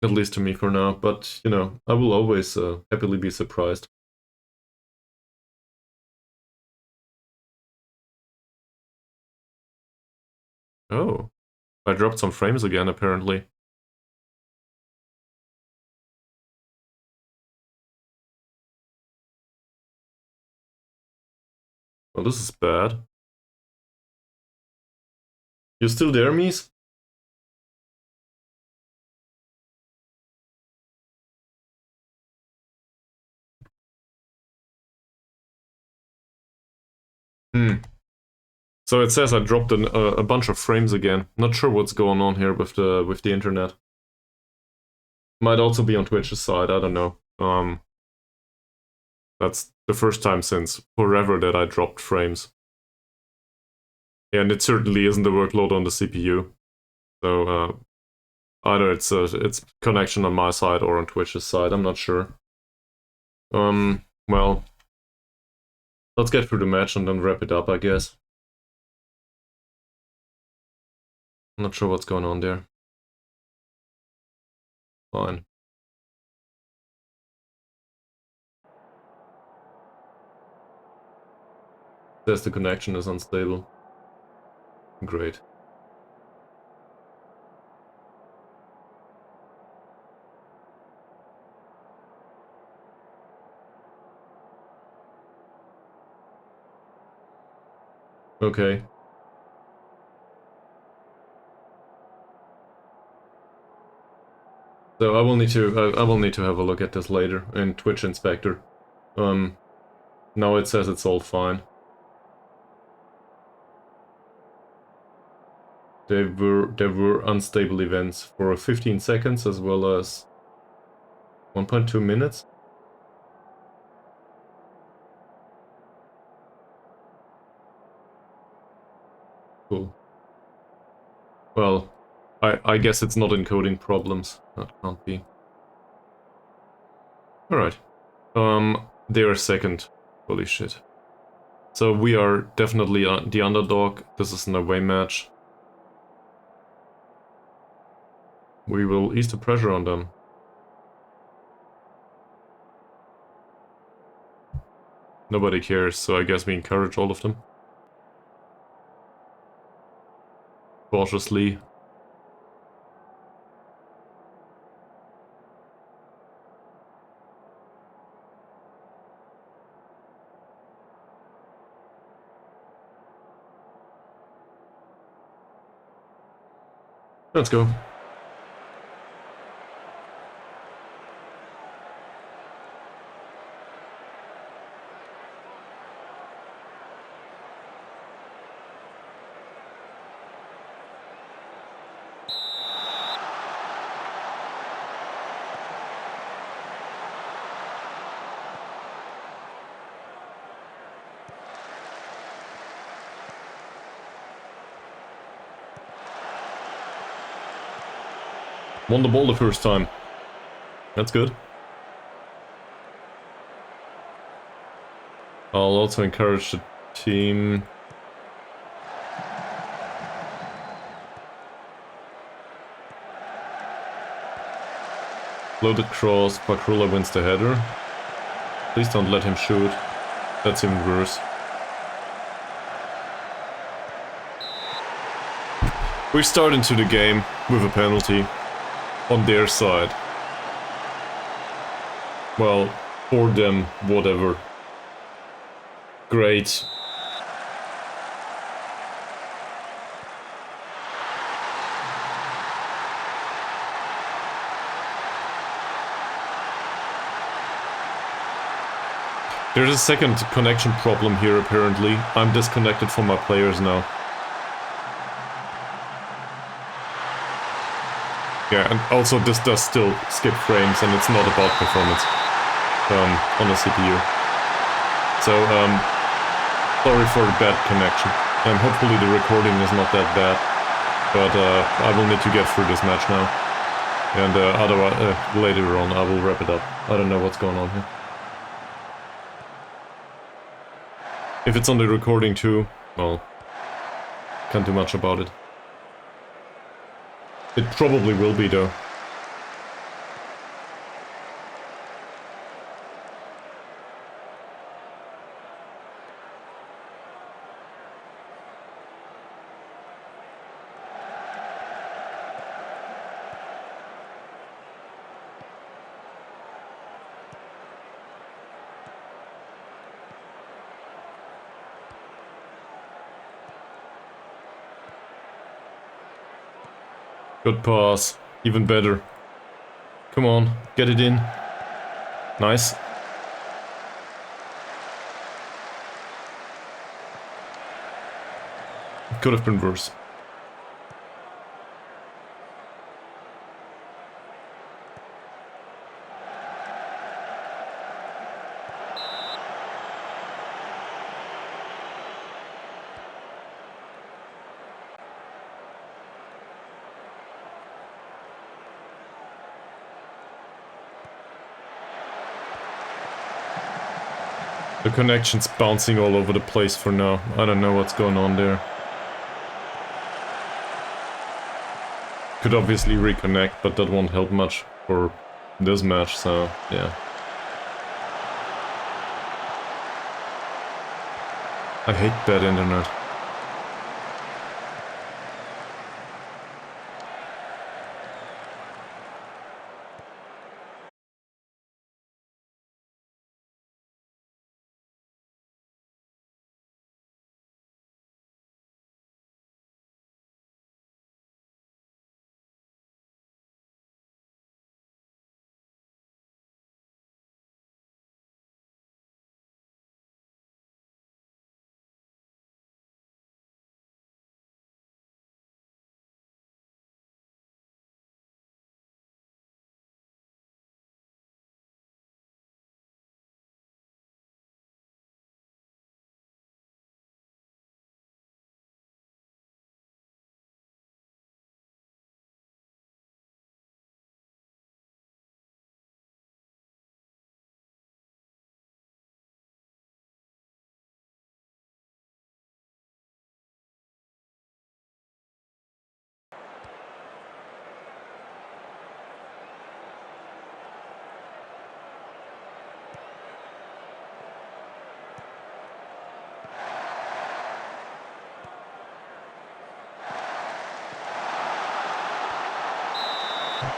At least to me for now, but, you know, I will always happily be surprised. Oh, I dropped some frames again, apparently. Well, this is bad. You still there, Mies? So it says I dropped a bunch of frames again. Not sure what's going on here with the internet. Might also be on Twitch's side, I don't know. That's the first time since forever that I dropped frames. And it certainly isn't the workload on the CPU. So Either it's connection on my side or on Twitch's side, I'm not sure. Well, let's get through the match and then wrap it up, I guess. I'm not sure what's going on there. Fine. Says the connection is unstable. Great. Okay. So I will need to have a look at this later in Twitch Inspector. Now it says it's all fine. There were unstable events for 15 seconds as well as 1.2 minutes. Cool. Well, I guess it's not encoding problems. That can't be. Alright. They're second. Holy shit. So we are definitely the underdog. This is an away match. We will ease the pressure on them. Nobody cares, so I guess we encourage all of them. Cautiously. Let's go. Won the ball the first time. That's good. I'll also encourage the team. Loaded cross, Pakrula wins the header. Please don't let him shoot. That's even worse. We start into the game with a penalty on their side. Well, for them, whatever. Great. There's a second connection problem here apparently. I'm disconnected from my players now. Yeah, and also this does still skip frames and it's not about performance on the CPU. So, sorry for the bad connection. Hopefully the recording is not that bad, but I will need to get through this match now. And otherwise, later on I will wrap it up. I don't know what's going on here. If it's on the recording too, well, can't do much about it. It probably will be though. Good pass. Even better. Come on, get it in. Nice. Could have been worse. The connection's bouncing all over the place for now. I don't know what's going on there. Could obviously reconnect, but that won't help much for this match, so yeah. I hate bad internet.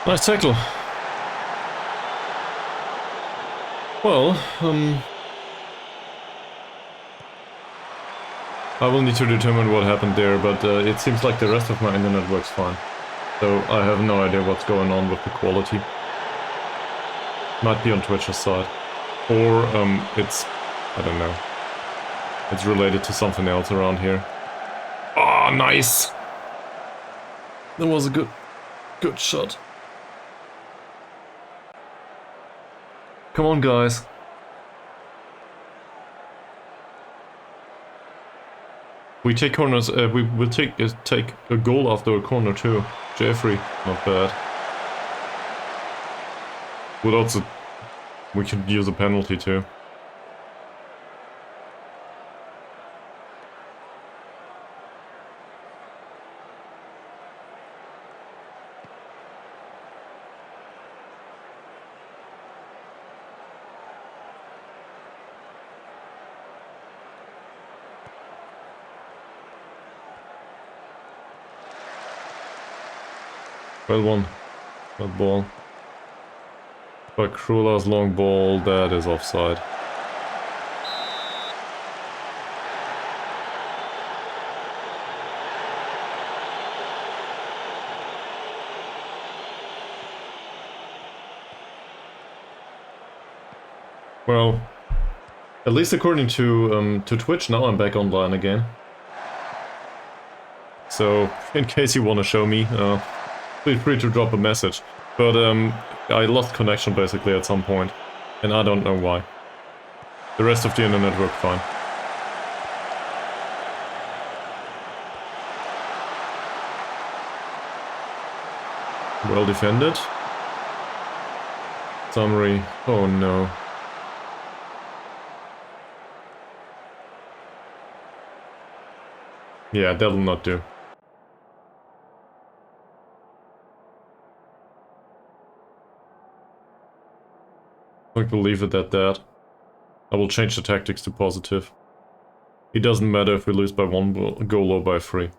Nice tackle. Well, I will need to determine what happened there, but it seems like the rest of my internet works fine. So I have no idea what's going on with the quality. Might be on Twitch's side. Or, it's... I don't know. It's related to something else around here. Ah, nice! That was a good shot. Come on, guys. We take corners, we will take a goal after a corner too. Jeffrey, not bad. Would also... we could use a penalty too. Well won. That ball. But Krula's long ball, that is offside. Well, at least according to Twitch, now I'm back online again. So, in case you want to show me, feel free to drop a message. But I lost connection basically at some point, and I don't know why. The rest of the internet worked fine. Well defended. Summary. Oh no. Yeah, that'll not do. I think we'll leave it at that. I will change the tactics to positive. It doesn't matter if we lose by 1 goal or by 3.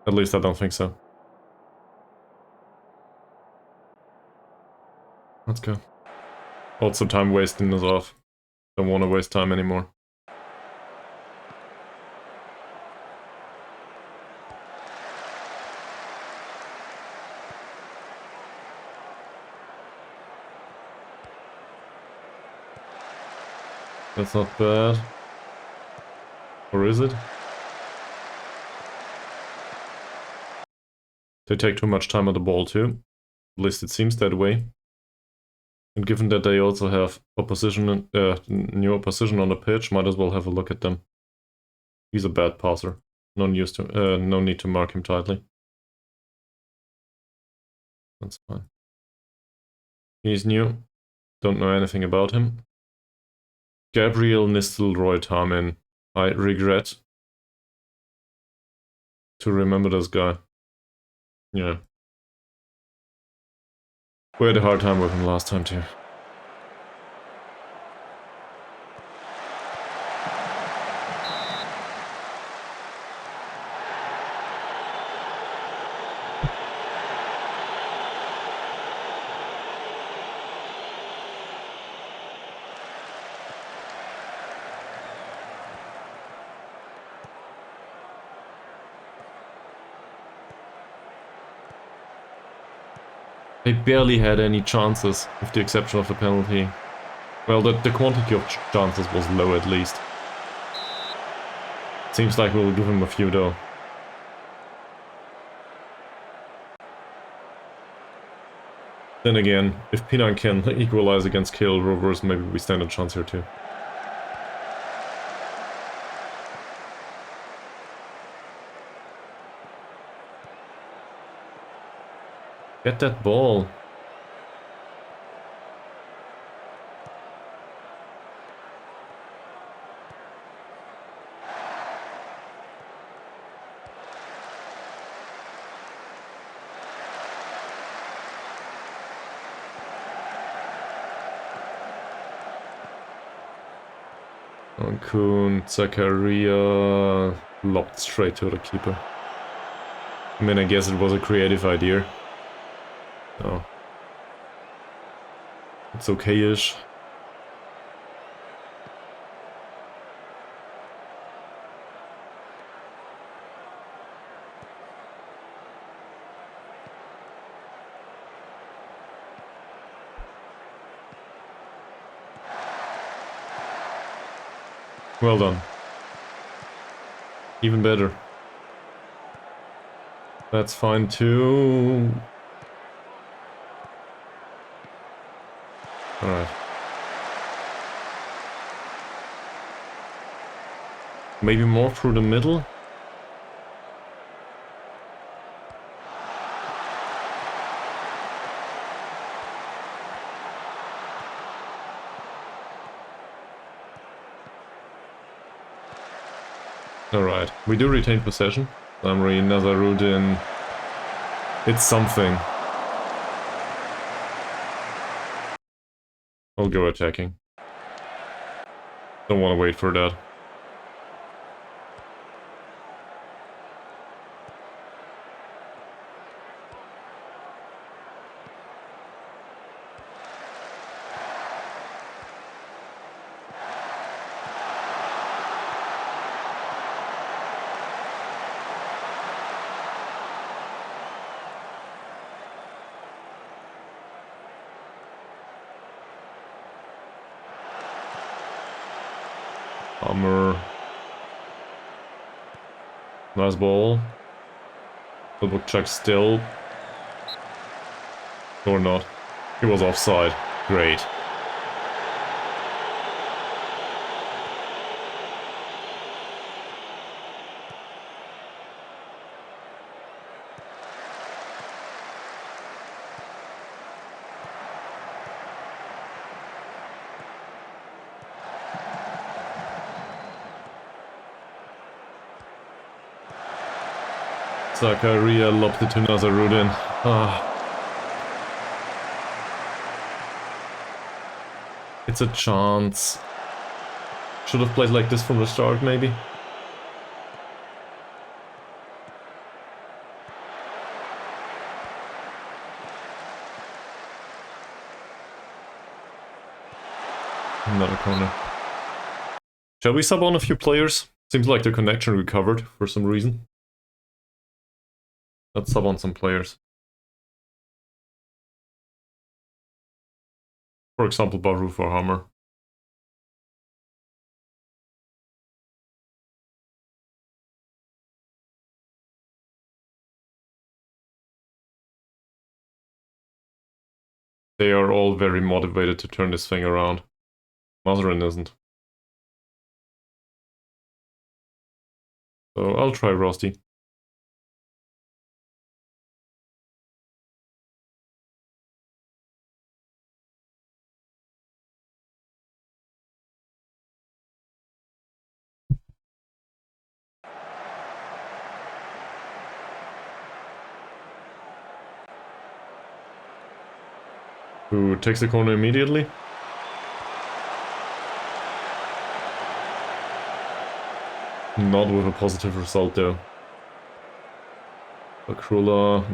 At least I don't think so. Let's go. Also, time wasting is off. Don't want to waste time anymore. That's not bad. Or is it? They take too much time on the ball too. At least it seems that way. And given that they also have opposition, new opposition on the pitch, might as well have a look at them. He's a bad passer. No need to mark him tightly. That's fine. He's new. Don't know anything about him. Gabriel Nistelrooy Tamin. I regret to remember this guy. Yeah. We had a hard time with him last time too. They barely had any chances, with the exception of the penalty. Well, the quantity of chances was low at least. Seems like we'll give him a few though. Then again, if Penang can equalize against KL Rovers, maybe we stand a chance here too. Get that ball. Kuhn, Zakaria, lobbed straight to the keeper. I mean, I guess it was a creative idea. Oh. It's okay-ish. Well done. Even better. That's fine too. Alright. Maybe more through the middle? Alright, we do retain possession. Amri, Nazarudin. It's something. I'll go attacking. Don't want to wait for that. Hammer. Nice ball. Double check still. Or not. He was offside. Great. Zakaria lobbed it to Nazarudin. Ah. It's a chance. Should have played like this from the start, maybe. Another corner. Shall we sub on a few players? Seems like the connection recovered for some reason. Let's sub on some players. For example, Baru for Hammer. They are all very motivated to turn this thing around. Mazarin isn't. So I'll try Rusty. Who takes the corner immediately. Not with a positive result though. Akrula,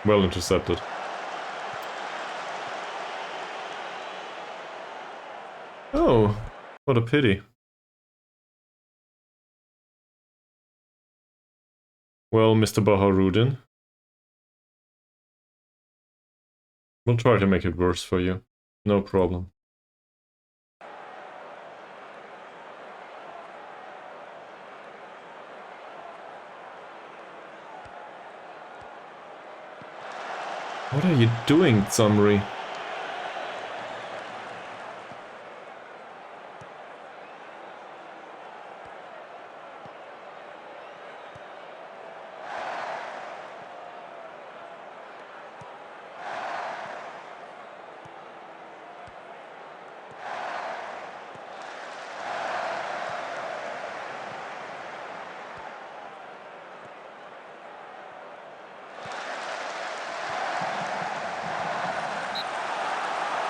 well intercepted. Oh, what a pity. Well, Mr. Baharudin, we'll try to make it worse for you. No problem. What are you doing, Zamri?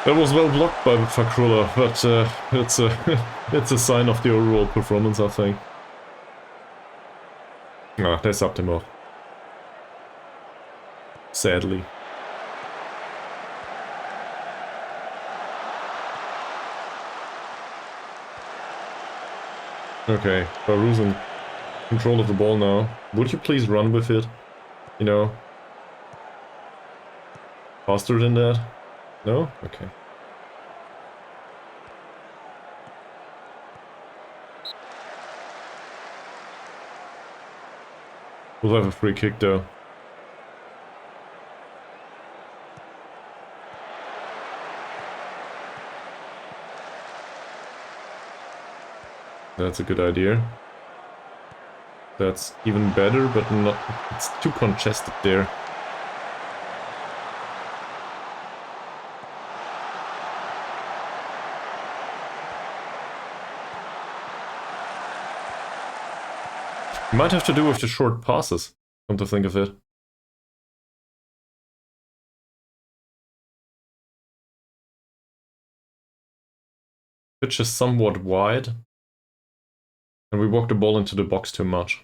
That was well blocked by Fakrula, but it's a it's a sign of the overall performance, I think. Ah, they subbed him off. Sadly. Okay, Baru's in control of the ball now. Would you please run with it? You know? Faster than that? No? Okay. We'll have a free kick though. That's a good idea. That's even better, but not. It's too congested there. Might have to do with the short passes, come to think of it. Pitch is somewhat wide. And we walk the ball into the box too much.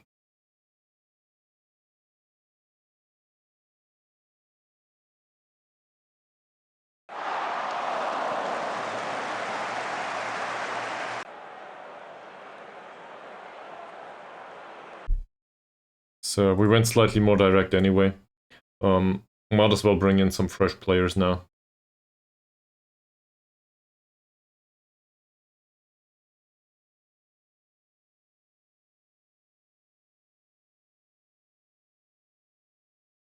So we went slightly more direct anyway. Might as well bring in some fresh players now.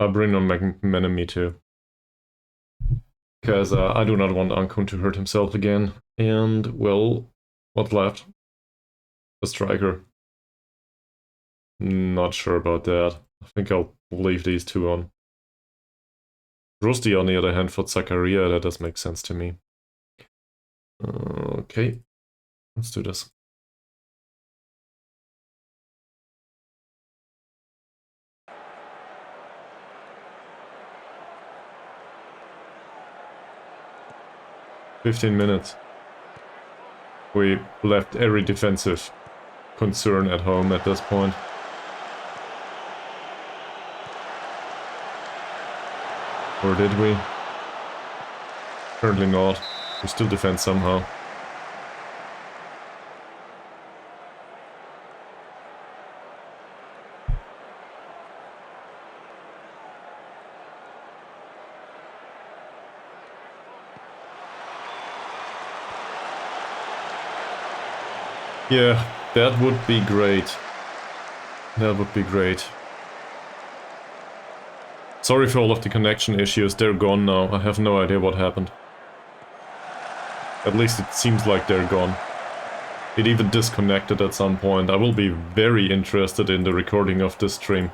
I'll bring on McManamy too. Because I do not want Ankun to hurt himself again. And, well, what's left? A striker. Not sure about that. I think I'll leave these two on. Rusty, on the other hand, for Zakaria, that does make sense to me. Okay, let's do this. "15 minutes. We left every defensive concern at home at this point. Or did we? Currently not. We still defend somehow. Yeah, that would be great. That would be great. Sorry for all of the connection issues, they're gone now. I have no idea what happened. At least it seems like they're gone. It even disconnected at some point. I will be very interested in the recording of this stream.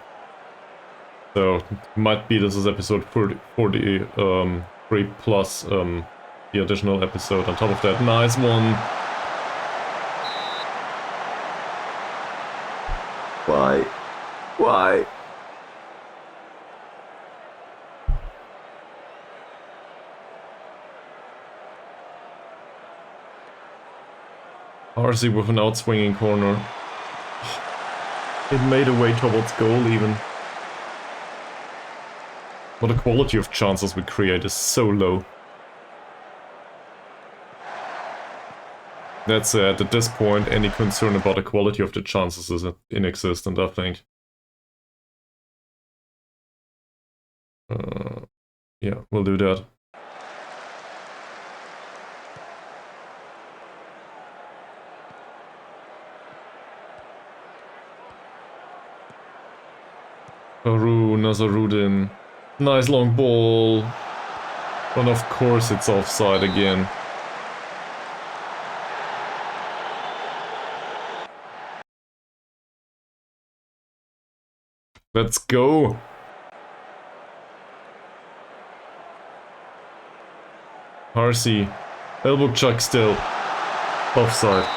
So, might be this is episode 43 plus the additional episode on top of that. Nice one. Why? Why? RC with an outswinging corner. It made a way towards goal even. But the quality of chances we create is so low. That said, at this point, any concern about the quality of the chances is inexistent, I think. Yeah, we'll do that. Aru, Nazarudin. Nice long ball. And of course it's offside again. Let's go! Harsi. Elbow chuck still. Offside.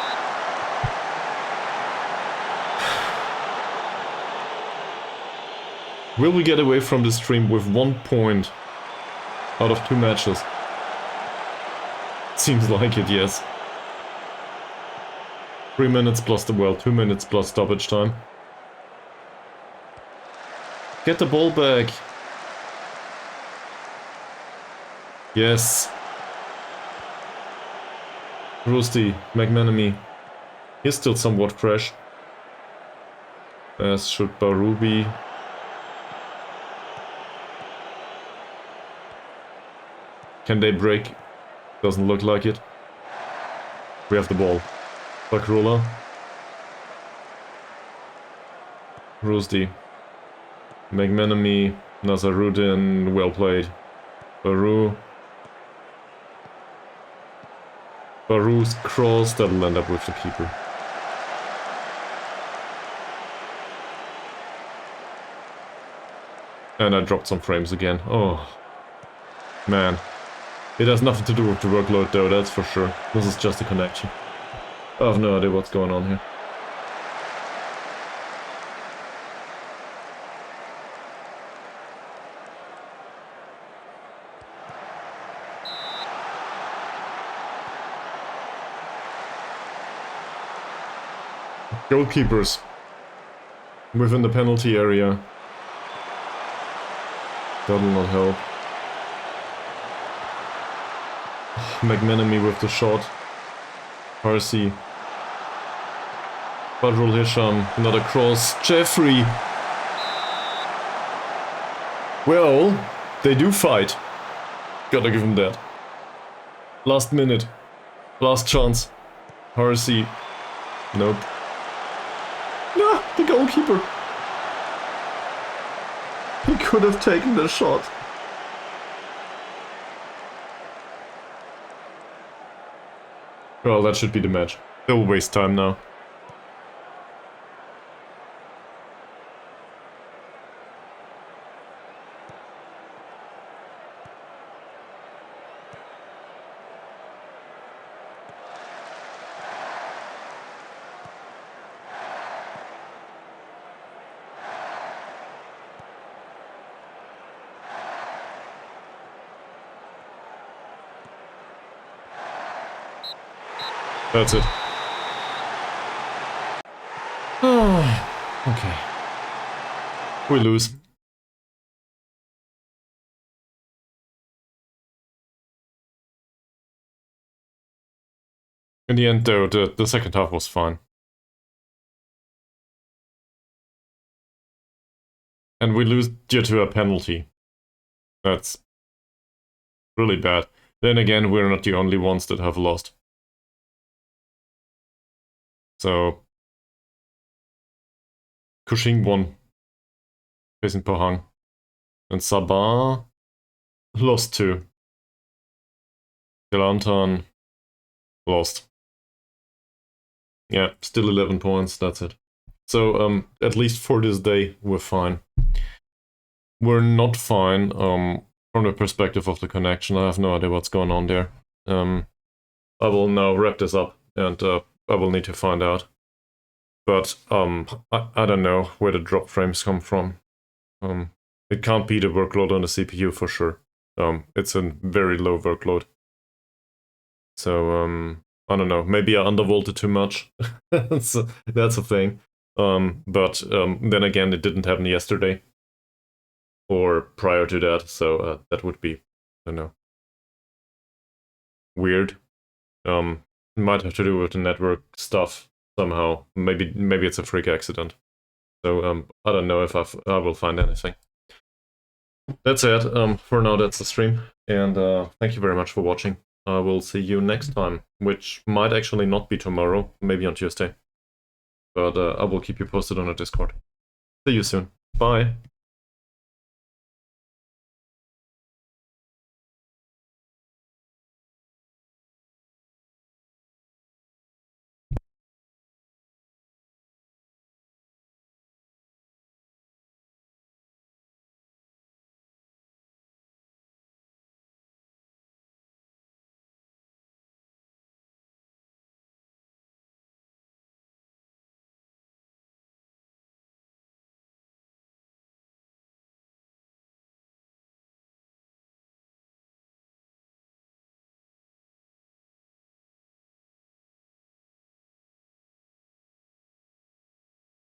Will we get away from the stream with 1 point out of 2 matches? Seems like it, yes. 3 minutes plus the, well, 2 minutes plus stoppage time. Get the ball back. Yes. Rusty, McManamy. He's still somewhat fresh. As should Barubi. Can they break? Doesn't look like it. We have the ball. Bakrola. Rusty. McManamy. Nazarudin. Well played. Baru. Baru's cross. That'll end up with the keeper. And I dropped some frames again. Oh. Man. It has nothing to do with the workload though, that's for sure. This is just a connection. I have no idea what's going on here. Goalkeepers. Within the penalty area. That'll not help. McManamy with the shot. Harsi. Badrul Hisham. Another cross. Jeffrey. Well, they do fight. Gotta give him that. Last minute. Last chance. Harsi. Nope. No, the goalkeeper. He could have taken the shot. Well, that should be the match. They'll waste time now. That's it. Okay. We lose. In the end, though, the second half was fine. And we lose due to a penalty. That's really bad. Then again, we're not the only ones that have lost. So, Cushing won, facing Pahang, and Sabah lost too. Kelantan lost. Yeah, still 11 points, that's it. So, at least for this day, we're fine. We're not fine, from the perspective of the connection. I have no idea what's going on there. I will now wrap this up, and I will need to find out. But I don't know where the drop frames come from. It can't be the workload on the CPU for sure. It's a very low workload. So I don't know. Maybe I undervolted too much. that's a thing. But then again, it didn't happen yesterday or prior to that. So that would be, I don't know, weird. Might have to do with the network stuff somehow. Maybe it's a freak accident. So I don't know if I will find anything. That's it. For now, that's the stream, and thank you very much for watching. I will see you next time, which might actually not be tomorrow, maybe on Tuesday. But I will keep you posted on the Discord. See you soon. Bye.